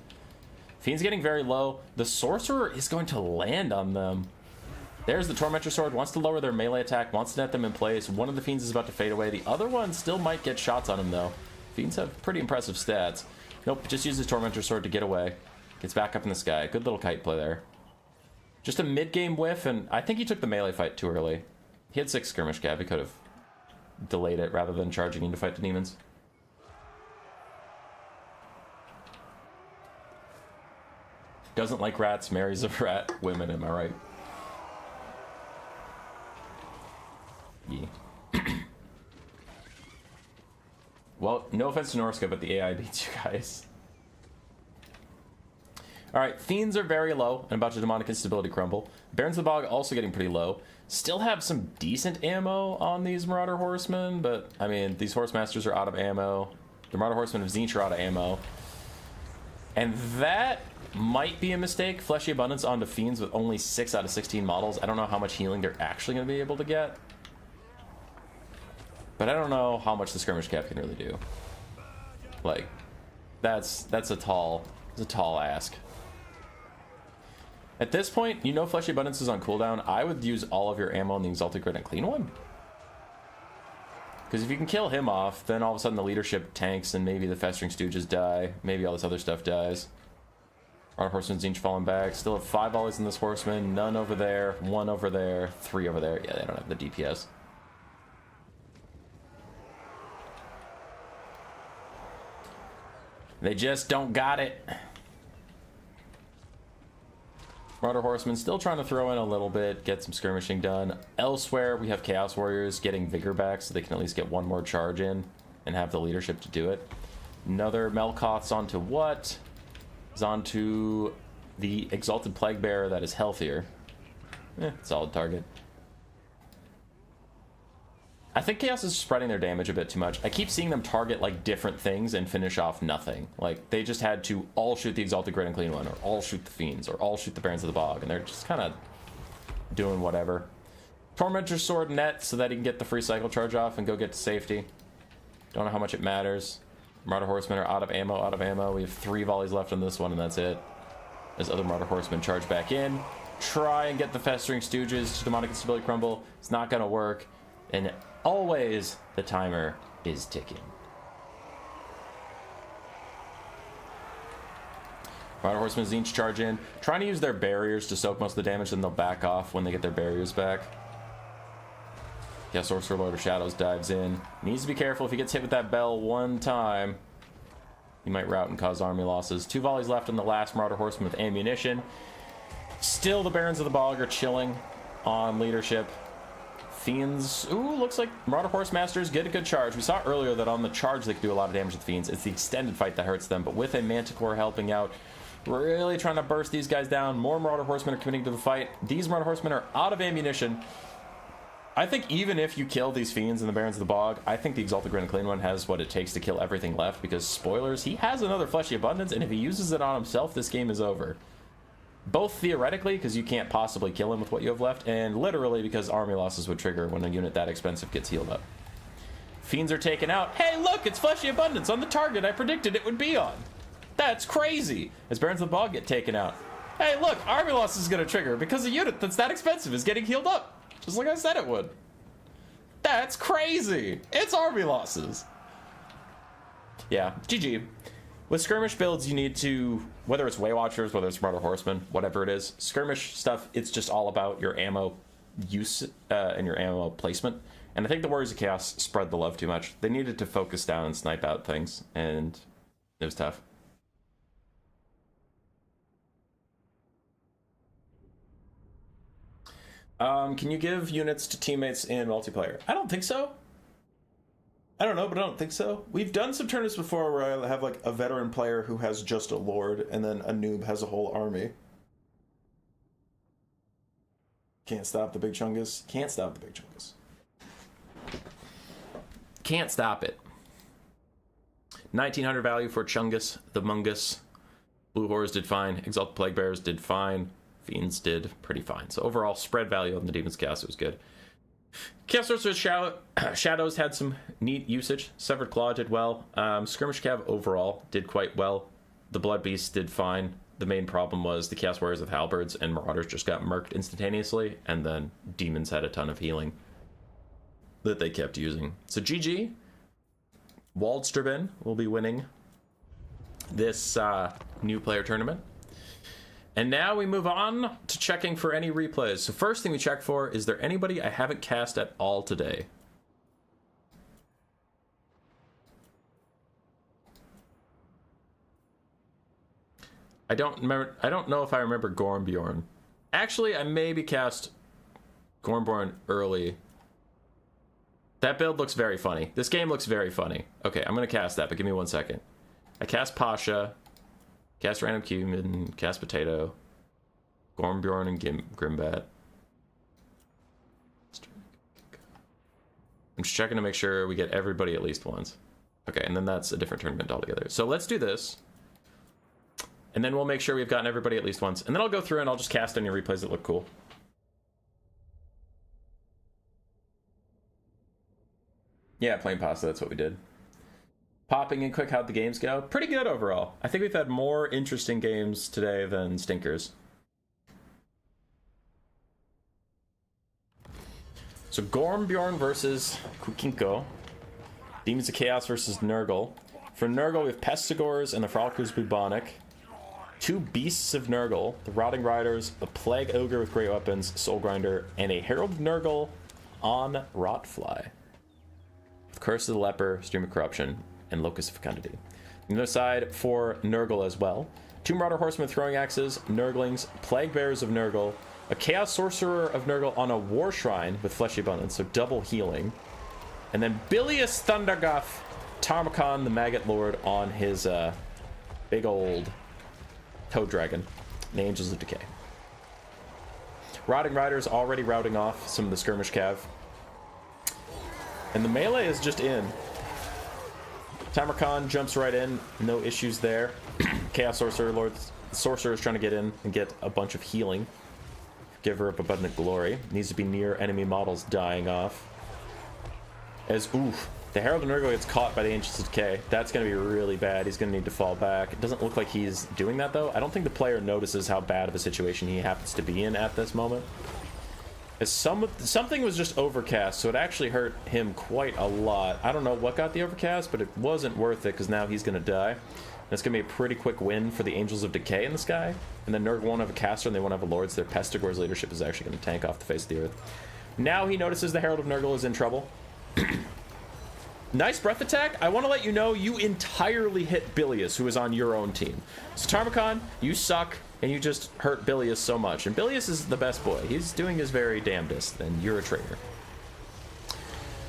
A: Fiend's getting very low. The Sorcerer is going to land on them. There's the Tormentor Sword, wants to lower their melee attack, wants to net them in place. One of the Fiends is about to fade away. The other one still might get shots on him, though. Fiends have pretty impressive stats. Nope, just uses Tormentor Sword to get away. Gets back up in the sky. Good little kite play there. Just a mid-game whiff, and I think he took the melee fight too early. He had 6 skirmish cap. He could have delayed it rather than charging in to fight the demons. Doesn't like rats, marries a rat. Women, am I right? Yeah. Well, no offense to Norska, but the AI beats you guys. Alright, Fiends are very low and about to Demonic Instability crumble. Barons of the Bog also getting pretty low. Still have some decent ammo on these Marauder Horsemen, but, I mean, these Horse Masters are out of ammo. The Marauder Horsemen of Tzeentch are out of ammo. And that might be a mistake. Fleshy Abundance onto Fiends with only 6 out of 16 models. I don't know how much healing they're actually going to be able to get. But I don't know how much the skirmish cap can really do. Like, that's a tall ask. At this point, you know Fleshy Abundance is on cooldown. I would use all of your ammo on the Exalted Great and Clean One. Because if you can kill him off, then all of a sudden the leadership tanks and maybe the Festering Stooges die. Maybe all this other stuff dies. Our Horseman's Tzeentch falling back. Still have 5 volleys in this Horseman. None over there. 1 over there. 3 over there. Yeah, they don't have the DPS. They just don't got it. Marauder Horsemen still trying to throw in a little bit, get some skirmishing done. Elsewhere, we have Chaos Warriors getting Vigor back so they can at least get 1 more charge in and have the leadership to do it. Another Melkoth's onto what? Is onto the Exalted Plague Bearer that is healthier. Solid target. I think Chaos is spreading their damage a bit too much. I keep seeing them target like different things and finish off nothing. Like they just had to all shoot the Exalted Great and Clean One, or all shoot the Fiends, or all shoot the Barons of the Bog, and they're just kind of doing whatever. Tormentor Sword net so that he can get the free cycle charge off and go get to safety. Don't know how much it matters. Marauder Horsemen are out of ammo, out of ammo. We have 3 volleys left on this one, and that's it. As other Marauder Horsemen charge back in, try and get the Festering Stooges to Demonic Instability crumble. It's not going to work. And always the timer is ticking. Marauder Horsemen Tzeentch charge in, trying to use their barriers to soak most of the damage, then they'll back off when they get their barriers back. Yeah, Sorcerer Lord of Shadows dives in. Needs to be careful if he gets hit with that bell one time. He might rout and cause army losses. 2 volleys left on the last Marauder Horseman with ammunition. Still the Barons of the Bog are chilling on leadership. Fiends, ooh, looks like Marauder Horse Masters get a good charge. We saw earlier that on the charge they can do a lot of damage with Fiends. It's the extended fight that hurts them, but with a Manticore helping out, really trying to burst these guys down. More Marauder Horsemen are committing to the fight. These Marauder Horsemen are out of ammunition. I think even if you kill these Fiends and the Barons of the Bog, I think the Exalted Great and Clean One has what it takes to kill everything left, because spoilers, he has another Fleshy Abundance, and if he uses it on himself, this game is over. Both theoretically, because you can't possibly kill him with what you have left, and literally because army losses would trigger when a unit that expensive gets healed up. Fiends are taken out. Hey, look, it's Fleshy Abundance on the target I predicted it would be on. That's crazy. As Barons of the Bog get taken out. Hey, look, army loss is going to trigger because a unit that's that expensive is getting healed up. Just like I said it would. That's crazy. It's army losses. Yeah, GG. With skirmish builds, you need to, whether it's Way Watchers, whether it's Marauder Horsemen, whatever it is, skirmish stuff, it's just all about your ammo use and your ammo placement. And I think the Warriors of Chaos spread the love too much. They needed to focus down and snipe out things, and It was tough. Can you give units to teammates in multiplayer? I don't think so. I don't know, but I don't think so. We've done some tournaments before where I have like a veteran player who has just a lord and then a noob has a whole army. Can't stop the big chungus. Can't stop the big chungus. Can't stop it. 1900 value for Chungus, the Mungus. Blue Horrors did fine. Exalted Plague Bearers did fine. Fiends did pretty fine. So overall, spread value on the Demon's Cast was good. Chaos Sorcerer's Shadows had some neat usage. Severed Claw did well. Skirmish Cav overall did quite well. The Blood Beast did fine. The main problem was the Chaos Warriors with Halberds and Marauders just got murked instantaneously, and then Demons had a ton of healing that they kept using. So GG. Waldstrabin will be winning this new player tournament. And now we move on to checking for any replays. So first thing we check for, is there anybody I haven't cast at all today? I don't know if I remember Gormbjorn. Actually, I maybe cast Gormbjorn early. That build looks very funny. This game looks very funny. Okay, I'm gonna cast that, but give me 1 second. I cast Pasha, cast Random Cumin, cast Potato, Gormbjorn and Grimbat. I'm just checking to make sure we get everybody at least once. Okay, and then that's a different tournament altogether. So let's do this. And then we'll make sure we've gotten everybody at least once. And then I'll go through and I'll just cast any replays that look cool. Yeah, playing pasta, that's what we did. Popping in quick, how'd the games go? Pretty good overall. I think we've had more interesting games today than stinkers. So Gormbjorn versus Kukinko. Demons of Chaos versus Nurgle. For Nurgle, we have Pestigors and the Frolickers Bubonic. Two Beasts of Nurgle, the Rotting Riders, a Plague Ogre with Great Weapons, Soul Grinder, and a Herald of Nurgle on Rotfly. With Curse of the Leper, Stream of Corruption, and Locus of Fecundity. On the other side, for Nurgle as well, two Marauder Horsemen with Throwing Axes, Nurglings, Plague Bearers of Nurgle, a Chaos Sorcerer of Nurgle on a War Shrine with Fleshy Abundance, so double healing, and then Bilious Thunderguff, Tarmokan, the Maggot Lord, on his big old Toad Dragon, and the Angels of Decay. Rotting Riders already routing off some of the Skirmish Cav. And the melee is just in. Tamarkan jumps right in, no issues there. Chaos Sorcerer Lord, Sorcerer is trying to get in and get a bunch of healing. Give her up abundant glory. Needs to be near enemy models dying off. As, oof, the Herald of Nurgle gets caught by the Angels of Decay. That's going to be really bad. He's going to need to fall back. It doesn't look like he's doing that, though. I don't think the player notices how bad of a situation he happens to be in at this moment. As something was just overcast, so it actually hurt him quite a lot. I don't know what got the overcast, but it wasn't worth it, because now he's going to die. That's going to be a pretty quick win for the Angels of Decay in the sky. And then Nurgle won't have a caster, and they won't have a Lord, so their Pestigor's leadership is actually going to tank off the face of the earth. Now he notices the Herald of Nurgle is in trouble. Nice breath attack. I want to let you know you entirely hit Bilious, who is on your own team. So Tarmokan, you suck, and you just hurt Bilious so much. And Bilious is the best boy. He's doing his very damnedest, and you're a traitor.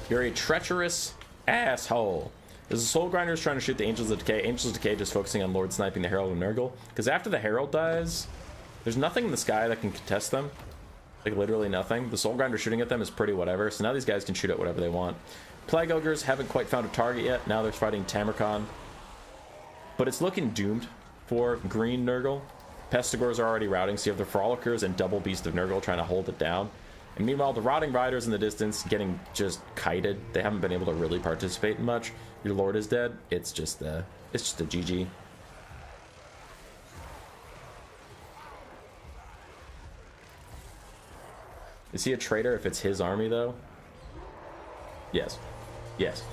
A: You're a treacherous asshole. There's a Soul Grinder trying to shoot the Angels of Decay. Angels of Decay just focusing on Lord sniping the Herald of Nurgle. Because after the Herald dies, there's nothing in the sky that can contest them. Like, literally nothing. The Soul Grinder shooting at them is pretty whatever. So now these guys can shoot at whatever they want. Plague Ogres haven't quite found a target yet. Now they're fighting Tamarkan. But it's looking doomed for green Nurgle. Pestigors are already routing, so you have the Frolickers and Double Beast of Nurgle trying to hold it down. And meanwhile, the Rotting Riders in the distance getting just kited. They haven't been able to really participate in much. Your Lord is dead. It's just a GG. Is he a traitor if it's his army, though? Yes. Yes.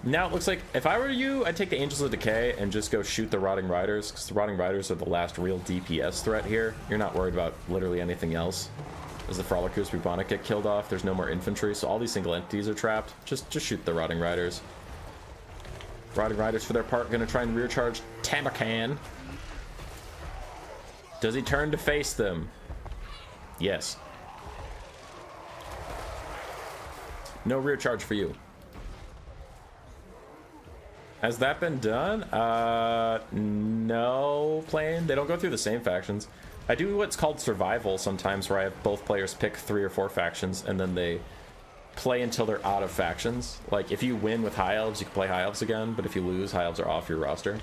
A: Now it looks like if I were you, I'd take the Angels of Decay and just go shoot the Rotting Riders, because the Rotting Riders are the last real DPS threat here. You're not worried about literally anything else. As the Frolickers Bubonic get killed off, there's no more infantry, so all these single entities are trapped. Just shoot the Rotting Riders. Rotting Riders, for their part, going to try and rear charge Tamakan. Does he turn to face them? Yes. No rear charge for you. Has that been done? No, Plane. They don't go through the same factions. I do what's called survival sometimes, where I have both players pick 3 or 4 factions, and then they play until they're out of factions. Like, if you win with High Elves, you can play High Elves again, but if you lose, High Elves are off your roster.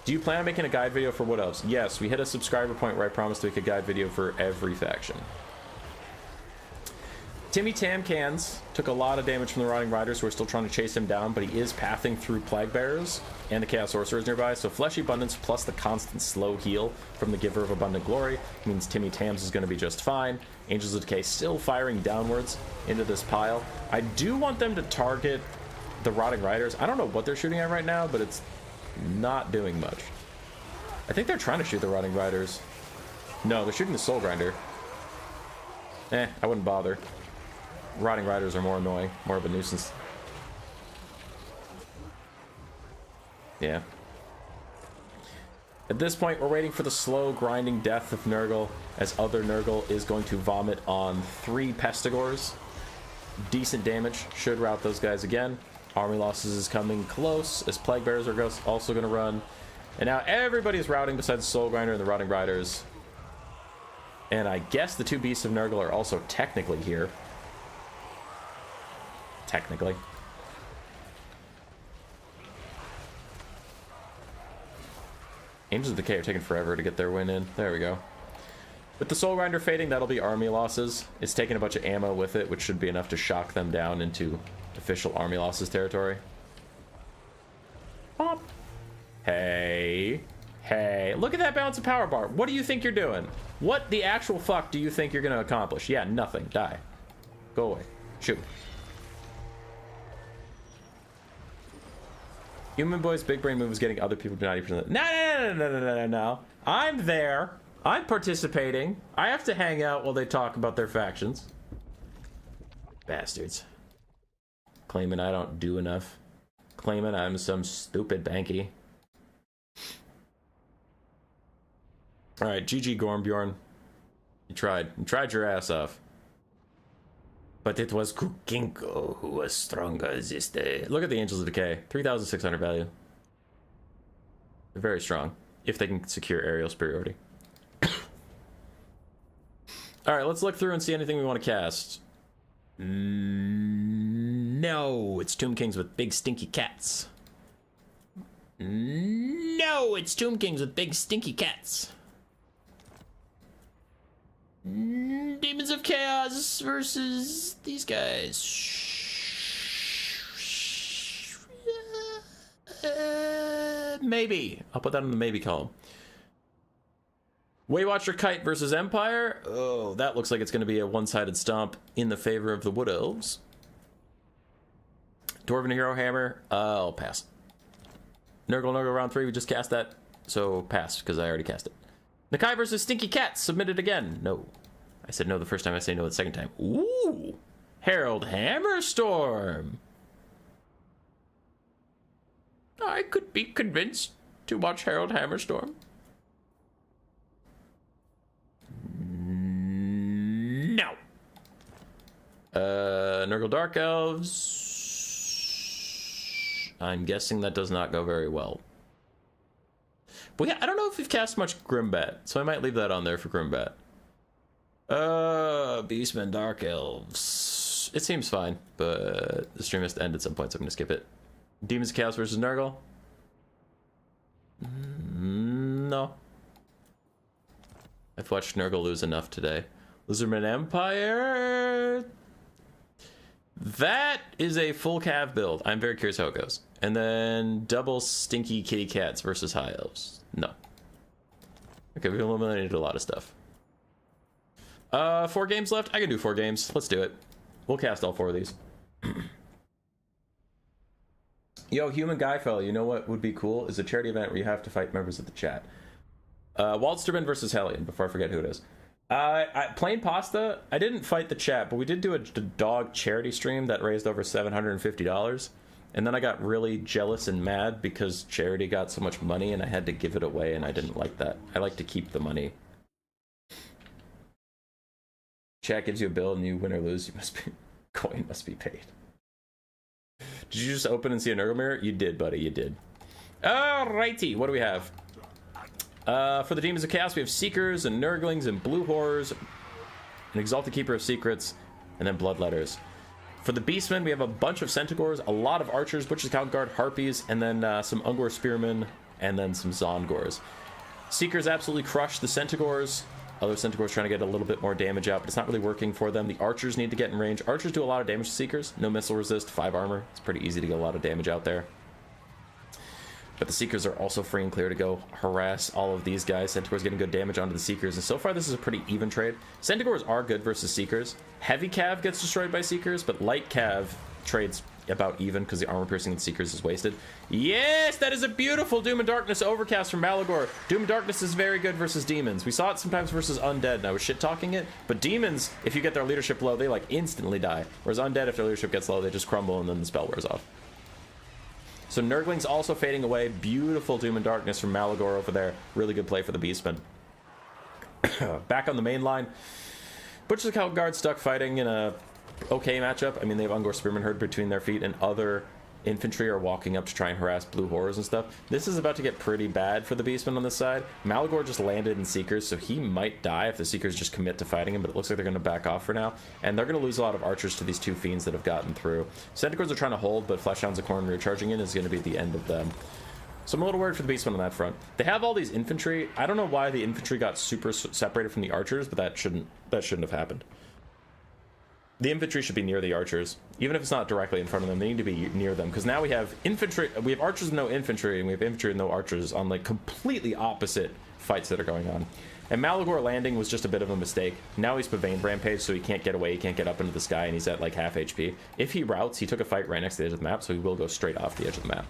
A: Do you plan on making a guide video for Wood Elves? Yes, we hit a subscriber point where I promised to make a guide video for every faction. Timmy Tamcans took a lot of damage from the Rotting Riders, who are still trying to chase him down, but he is pathing through Plague Bearers and the Chaos Sorcerers nearby, so Fleshy Abundance plus the constant slow heal from the Giver of Abundant Glory means Timmy Tams is going to be just fine. Angels of Decay still firing downwards into this pile. I do want them to target the Rotting Riders. I don't know what they're shooting at right now, but it's not doing much. I think they're trying to shoot the Rotting Riders. No, they're shooting the Soul Grinder. I wouldn't bother. Rotting Riders are more annoying, more of a nuisance. Yeah. At this point, we're waiting for the slow grinding death of Nurgle, as other Nurgle is going to vomit on 3 Pestigors. Decent damage, should rout those guys again. Army losses is coming close, as Plague Bearers are also going to run. And now everybody's routing besides Soul Grinder and the Rotting Riders. And I guess the 2 Beasts of Nurgle are also technically here. Technically. Angels of Decay are taking forever to get their win in. There we go. With the Soul Grinder fading, that'll be army losses. It's taking a bunch of ammo with it, which should be enough to shock them down into official army losses territory. Pop. Hey. Hey. Look at that balance of power bar. What do you think you're doing? What the actual fuck do you think you're going to accomplish? Yeah, nothing. Die. Go away. Shoot. Human Boy's big brain move is getting other people to 90%. No. I'm there. I'm participating. I have to hang out while they talk about their factions. Bastards. Claiming I don't do enough. Claiming I'm some stupid banky. Alright, GG Gormbjorn. You tried. You tried your ass off. But it was Kukinko who was stronger this day. Look at the Angels of Decay. 3,600 value. They're very strong. If they can secure aerial superiority. Alright, let's look through and see anything we want to cast. No, it's Tomb Kings with big stinky cats. No, it's Tomb Kings with big stinky cats. Demons of Chaos versus these guys. Maybe. I'll put that in the maybe column. Waywatcher Kite versus Empire. Oh, that looks like it's going to be a one-sided stomp in the favor of the Wood Elves. Dwarven Hero Hammer. I'll pass. Nurgle round 3. We just cast that. So pass, because I already cast it. Nakai versus Stinky Cat, submitted again. No. I said no the first time, I say no the second time. Ooh! Herald Hammerstorm! I could be convinced to watch Herald Hammerstorm. No! Nurgle Dark Elves. I'm guessing that does not go very well. But yeah, I don't know if we've cast much Grimbat, so I might leave that on there for Grimbat. Beastmen, Dark Elves. It seems fine, but the stream has to end at some point, so I'm going to skip it. Demons of Chaos versus Nurgle? No. I've watched Nurgle lose enough today. Lizardman Empire? That is a full cav build. I'm very curious how it goes. And then double stinky kitty cats versus high elves. No. Okay, we've eliminated a lot of stuff. 4 games left? I can do 4 games. Let's do it. We'll cast all 4 of these. Yo, Human Guy Fellow, you know what would be cool? Is a charity event where you have to fight members of the chat. Waldsterman versus Hellion, before I forget who it is. Plain Pasta, I didn't fight the chat, but we did do a dog charity stream that raised over $750. And then I got really jealous and mad because Charity got so much money and I had to give it away, and I didn't like that. I like to keep the money. Chat gives you a bill and you win or lose, you must be coin must be paid. Did you just open and see a Nurgle mirror? You did, buddy, you did. Alrighty, what do we have? For the Demons of Chaos, we have Seekers and Nurglings and Blue Horrors, an Exalted Keeper of Secrets, and then Bloodletters. For the Beastmen, we have a bunch of Centaurs, a lot of Archers, Butcher's Count Guard, Harpies, and then some Ungor Spearmen, and then some Zongors. Seekers absolutely crush the Centaurs. Other Centaurs trying to get a little bit more damage out, but it's not really working for them. The Archers need to get in range. Archers do a lot of damage to Seekers. No missile resist, 5 armor. It's pretty easy to get a lot of damage out there. But the Seekers are also free and clear to go harass all of these guys. Centaurs getting good damage onto the Seekers, and so far this is a pretty even trade. Centaurs are good versus Seekers. Heavy Cav gets destroyed by Seekers, but Light Cav trades about even because the armor piercing of the Seekers is wasted. Yes, that is a beautiful Doom and Darkness overcast from Malagor. Doom and Darkness is very good versus demons. We saw it sometimes versus undead, and I was shit-talking it, but demons, if you get their leadership low, they like instantly die. Whereas undead, if their leadership gets low, they just crumble and then the spell wears off. So Nurgling's also fading away. Beautiful Doom and Darkness from Malagor over there. Really good play for the Beastmen. Back on the main line. Butcher's Count Guard stuck fighting in a okay matchup. I mean, they have Ungor Spearman Herd between their feet, and other infantry are walking up to try and harass Blue Horrors and stuff. This is about to get pretty bad for the Beastmen on this side. Malagor just landed in Seekers, so he might die if the Seekers just commit to fighting him, but it looks like they're going to back off for now. And they're going to lose a lot of Archers to these two Fiends that have gotten through. Centaurs are trying to hold, but Fleshhounds of Khorne recharging in is going to be the end of them. So I'm a little worried for the Beastmen on that front. They have all these infantry. I don't know why the infantry got super separated from the Archers, but that shouldn't have happened. The infantry should be near the Archers. Even if it's not directly in front of them, they need to be near them. Because now we have infantry, we have Archers and no infantry, and we have infantry and no Archers on like completely opposite fights that are going on. And Malagor landing was just a bit of a mistake. Now he's Pavane Rampage, so he can't get away, he can't get up into the sky, and he's at like half HP. If he routes, he took a fight right next to the edge of the map, so he will go straight off the edge of the map.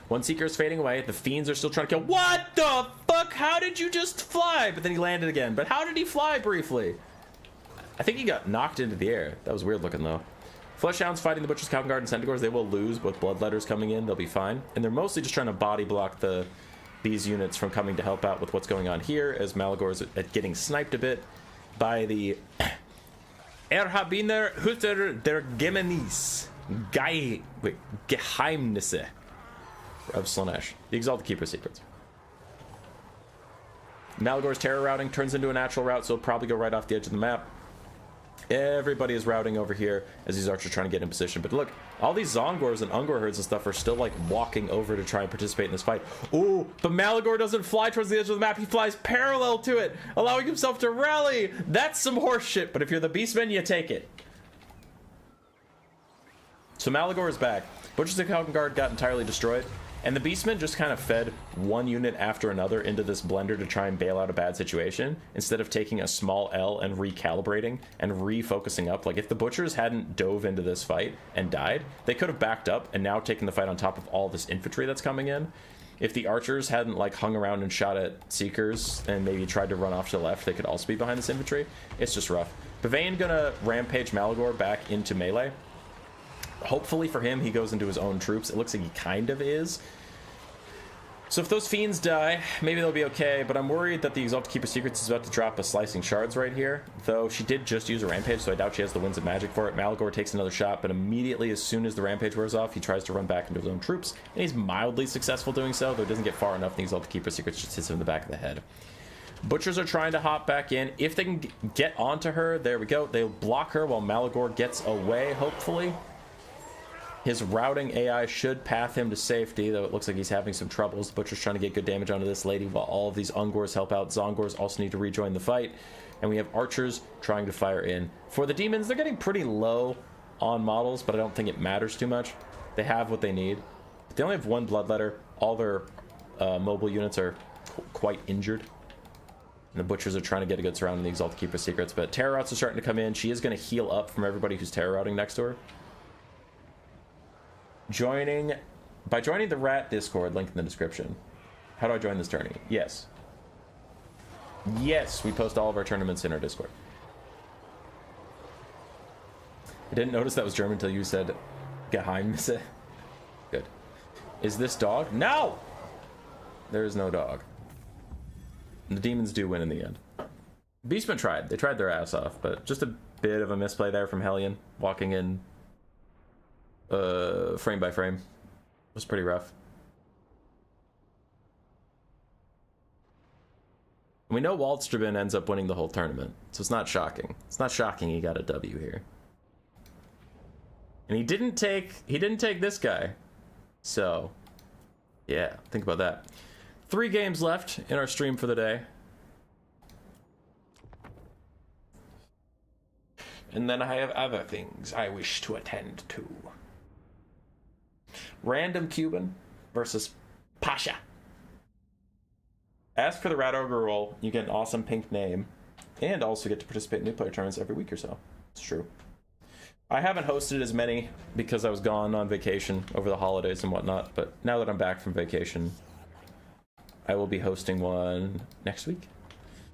A: One Seeker is fading away. The Fiends are still trying to kill. What the fuck? How did you just fly? But then he landed again. But how did he fly briefly? I think he got knocked into the air. That was weird looking, though. Fleshhounds fighting the Butcher's Count Guard and Centaurs. They will lose with Bloodletters coming in. They'll be fine. And they're mostly just trying to body block these units from coming to help out with what's going on here, as Malagor is getting sniped a bit by the Erhabiner Hüter der Gemenis Geheimnisse of Slaanesh, the Exalted Keeper Secrets. Malagor's terror routing turns into a natural route, so it'll probably go right off the edge of the map. Everybody is routing over here as these Archers trying to get in position. But look, all these Zongors and Ungor herds and stuff are still like walking over to try and participate in this fight. Ooh, but Malagor doesn't fly towards the edge of the map. He flies parallel to it, allowing himself to rally. That's some horse shit, but if you're the Beastmen, you take it. So Malagor is back. Butcher's Count Guard got entirely destroyed. And the Beastmen just kind of fed one unit after another into this blender to try and bail out a bad situation, instead of taking a small L and recalibrating and refocusing up. Like, if the Butchers hadn't dove into this fight and died, they could have backed up and now taken the fight on top of all this infantry that's coming in. If the Archers hadn't, like, hung around and shot at Seekers and maybe tried to run off to the left, they could also be behind this infantry. It's just rough. Pavane gonna rampage Malagor back into melee. Hopefully for him, he goes into his own troops. It looks like he kind of is. So if those Fiends die, maybe they'll be okay, but I'm worried that the Exalted Keeper Secrets is about to drop a Slicing Shards right here, though she did just use a Rampage, so I doubt she has the Winds of Magic for it. Malagor takes another shot, but immediately as soon as the Rampage wears off, he tries to run back into his own troops, and he's mildly successful doing so, though it doesn't get far enough, and the Exalted Keeper Secrets just hits him in the back of the head. Butchers are trying to hop back in. If they can get onto her, there we go. They'll block her while Malagor gets away, hopefully. His routing AI should path him to safety, though it looks like he's having some troubles. The Butcher's trying to get good damage onto this lady while all of these Ungors help out. Zongors also need to rejoin the fight. And we have Archers trying to fire in. For the Demons, they're getting pretty low on models, but I don't think it matters too much. They have what they need. But they only have one Bloodletter. All their mobile units are quite injured. And the Butchers are trying to get a good surround in the Exalted Keeper Secrets. But Terror Routes are starting to come in. She is going to heal up from everybody who's Terror Routing next to her. By joining the Rat Discord, link in the description. How do I join this tourney? Yes, we post all of our tournaments in our Discord. I didn't notice that was German until you said Geheimnisse. Good. Is this dog? No! There is no dog. The demons do win in the end. Beastmen tried. They tried their ass off, but just a bit of a misplay there from Hellion. Walking in frame by frame. It was pretty rough. We know Waldström ends up winning the whole tournament, so it's not shocking. It's not shocking he got a W here. And he didn't take this guy. So, yeah, think about that. 3 games left in our stream for the day. And then I have other things I wish to attend to. Random Cuban versus Pasha. Ask for the Rat Ogre role, you get an awesome pink name, and also get to participate in new player tournaments every week or so. It's true. I haven't hosted as many because I was gone on vacation over the holidays and whatnot, but now that I'm back from vacation, I will be hosting one next week.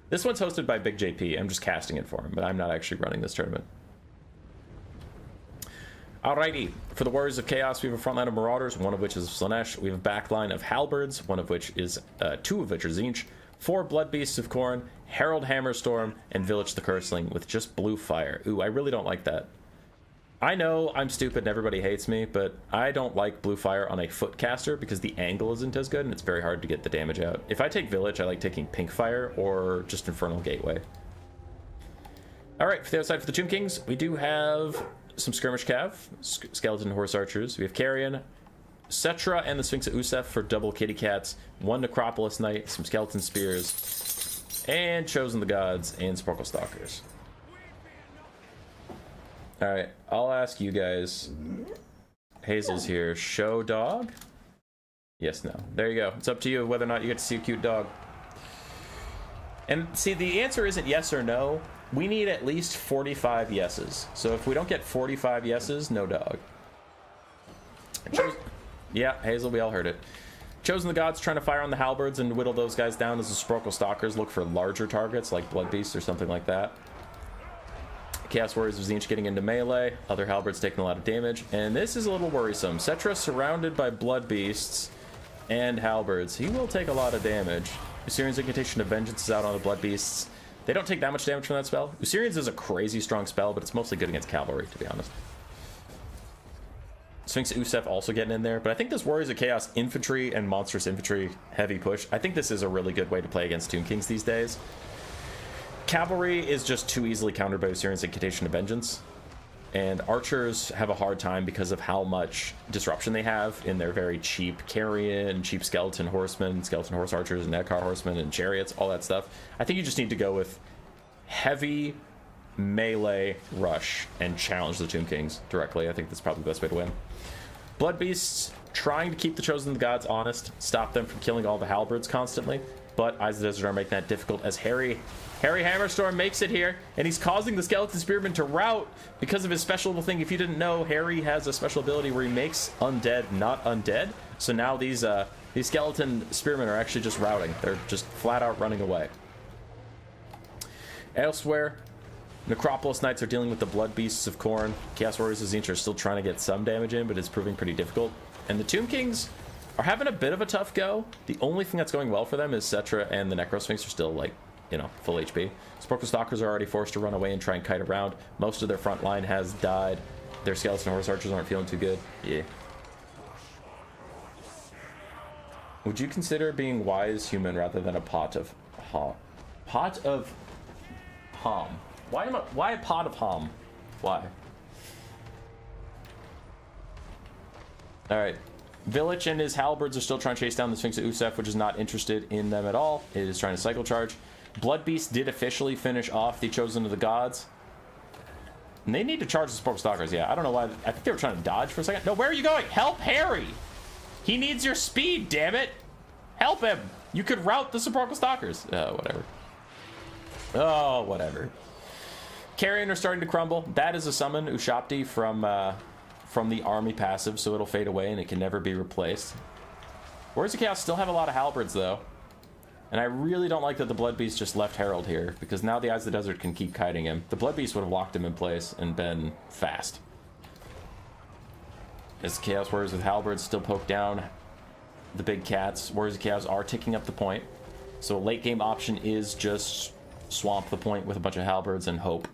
A: This one's hosted by Big JP. I'm just casting it for him, but I'm not actually running this tournament. Alrighty, for the Warriors of Chaos, we have a front line of Marauders, one of which is Slanesh. We have a back line of Halberds, one of which is, 2 of which are Tzeentch, 4 Blood Beasts of Khorne, Herald Hammerstorm, and Village the Curseling with just blue fire. Ooh, I really don't like that. I know I'm stupid and everybody hates me, but I don't like blue fire on a footcaster because the angle isn't as good and it's very hard to get the damage out. If I take Village, I like taking pink fire or just Infernal Gateway. Alright, for the outside for the Tomb Kings, we do have some Skirmish Cav, Skeleton Horse Archers. We have Carrion, Cetra, and the Sphinx of Usef for double Kitty Cats, 1 Necropolis Knight, some Skeleton Spears, and Chosen the Gods and Sparkle Stalkers. Alright, I'll ask you guys. Hazel's here. Show dog? Yes, no. There you go. It's up to you whether or not you get to see a cute dog. And see, the answer isn't yes or no. We need at least 45 yeses. So if we don't get 45 yeses, no dog. Yeah, Hazel, we all heard it. Chosen the Gods trying to fire on the Halberds and whittle those guys down as the Sprockle Stalkers look for larger targets like Blood Beasts or something like that. Chaos Warriors of Tzeentch getting into melee. Other Halberds taking a lot of damage. And this is a little worrisome. Cetra surrounded by Blood Beasts and Halberds. He will take a lot of damage. Usurian's Incantation of Vengeance is out on the Blood Beasts. They don't take that much damage from that spell. Usurian's is a crazy strong spell, but it's mostly good against cavalry, to be honest. Sphinx Usef also getting in there, but I think this Warriors of Chaos infantry and monstrous infantry heavy push, I think this is a really good way to play against Tomb Kings these days. Cavalry is just too easily countered by Usurian's Incantation of Vengeance, and archers have a hard time because of how much disruption they have in their very cheap Carrion, cheap Skeleton Horsemen, Skeleton Horse Archers, and Nedcar Horsemen, and Chariots, all that stuff. I think you just need to go with heavy melee rush and challenge the Tomb Kings directly. I think that's probably the best way to win. Blood Beasts trying to keep the Chosen of the Gods honest, stop them from killing all the Halberds constantly, but Eyes of the Desert are making that difficult as Harry Hammerstorm makes it here, and he's causing the Skeleton Spearmen to rout because of his special little thing. If you didn't know, Harry has a special ability where he makes undead not undead. So now these Skeleton Spearmen are actually just routing. They're just flat out running away. Elsewhere, Necropolis Knights are dealing with the Blood Beasts of Khorne. Chaos Warriors of Tzeentch are still trying to get some damage in, but it's proving pretty difficult. And the Tomb Kings are having a bit of a tough go. The only thing that's going well for them is Cetra and the Necrosphinx are still, like, you know, full HP. Sparkle Stalkers are already forced to run away and try and kite around. Most of their front line has died. Their Skeleton Horse Archers aren't feeling too good. Yeah. Would you consider being wise human rather than a pot of hom? Pot of hom. Why a pot of hom? Why? Alright. Village and his Halberds are still trying to chase down the Sphinx of Usef, which is not interested in them at all. It is trying to cycle charge. Blood Beast did officially finish off the Chosen of the Gods. And they need to charge the Sparkle Stalkers, yeah. I don't know why. I think they were trying to dodge for a second. No, where are you going? Help Harry! He needs your speed, damn it! Help him! You could route the Sparkle Stalkers. Oh, whatever. Oh, whatever. Carrion are starting to crumble. That is a summon, Ushapti, from the army passive, so it'll fade away and it can never be replaced. Warriors of Chaos still have a lot of Halberds, though. And I really don't like that the Blood Beast just left Herald here, because now the Eyes of the Desert can keep kiting him. The Blood Beast would have locked him in place and been fast. As Chaos Warriors with Halberds still poke down the big cats. Warriors of Chaos are ticking up the point. So a late game option is just swamp the point with a bunch of Halberds and hope.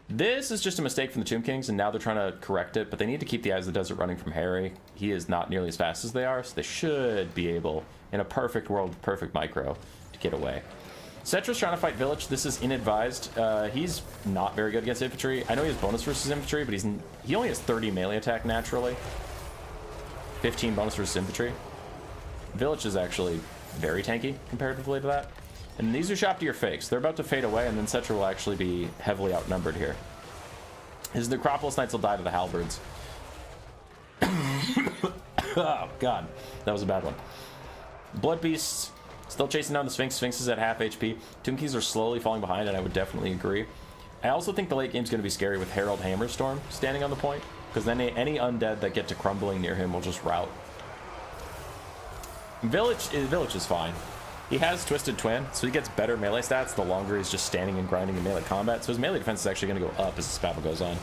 A: This is just a mistake from the Tomb Kings, and now they're trying to correct it, but they need to keep the Eyes of the Desert running from Harry. He is not nearly as fast as they are, so they should be able, in a perfect world, perfect micro, to get away. Cetra's trying to fight Village. This is inadvised. He's not very good against infantry. I know he has bonus versus infantry, but he only has 30 melee attack naturally. 15 bonus versus infantry. Village is actually very tanky comparatively to that. And these are shop to your fakes. They're about to fade away, and then Cetra will actually be heavily outnumbered here. His Necropolis Knights will die to the Halberds. Oh, God. That was a bad one. Blood Beasts still chasing down the Sphinx. Sphinx is at half HP. Tomb Kings are slowly falling behind, and I would definitely agree. I also think the late game's going to be scary with Herald Hammerstorm standing on the point, because then any undead that get to crumbling near him will just rout. Village is fine. He has Twisted Twin, so he gets better melee stats the longer he's just standing and grinding in melee combat, so his melee defense is actually going to go up as this battle goes on.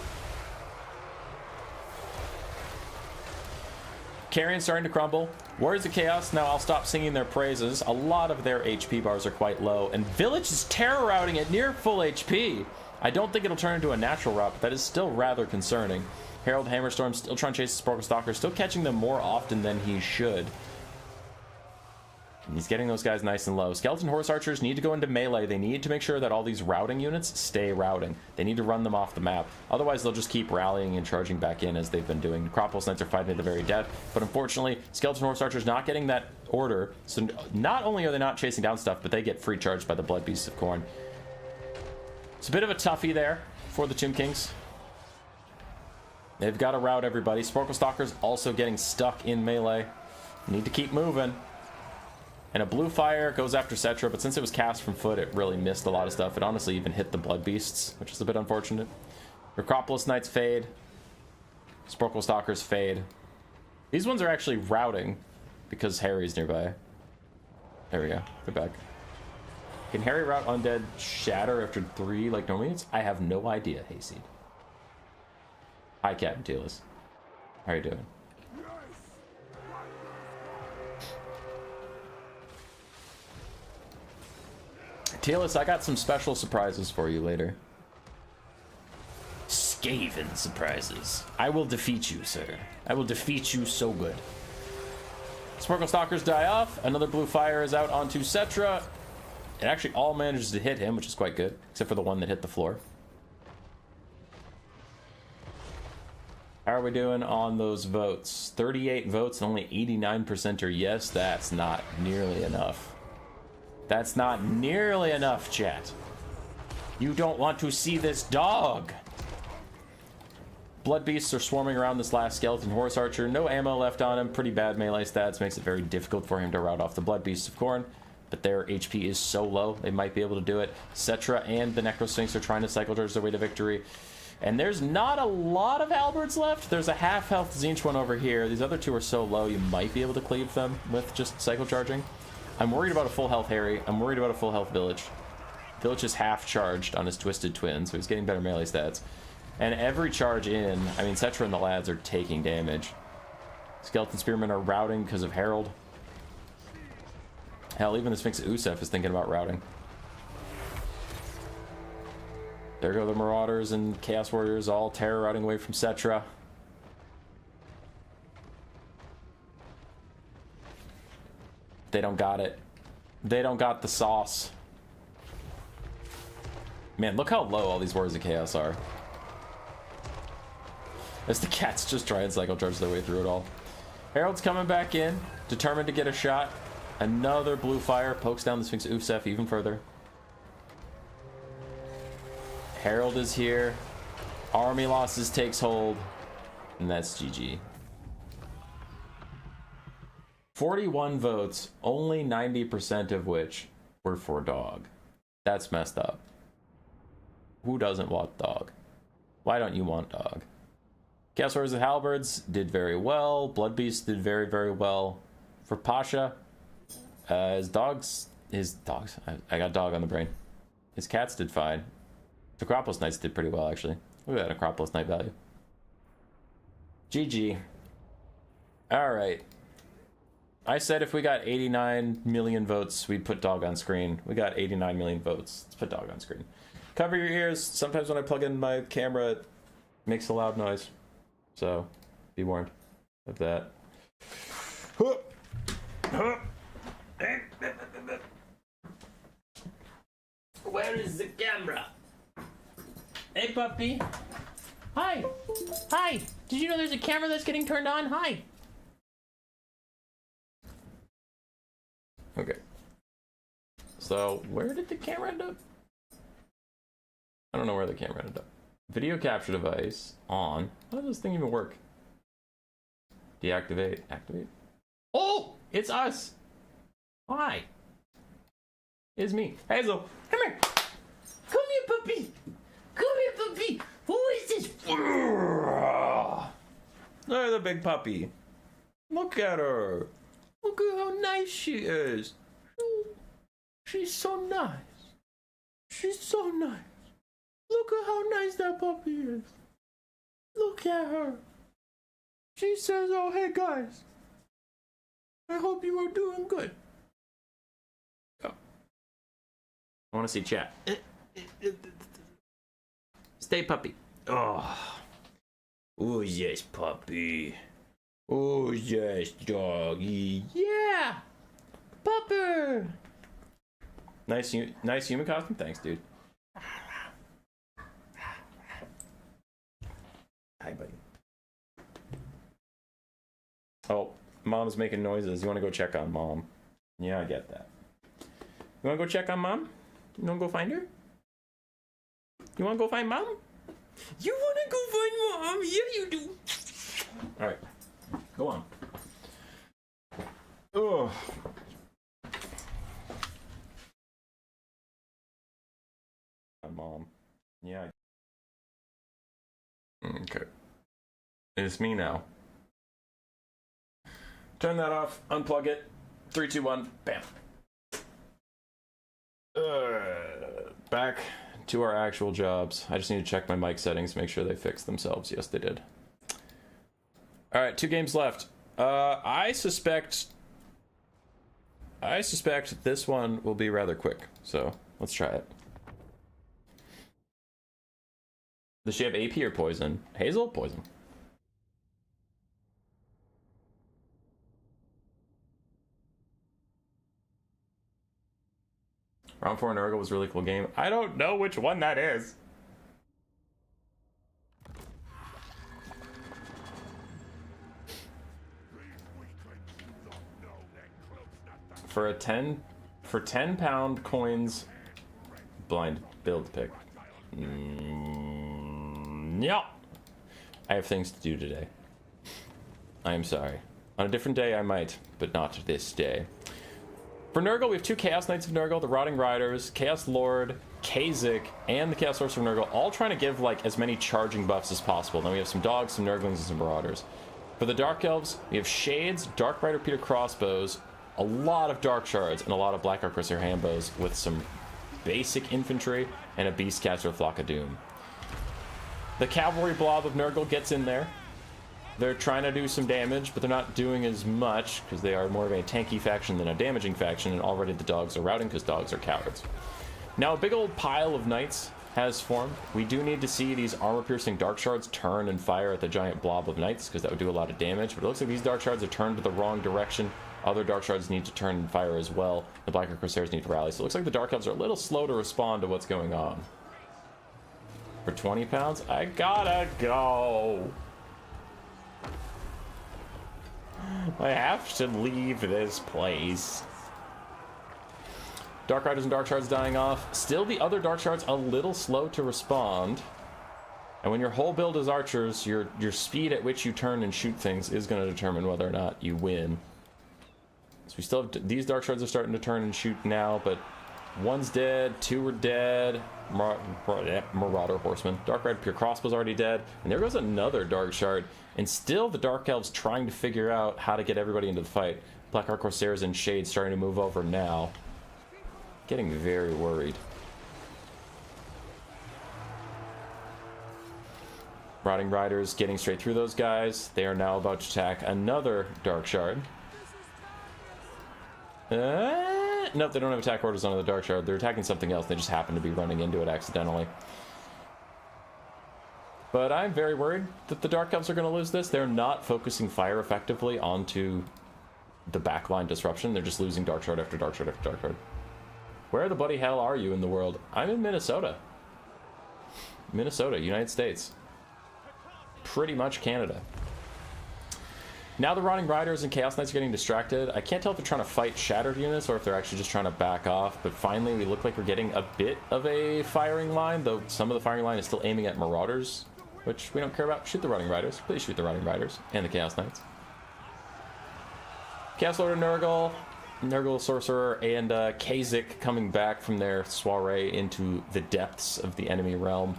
A: Carrion's starting to crumble. Warriors of Chaos, now I'll stop singing their praises. A lot of their HP bars are quite low, and Village is terror routing at near full HP. I don't think it'll turn into a natural rout, but that is still rather concerning. Herald Hammerstorm still trying to chase the Sporkle Stalker, still catching them more often than he should. And he's getting those guys nice and low. Skeleton Horse Archers need to go into melee. They need to make sure that all these routing units stay routing. They need to run them off the map. Otherwise, they'll just keep rallying and charging back in as they've been doing. Necropolis Knights are fighting to the very death. But unfortunately, Skeleton Horse Archers not getting that order. So not only are they not chasing down stuff, but they get free charged by the Blood Beasts of Khorne. It's a bit of a toughie there for the Tomb Kings. They've got to rout everybody. Sporkle Stalkers also getting stuck in melee. Need to keep moving. And a blue fire goes after Cetra, but since it was cast from foot, it really missed a lot of stuff. It honestly even hit the Blood Beasts, which is a bit unfortunate. Necropolis Knights fade. Sporkle Stalkers fade. These ones are actually routing because Harry's nearby. There we go. They're back. Can Harry rout Undead Shatter after 3 like normal units? I have no idea, Hayseed. Hi, Captain Tealus. How are you doing? Tealus, I got some special surprises for you later. Skaven surprises. I will defeat you, sir. I will defeat you so good. Sporkle Stalkers die off. Another blue fire is out onto Cetra. It actually all manages to hit him, which is quite good, except for the one that hit the floor. How are we doing on those votes? 38 votes and only 89% are yes. That's not nearly enough. That's not nearly enough, chat. You don't want to see this dog. Blood Beasts are swarming around this last Skeleton Horse Archer. No ammo left on him. Pretty bad melee stats. Makes it very difficult for him to rout off the Blood Beasts of Khorne. But their HP is so low, they might be able to do it. Cetra and the Necro Sphinx are trying to cycle charge their way to victory. And there's not a lot of Halberds left. There's a half-health Tzeentch one over here. These other two are so low, you might be able to cleave them with just cycle charging. I'm worried about a full health Harry. I'm worried about a full health Village. Village is half charged on his Twisted Twin, so he's getting better melee stats. And every charge in, I mean, Cetra and the lads are taking damage. Skeleton Spearmen are routing because of Herald. Hell, even the Sphinx Usef is thinking about routing. There go the Marauders and Chaos Warriors all terror routing away from Cetra. They don't got it. They don't got the sauce. Man, look how low all these Warriors of Chaos are. As the cats just try and cycle charge their way through it all. Herald's coming back in, determined to get a shot. Another blue fire pokes down the Sphinx Usef even further. Herald is here. Army losses takes hold. And that's GG. 41 votes, only 90% of which were for dog. That's messed up. Who doesn't want dog? Why don't you want dog? Chaos Warriors of Halberds did very well. Blood Beast did very, very well. For Pasha, his dogs, I got dog on the brain. His cats did fine. Necropolis Knights did pretty well, actually. Look at that Necropolis Knight value. GG. Alright. I said if we got 89 million votes, we'd put dog on screen. We got 89 million votes. Let's put dog on screen. Cover your ears. Sometimes when I plug in my camera, it makes a loud noise. So, be warned of that. Where is the camera? Hey, puppy. Hi. Hi. Did you know there's a camera that's getting turned on? Hi. Okay. So, where did the camera end up? I don't know where the camera ended up. Video capture device on. How does this thing even work? Deactivate. Activate. Oh! It's us! Hi. It's me. Hazel, come here. Come here, puppy. Come here, puppy. Who is this? There's the big puppy. Look at her. Look at how nice she is. She's so nice. She's so nice. Look at how nice that puppy is. Look at her. She says, oh, hey, guys. I hope you are doing good. Oh. I want to see chat. Stay, puppy. Oh. Oh, yes, puppy. Oh, yes, doggy. Yeah. Pupper. Nice human costume. Thanks, dude. Hi, buddy. Oh, mom's making noises. You want to go check on mom? Yeah, I get that. You want to go check on mom? You want to go find her? You want to go find mom? You want to go find mom? Yeah, you do. All right, go on. Oh. Mom. Yeah. Okay. It's me now. Turn that off. Unplug it. 3, 2, 1. Bam. Back to our actual jobs. I just need to check my mic settings, make sure they fixed themselves. Yes, they did. All right, 2 games left. I suspect this one will be rather quick. So let's try it. Does she have AP or poison? Hazel? Poison. Round 4 Nurgle was a really cool game. I don't know which one that is. For 10 pound coins, blind build pick. Yeah. I have things to do today. I am sorry. On a different day I might, but not this day. For Nurgle, we have 2 Chaos Knights of Nurgle, the Rotting Riders, Chaos Lord, Kazik, and the Chaos Sorcerer of Nurgle, all trying to give like as many charging buffs as possible. Then we have some dogs, some Nurglings, and some Marauders. For the Dark Elves, we have Shades, Dark Rider Peter crossbows, a lot of Dark Shards, and a lot of Black Arc Corsair handbows with some basic infantry and a Beastcaster Flock of Doom. The Cavalry Blob of Nurgle gets in there. They're trying to do some damage, but they're not doing as much because they are more of a tanky faction than a damaging faction, and already the dogs are routing because dogs are cowards. Now a big old pile of knights has formed. We do need to see these armor-piercing Dark Shards turn and fire at the giant blob of knights because that would do a lot of damage, but it looks like these Dark Shards are turned to the wrong direction. Other Dark Shards need to turn and fire as well. The Black Arc Corsairs need to rally, so it looks like the Dark Elves are a little slow to respond to what's going on. For 20 pounds, I gotta go. I have to leave this place. Dark Riders and Dark Shards dying off. Still the other Dark Shards a little slow to respond. And when your whole build is archers, your speed at which you turn and shoot things is going to determine whether or not you win. So we still have, these Dark Shards are starting to turn and shoot now, but one's dead, 2 are dead. Marauder Horseman. Dark Rider Pure Crossbow's already dead. And there goes another Dark Shard. And still the Dark Elves trying to figure out how to get everybody into the fight. Black Arc Corsairs and Shades starting to move over now. Getting very worried. Rotting Riders getting straight through those guys. They are now about to attack another Dark Shard. Nope, they don't have attack orders on the Dark Shard. They're attacking something else. They just happen to be running into it accidentally. But I'm very worried that the Dark Elves are going to lose this. They're not focusing fire effectively onto the backline disruption. They're just losing Dark Shard after Dark Shard after Dark Shard. Where the bloody hell are you in the world? I'm in Minnesota. Minnesota, United States. Pretty much Canada. Now the Rotting Riders and Chaos Knights are getting distracted. I can't tell if they're trying to fight shattered units or if they're actually just trying to back off, but finally we look like we're getting a bit of a firing line, though some of the firing line is still aiming at Marauders, which we don't care about. Shoot the Rotting Riders. Please shoot the Rotting Riders and the Chaos Knights. Chaos Lord and Nurgle Sorcerer, and Kazik coming back from their soiree into the depths of the enemy realm.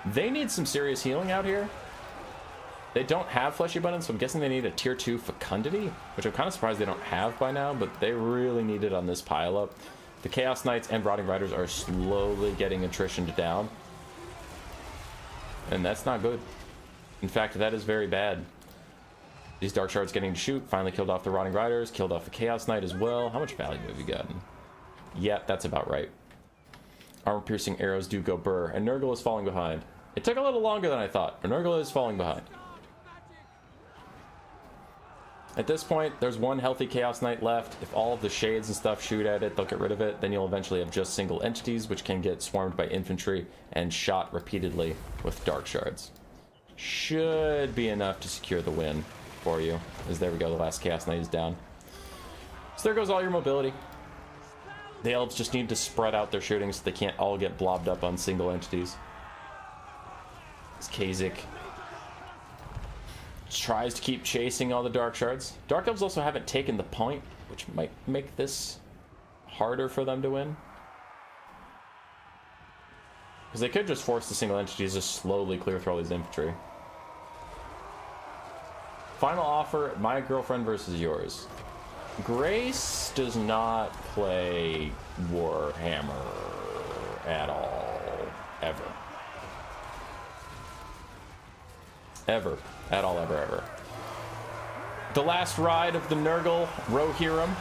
A: They need some serious healing out here. They don't have Fleshy Abundance, so I'm guessing they need a tier 2 Fecundity, which I'm kind of surprised they don't have by now, but they really need it on this pile-up. The Chaos Knights and Rotting Riders are slowly getting attritioned down, and that's not good. In fact, that is very bad. These Dark Shards getting to shoot, finally killed off the Rotting Riders, killed off the Chaos Knight as well. How much value have you gotten? Yeah, that's about right. Armor-piercing arrows do go burr, and Nurgle is falling behind. It took a little longer than I thought, but Nurgle is falling behind. At this point, there's one healthy Chaos Knight left. If all of the shades and stuff shoot at it, they'll get rid of it. Then you'll eventually have just single entities, which can get swarmed by infantry and shot repeatedly with Dark Shards. Should be enough to secure the win for you. As there we go, the last Chaos Knight is down. So there goes all your mobility. The elves just need to spread out their shooting so they can't all get blobbed up on single entities. It's Kazik tries to keep chasing all the Dark Shards. Dark Elves also haven't taken the point, which might make this harder for them to win. Because they could just force the single entities to slowly clear through all these infantry. Final offer, my girlfriend versus yours. Grace does not play Warhammer at all. Ever. Ever. At all, ever, ever. The last ride of the Nurgle Rohirrim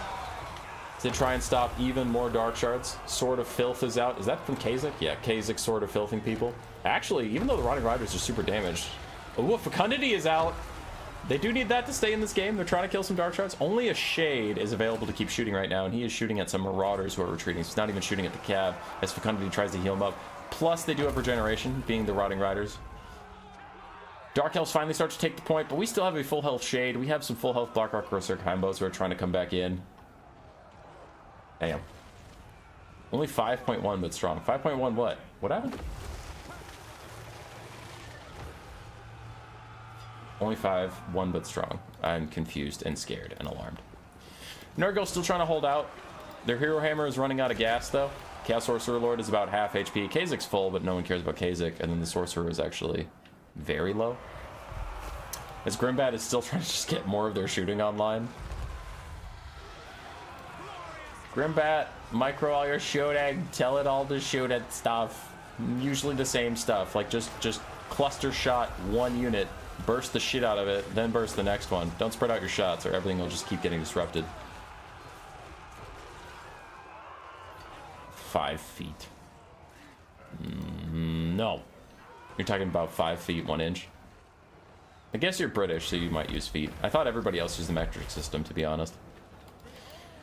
A: to try and stop even more Dark Shards. Sword of Filth is out. Is that from Kazik? Yeah, Kazik, Sword of Filthing people. Actually, even though the Rotting Riders are super damaged. Ooh, Fecundity is out. They do need that to stay in this game. They're trying to kill some Dark Shards. Only a Shade is available to keep shooting right now, and he is shooting at some Marauders who are retreating. So he's not even shooting at the cab as Fecundity tries to heal him up. Plus, they do have regeneration, being the Rotting Riders. Dark Elves finally start to take the point, but we still have a full health Shade. We have some full health Black Rock Berserk combos who are trying to come back in. Damn. Only 5.1 but strong. 5.1 what? What happened? Only 5.1 but strong. I'm confused and scared and alarmed. Nurgle's still trying to hold out. Their Hero Hammer is running out of gas though. Chaos Sorcerer Lord is about half HP. Kazik's full, but no one cares about Kazik. And then the Sorcerer is actually very low. As Grimbat is still trying to just get more of their shooting online. Grimbat, micro all your shooting. Tell it all to shoot at stuff. Usually the same stuff. Like just cluster shot one unit, burst the shit out of it, then burst the next one. Don't spread out your shots or everything will just keep getting disrupted. 5 feet. No. You're talking about 5 feet, 1 inch. I guess you're British, so you might use feet. I thought everybody else used the metric system, to be honest.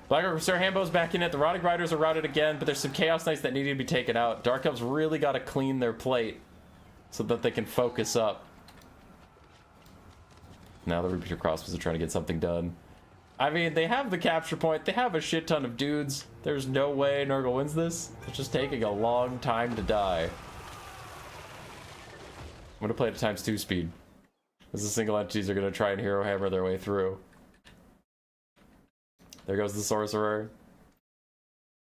A: Black Rock Sir Hambo's back in it. The Rotting Riders are routed again, but there's some Chaos Knights that need to be taken out. Dark Elves really got to clean their plate so that they can focus up. Now the Repeater Crossbows are trying to get something done. I mean, they have the capture point. They have a shit ton of dudes. There's no way Nurgle wins this. It's just taking a long time to die. I'm gonna play it at ×2 speed. As the single entities are gonna try and Hero Hammer their way through. There goes the Sorcerer.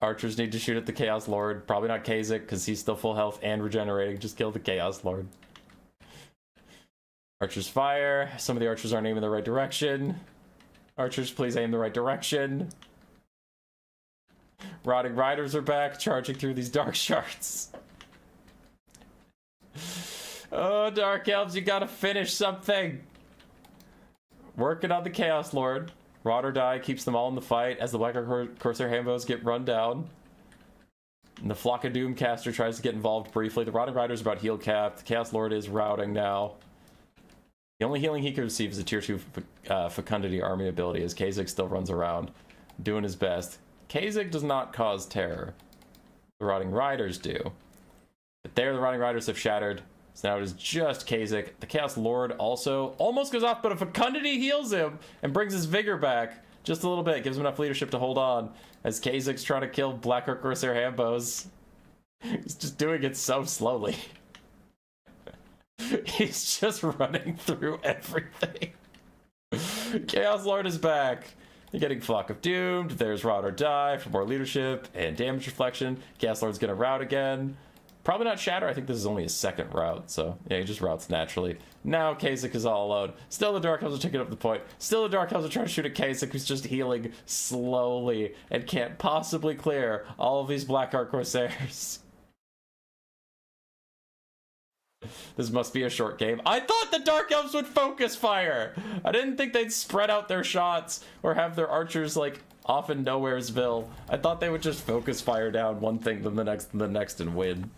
A: Archers need to shoot at the Chaos Lord. Probably not Kazik, because he's still full health and regenerating. Just kill the Chaos Lord. Archers fire. Some of the archers aren't aiming the right direction. Archers, please aim the right direction. Rotting Riders are back, charging through these Dark Shards. Oh, Dark Elves, you gotta finish something. Working on the Chaos Lord. Rot or Die keeps them all in the fight as the Black Corsair Hambos get run down. And the Flock of Doomcaster tries to get involved briefly. The Rotting Rider's about heal capped. The Chaos Lord is routing now. The only healing he can receive is a tier 2 Fecundity Army ability as Kha'Zix still runs around, doing his best. Kha'Zix does not cause terror. The Rotting Riders do. But there, the Rotting Riders have shattered. So now it is just Kha'Zix. The Chaos Lord also almost goes off, but a Fecundity heals him and brings his vigor back just a little bit. Gives him enough leadership to hold on as Kha'Zix trying to kill Black Corsair Hambos. He's just doing it so slowly. He's just running through everything. Chaos Lord is back. You're getting Flock of Doomed. There's Rot or Die for more leadership and damage reflection. Chaos Lord's gonna rout again. Probably not Shatter. I think this is only his second route, so yeah, he just routes naturally. Now Kha'Zix is all alone. Still the Dark Elves are taking up the point. Still the Dark Elves are trying to shoot at Kha'Zix, who's just healing slowly and can't possibly clear all of these Black Corsairs. This must be a short game. I thought the Dark Elves would focus fire! I didn't think they'd spread out their shots or have their archers, like, off in Nowheresville. I thought they would just focus fire down one thing, then the next, and win.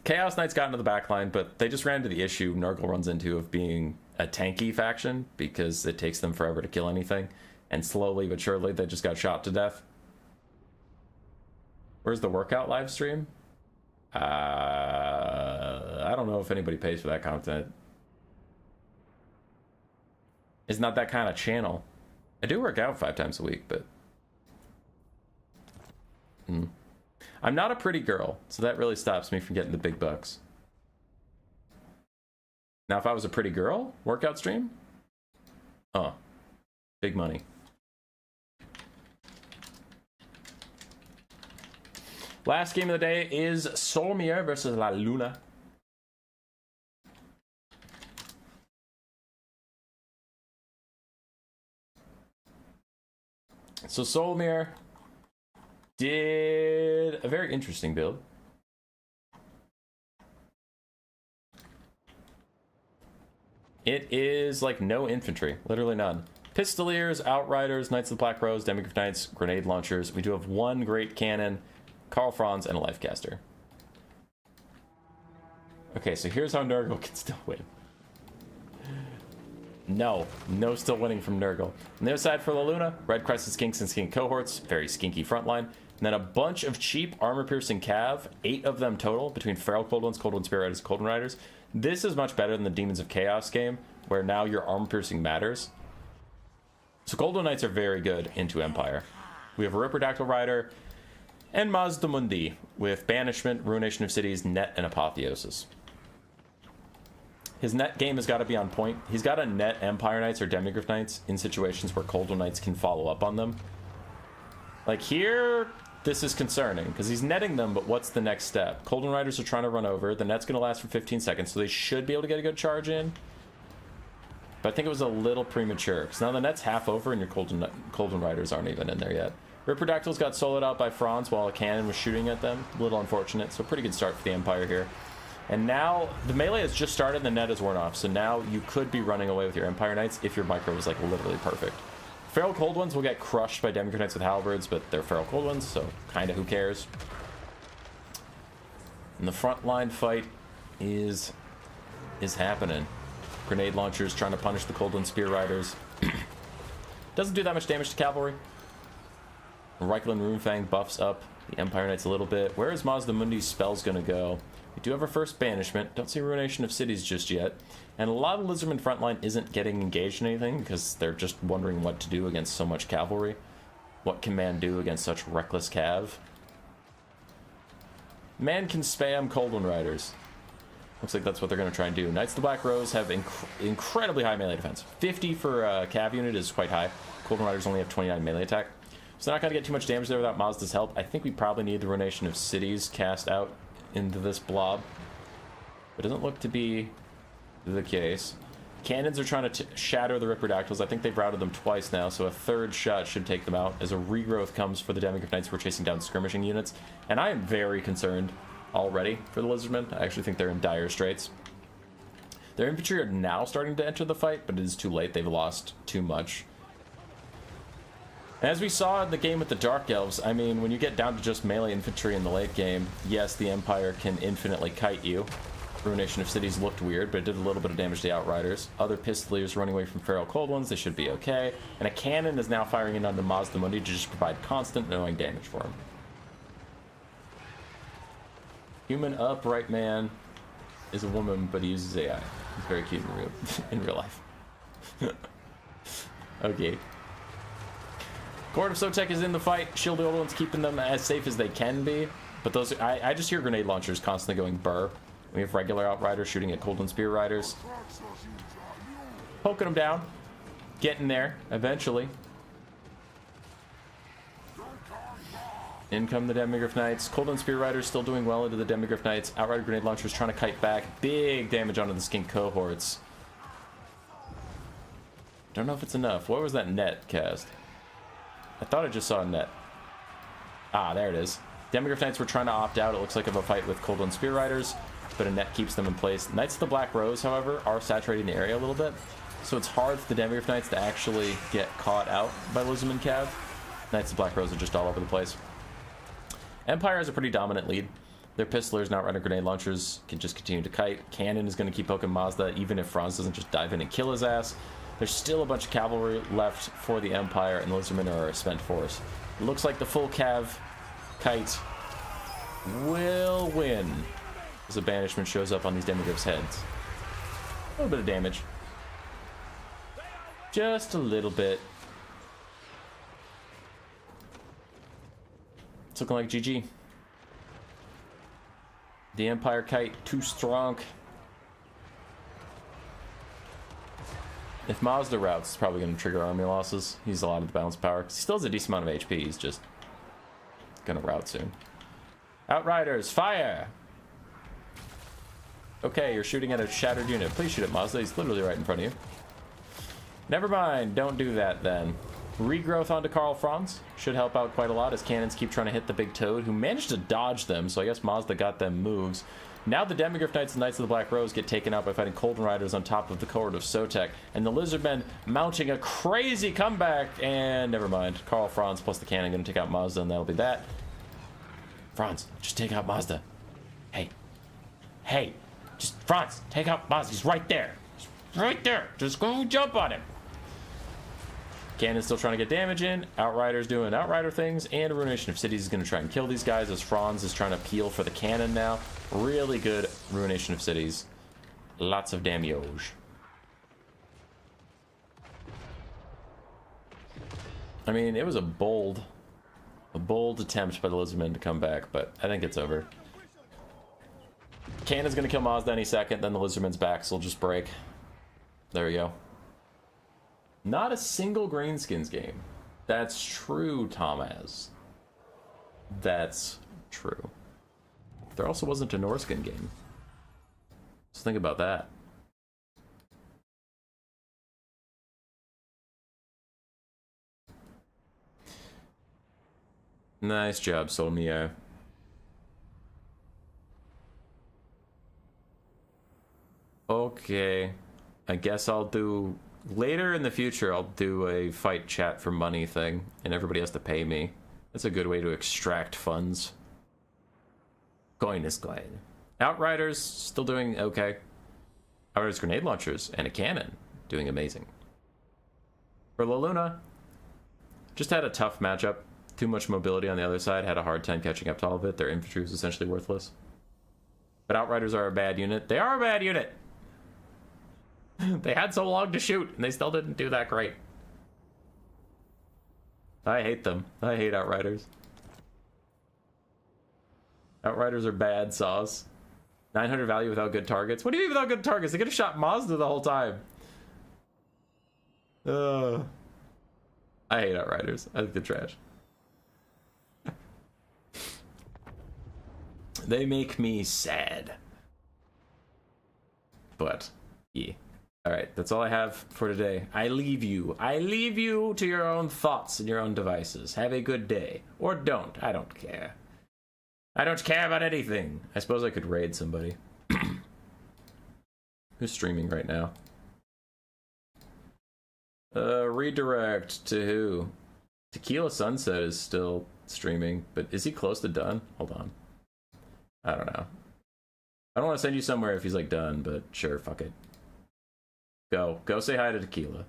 A: Chaos Knights got into the backline, but they just ran into the issue Nurgle runs into of being a tanky faction because it takes them forever to kill anything. And slowly but surely, they just got shot to death. Where's the workout live stream? I don't know if anybody pays for that content. It's not that kind of channel. I do work out 5 times a week, but... I'm not a pretty girl, so that really stops me from getting the big bucks. Now, if I was a pretty girl, workout stream? Oh, big money. Last game of the day is Solmir versus La Luna. So Solmir did a very interesting build. It is like no infantry, literally none. Pistoliers, Outriders, Knights of the Black Rose, Demigryph Knights, Grenade Launchers. We do have one Great Cannon, Karl Franz, and a Lifecaster. Okay, so here's how Nurgle can still win. No still winning from Nurgle. On the other side for La Luna, Red Crested Skinks and Skink Cohorts, very skinky frontline. And then a bunch of cheap armor-piercing cav, 8 of them total, between Feral Cold Ones, Cold One Spirit Riders, and Cold One Riders. This is much better than the Demons of Chaos game, where now your armor-piercing matters. So Golden Knights are very good into Empire. We have a Ripperdactyl Rider, and Mazda Mundi, with Banishment, Ruination of Cities, Net, and Apotheosis. His net game has got to be on point. He's got to net Empire Knights or Demigryph Knights in situations where Cold One Knights can follow up on them. Like here, this is concerning, because he's netting them, but what's the next step? Cold One Riders are trying to run over. The net's going to last for 15 seconds, so they should be able to get a good charge in. But I think it was a little premature, because now the net's half over and your Cold One Riders aren't even in there yet. Ripperdactyls got soloed out by Franz while a cannon was shooting at them. A little unfortunate, so pretty good start for the Empire here. And now the melee has just started and the net has worn off, so now you could be running away with your Empire Knights if your micro was like literally perfect. Feral Cold Ones will get crushed by Demigryph Knights with Halberds, but they're Feral Cold Ones, so kinda who cares. And the front line fight is happening. Grenade Launchers trying to punish the Cold One Spear Riders. Doesn't do that much damage to cavalry. Reichlin Runefang buffs up the Empire Knights a little bit. Where is Mazda Mundi's spells gonna go? We do have our first Banishment. Don't see Ruination of Cities just yet. And a lot of Lizardman frontline isn't getting engaged in anything because they're just wondering what to do against so much cavalry. What can man do against such reckless cav? Man can spam Cold One Riders. Looks like that's what they're going to try and do. Knights of the Black Rose have incredibly high melee defense. 50 for a cav unit is quite high. Cold One Riders only have 29 melee attack. So they're not going to get too much damage there without Mazda's help. I think we probably need the Ruination of Cities cast out into this blob. It doesn't look to be the case. Cannons are trying to shatter the Ripperdactyls. I think they've routed them twice now, so a third shot should take them out as a regrowth comes for the Demigryph Knights who are chasing down skirmishing units. And I am very concerned already for the Lizardmen. I actually think they're in dire straits. Their infantry are now starting to enter the fight, but it is too late. They've lost too much. As we saw in the game with the Dark Elves, I mean, when you get down to just melee infantry in the late game, yes, the Empire can infinitely kite you. Ruination of Cities looked weird, but it did a little bit of damage to the Outriders. Other Pistoliers running away from Feral Cold Ones, they should be okay. And a cannon is now firing in onto Mazda Mundi to just provide constant, annoying damage for him. Human Upright Man is a woman, but he uses AI. He's very cute in real life. Okay. Court of Sotek is in the fight. Shield the Old Ones, keeping them as safe as they can be. But those, I just hear grenade launchers constantly going burr. We have regular Outriders shooting at Cold One Spear Riders. Poking them down. Getting there, eventually. In come the Demigryph Knights. Cold One Spear Riders still doing well into the Demigryph Knights. Outrider Grenade Launchers trying to kite back. Big damage onto the Skink cohorts. Don't know if it's enough. What was that net cast? I thought I just saw a net. Ah, there it is. Demigryph Knights were trying to opt out, it looks like, of a fight with Cold One Spear Riders, but a net keeps them in place. Knights of the Black Rose, however, are saturating the area a little bit, so it's hard for the Demigryph Knights to actually get caught out by Lizardman Cav. Knights of the Black Rose are just all over the place. Empire has a pretty dominant lead. Their Pistolers and Outrider Grenade Launchers can just continue to kite. Cannon is going to keep poking Mazda, even if Franz doesn't just dive in and kill his ass. There's still a bunch of cavalry left for the Empire, and the Lizardmen are a spent force. It looks like the full Cav kite will win as a banishment shows up on these Demigryphs' heads. A little bit of damage. Just a little bit. It's looking like GG. The Empire kite too strong. If Mazda routes, it's probably going to trigger army losses. He's a lot of the balance power. He still has a decent amount of HP. He's just going to route soon. Outriders, fire! Okay, you're shooting at a shattered unit. Please shoot at Mazda. He's literally right in front of you. Never mind. Don't do that then. Regrowth onto Karl Franz should help out quite a lot as cannons keep trying to hit the big toad, who managed to dodge them, so I guess Mazda got them moves. Now the Demigryph Knights and Knights of the Black Rose get taken out by fighting Colden Riders on top of the Court of Sotek, and the Lizardmen mounting a crazy comeback, and never mind. Karl Franz plus the cannon gonna take out Mazda, and that'll be that. Franz, just take out Mazda. Hey, just Franz, take out Mazda. He's right there. He's right there. Just go jump on him. Cannon's still trying to get damage in. Outriders doing Outrider things, and Ruination of Cities is going to try and kill these guys as Franz is trying to peel for the cannon now. Really good Ruination of Cities. Lots of damage. I mean, it was a bold attempt by the Lizardmen to come back, but I think it's over. Cannon's going to kill Mazda any second, then the Lizardmen's backs will just break. There we go. Not a single Greenskins game. That's true, Thomas. That's true. There also wasn't a Norskin game. Just think about that. Nice job, Solmia. Okay. I guess I'll do... Later in the future, I'll do a fight chat for money thing, and everybody has to pay me. That's a good way to extract funds. Coin is coin. Outriders, still doing okay. Outriders grenade launchers and a cannon, doing amazing. For La Luna, just had a tough matchup. Too much mobility on the other side, had a hard time catching up to all of it. Their infantry was essentially worthless. But Outriders are a bad unit. They are a bad unit! They had so long to shoot, and they still didn't do that great. I hate them. I hate Outriders. Outriders are bad sauce. 900 value without good targets. What do you mean without good targets? They could have shot Mazda the whole time. I hate Outriders. I think they're trash. They make me sad. But, yeah. All right, that's all I have for today. I leave you to your own thoughts and your own devices. Have a good day. Or don't. I don't care. I don't care about anything. I suppose I could raid somebody. Who's streaming right now? Redirect to who? Tequila Sunset is still streaming, but is he close to done? Hold on. I don't know. I don't want to send you somewhere if he's like done, but sure, fuck it. Go say hi to Tequila.